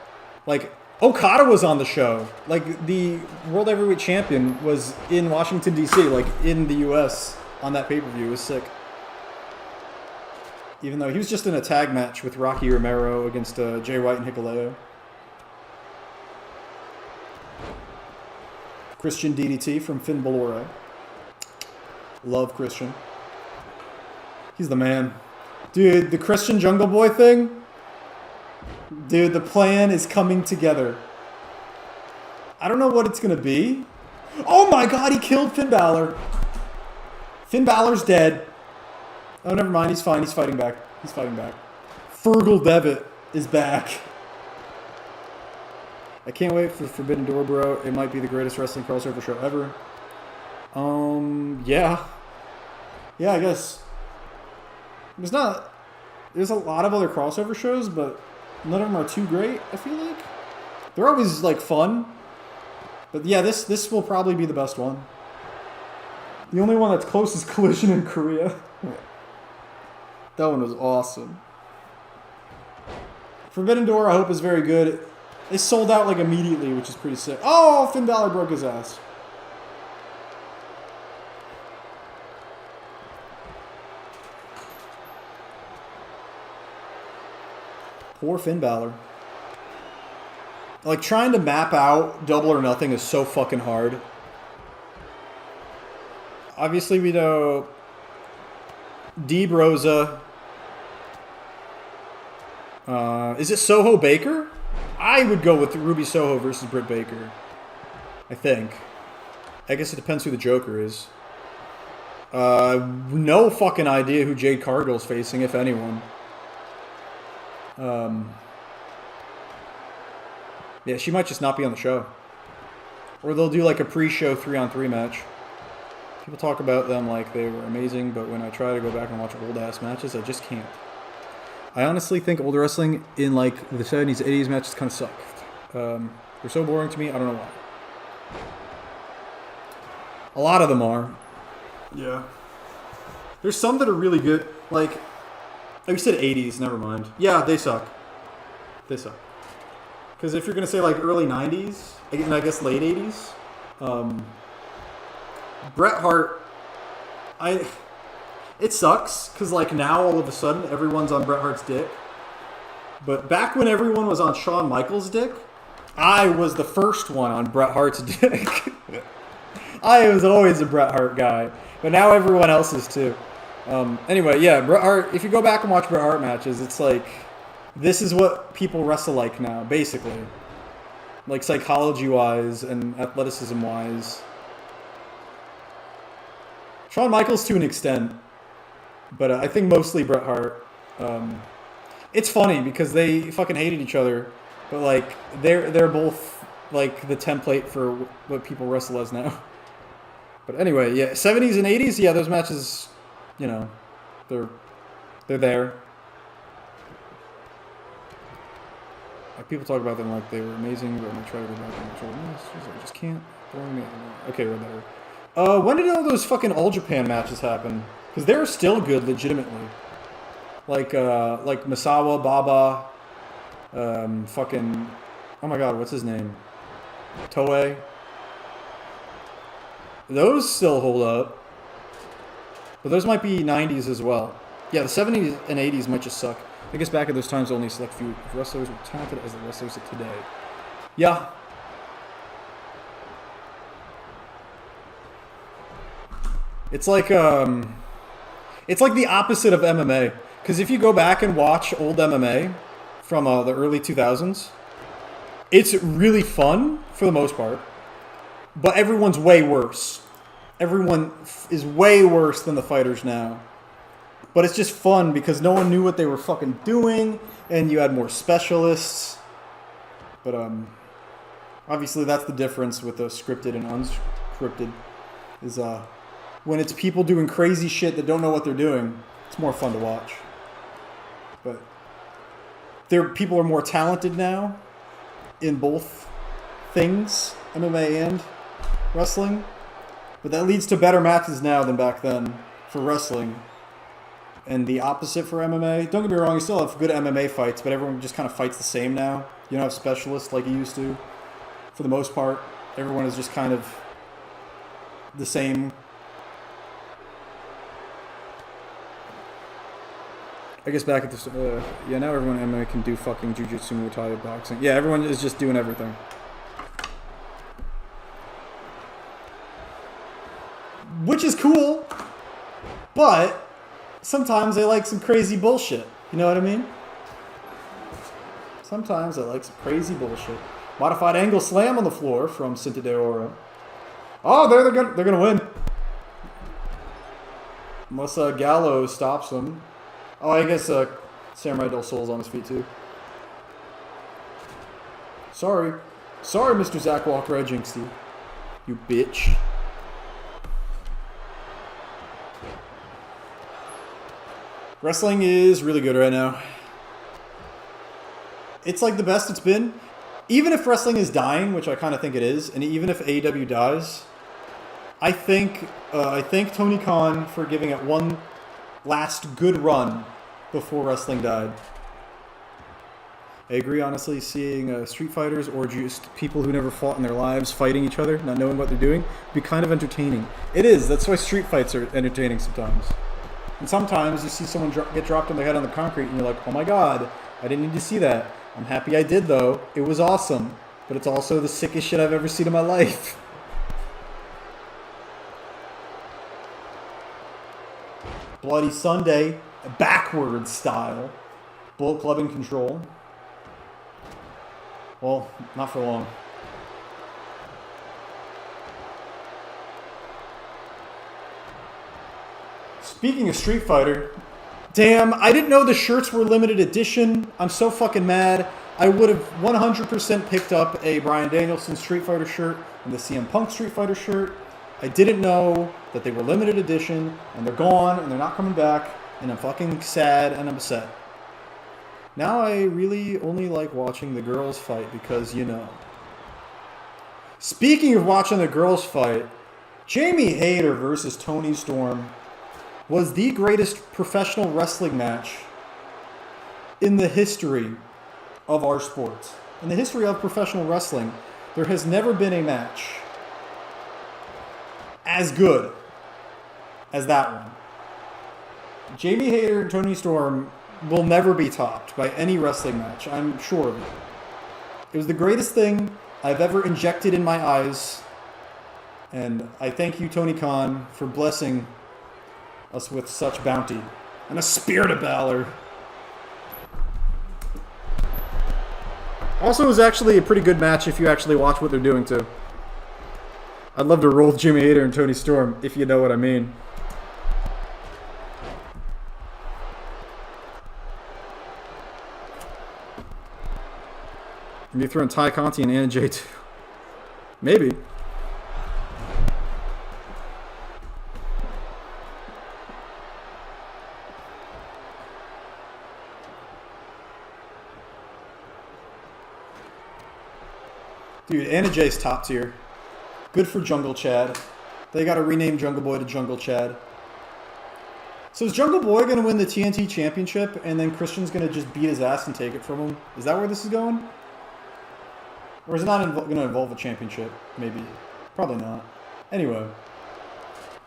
like, Okada was on the show. Like, the World Heavyweight Champion was in Washington, D.C., like, in the U.S. on that pay-per-view. It was sick. Even though he was just in a tag match with Rocky Romero against Jay White and Hikuleo. Christian DDT from Finn Balor. Love Christian. He's the man. Dude, the Christian Jungle Boy thing? Dude, the plan is coming together. I don't know what it's going to be. Oh my god, he killed Finn Balor. Finn Balor's dead. Oh, never mind. He's fine. He's fighting back. He's fighting back. Fergal Devitt is back. I can't wait for Forbidden Door, bro. It might be the greatest wrestling crossover show ever. Yeah. Yeah, I guess. There's a lot of other crossover shows, but none of them are too great, I feel like. They're always, like, fun. But yeah, this will probably be the best one. The only one that's close is Collision in Korea. That one was awesome. Forbidden Door, I hope, is very good. They sold out, like, immediately, which is pretty sick. Oh, Finn Balor broke his ass. Poor Finn Balor. Like, trying to map out Double or Nothing is so fucking hard. Obviously, we know Deeb Rosa. Is it Soho Baker? I would go with Ruby Soho versus Britt Baker. I think. I guess it depends who the Joker is. No fucking idea who Jade Cargill's facing, if anyone. Yeah, she might just not be on the show. Or they'll do like a pre-show 3-on-3 match. People talk about them like they were amazing, but when I try to go back and watch old-ass matches, I just can't. I honestly think old wrestling in like the 70s, 80s matches kind of suck. They're so boring to me, I don't know why. A lot of them are. Yeah. There's some that are really good. Like you said 80s, never mind. Yeah, they suck. They suck. Because if you're going to say like early 90s, and I guess late 80s, Bret Hart, it sucks because like now all of a sudden everyone's on Bret Hart's dick. But back when everyone was on Shawn Michaels' dick, I was the first one on Bret Hart's dick. I was always a Bret Hart guy, but now everyone else is too. Anyway, yeah, Bret Hart, if you go back and watch Bret Hart matches, it's like, this is what people wrestle like now, basically. Like psychology-wise and athleticism-wise. Shawn Michaels to an extent, but I think mostly Bret Hart. It's funny because they fucking hated each other, but like they're both like the template for what people wrestle as now. But anyway, yeah, 70s and 80s, yeah, those matches, you know, they're there. Like, people talk about them like they were amazing, but when I try to go back and watch old matches, I just can't. Okay, we're better. When did all those fucking All Japan matches happen? Because they were still good, legitimately. Like Misawa, Baba, fucking, oh my god, what's his name? Toei. Those still hold up. But those might be 90s as well. Yeah, the 70s and 80s might just suck. I guess back at those times, only a select few wrestlers were talented as the wrestlers of today. Yeah. It's like the opposite of MMA. Because if you go back and watch old MMA from the early 2000s, it's really fun for the most part. But everyone's way worse. Everyone is way worse than the fighters now. But it's just fun because no one knew what they were fucking doing, and you had more specialists. But obviously that's the difference with the scripted and unscripted. Is when it's people doing crazy shit that don't know what they're doing, it's more fun to watch. But people are more talented now in both things, MMA and wrestling. But that leads to better matches now than back then for wrestling. And the opposite for MMA. Don't get me wrong, you still have good MMA fights, but everyone just kind of fights the same now. You don't have specialists like you used to. For the most part, everyone is just kind of the same. I guess back at this, yeah, now everyone in MMA can do fucking jiu-jitsu, Muay Thai, boxing. Yeah, everyone is just doing everything. Which is cool, but sometimes they like some crazy bullshit. You know what I mean? Sometimes I like some crazy bullshit. Modified angle slam on the floor from Cinta de Oro. Oh, they're gonna win. Unless Gallo stops them. Oh, I guess Samurai Del Sol's on his feet too. Sorry, Mr. Zach Walker, I jinxed you. You bitch. Wrestling is really good right now. It's like the best it's been. Even if wrestling is dying, which I kind of think it is, and even if AEW dies, I thank Tony Khan for giving it one last good run before wrestling died. I agree, honestly, seeing street fighters or just people who never fought in their lives fighting each other, not knowing what they're doing, be kind of entertaining. It is. That's why street fights are entertaining sometimes. And sometimes you see someone get dropped on their head on the concrete and you're like, oh my god, I didn't need to see that. I'm happy I did, though. It was awesome. But it's also the sickest shit I've ever seen in my life. Bloody Sunday, backwards style. Bullet Club in control. Well, not for long. Speaking of Street Fighter, damn, I didn't know the shirts were limited edition. I'm so fucking mad. I would have 100% picked up a Bryan Danielson Street Fighter shirt and the CM Punk Street Fighter shirt. I didn't know that they were limited edition, and they're gone, and they're not coming back, and I'm fucking sad and upset. Now I really only like watching the girls fight because, you know. Speaking of watching the girls fight, Jamie Hayter versus Toni Storm was the greatest professional wrestling match in the history of our sport. In the history of professional wrestling, there has never been a match as good as that one. Jamie Hayter and Toni Storm will never be topped by any wrestling match, I'm sure of it. It was the greatest thing I've ever injected in my eyes, and I thank you, Tony Khan, for blessing us with such bounty and a spirit of valor. Also, it was actually a pretty good match if you actually watch what they're doing too. I'd love to roll with Jimmy Hayter and Toni Storm, if you know what I mean. Maybe throwing Ty Conti and Anna Jay too. Maybe. Dude, Anna Jay's top tier. Good for Jungle Chad. They gotta rename Jungle Boy to Jungle Chad. So is Jungle Boy gonna win the TNT Championship and then Christian's gonna just beat his ass and take it from him? Is that where this is going? Or is it not gonna involve a championship? Maybe. Probably not. Anyway.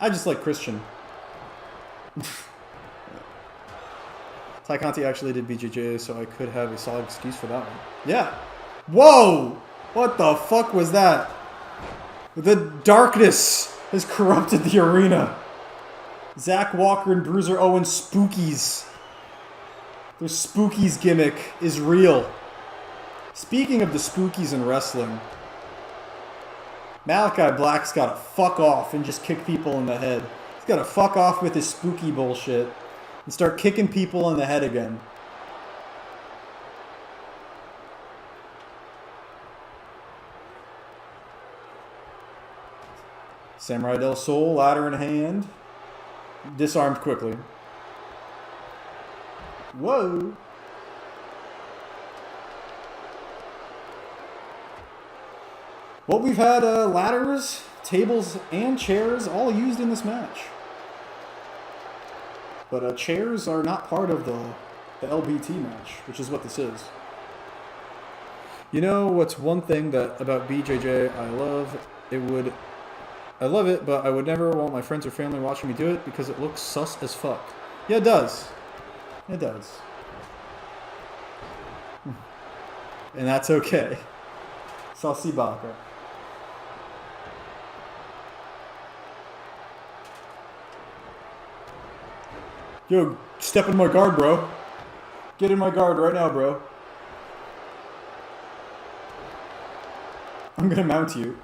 I just like Christian. Ty Conti actually did BJJ, so I could have a solid excuse for that one. Yeah. Whoa! What the fuck was that? The darkness has corrupted the arena. Zach Walker and Bruiser Owens spookies. Their spookies gimmick is real. Speaking of the spookies in wrestling, Malachi Black's gotta fuck off and just kick people in the head. He's gotta fuck off with his spooky bullshit and start kicking people in the head again. Samurai Del Sol, ladder in hand. Disarmed quickly. Whoa. Well, we've had ladders, tables, and chairs all used in this match. But chairs are not part of the LBT match, which is what this is. You know what's one thing that about BJJ I love? I love it, but I would never want my friends or family watching me do it because it looks sus as fuck. Yeah, it does. It does. And that's okay. Saucy Baka. Yo, step in my guard, bro. Get in my guard right now, bro. I'm gonna mount you.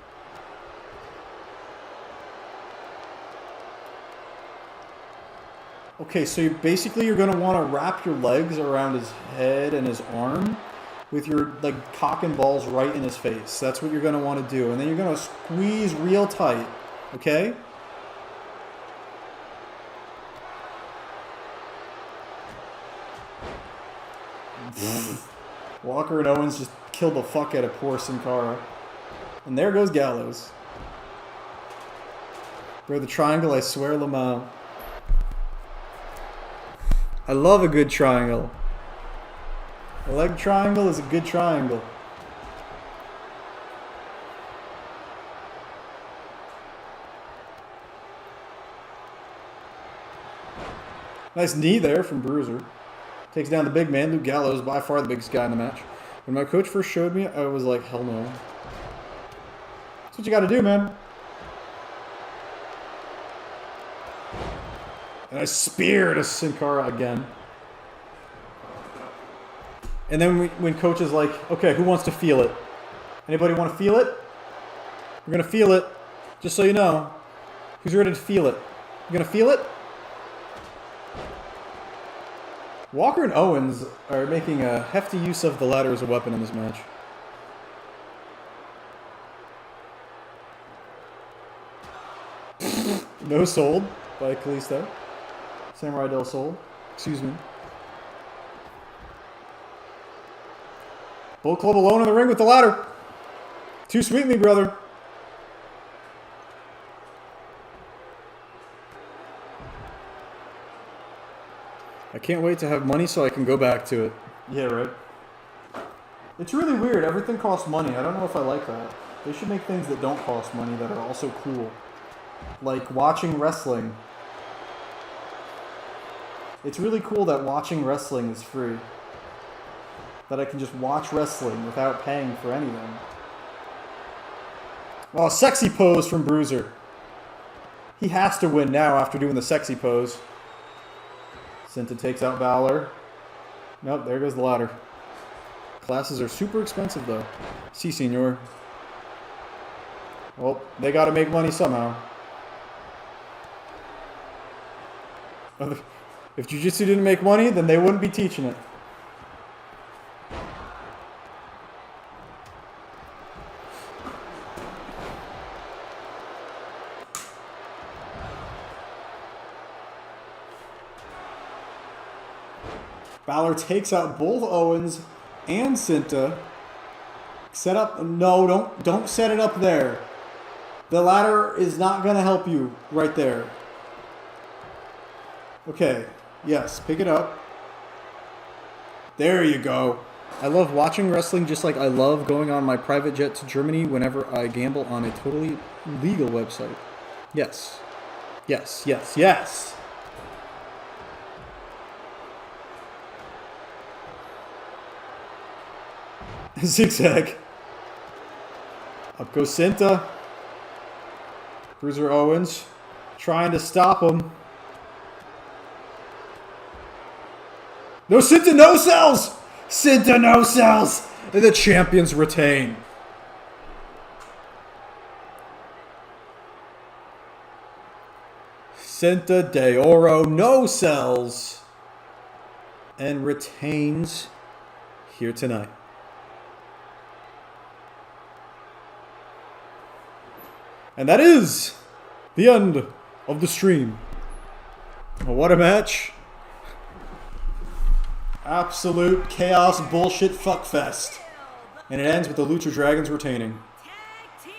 Okay, so you're gonna want to wrap your legs around his head and his arm with your like cock and balls right in his face. That's what you're gonna want to do, and then you're gonna squeeze real tight. Okay. Walker and Owens just killed the fuck out of poor Sin Cara. And there goes Gallows. Bro, the triangle, I swear, Lamau. I love a good triangle. A leg triangle is a good triangle. Nice knee there from Bruiser. Takes down the big man. Luke Gallows, by far the biggest guy in the match. When my coach first showed me, I was like, hell no. That's what you gotta do, man. And I speared a Sin Cara again. And then when coach is like, okay, who wants to feel it? Anybody want to feel it? We're gonna feel it. Just so you know. Who's ready to feel it? You gonna feel it? Walker and Owens are making a hefty use of the ladder as a weapon in this match. No Sold by Kalisto. Samurai Del Sol. Excuse me. Bullet Club alone in the ring with the ladder. Too sweetly, brother. I can't wait to have money so I can go back to it. Yeah, right. It's really weird. Everything costs money. I don't know if I like that. They should make things that don't cost money that are also cool. Like watching wrestling. It's really cool that watching wrestling is free. That I can just watch wrestling without paying for anything. Oh, sexy pose from Bruiser. He has to win now after doing the sexy pose. Cinta takes out Balor. Nope, there goes the ladder. Classes are super expensive though. Si, senor. Well, they gotta make money somehow. If Jiu-Jitsu didn't make money, then they wouldn't be teaching it. Balor takes out both Owens and Cinta. Set up. No, don't set it up there. The ladder is not going to help you right there. Okay. Yes, pick it up. There you go. I love watching wrestling just like I love going on my private jet to Germany whenever I gamble on a totally legal website. Yes. Yes, yes, yes. Zigzag. Up goes Cinta. Bruiser Owens trying to stop him. No, Cinta no sells! Cinta no sells! And the champions retain. Cinta de Oro no sells and retains here tonight. And that is the end of the stream. What a match. Absolute chaos bullshit fuckfest. And it ends with the Lucha Dragons retaining. Tag Team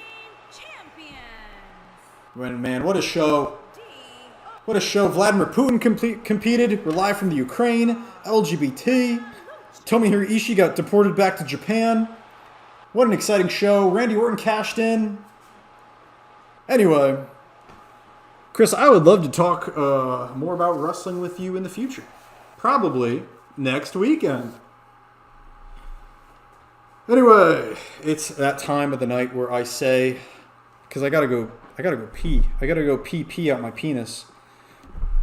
Champions. Man, what a show. What a show. Vladimir Putin competed. We're live from the Ukraine. LGBT. Tomohiro Ishii got deported back to Japan. What an exciting show. Randy Orton cashed in. Anyway, Chris, I would love to talk more about wrestling with you in the future. Probably next weekend. Anyway, it's that time of the night where I say, because I gotta go pee. I gotta go pee out my penis.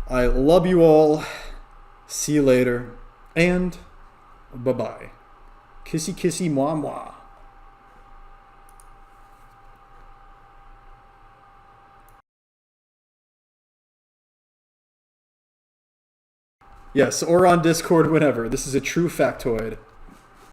I love you all. See you later. And bye-bye. Kissy, kissy, moi, moi. Yes, or on Discord whenever. This is a true factoid.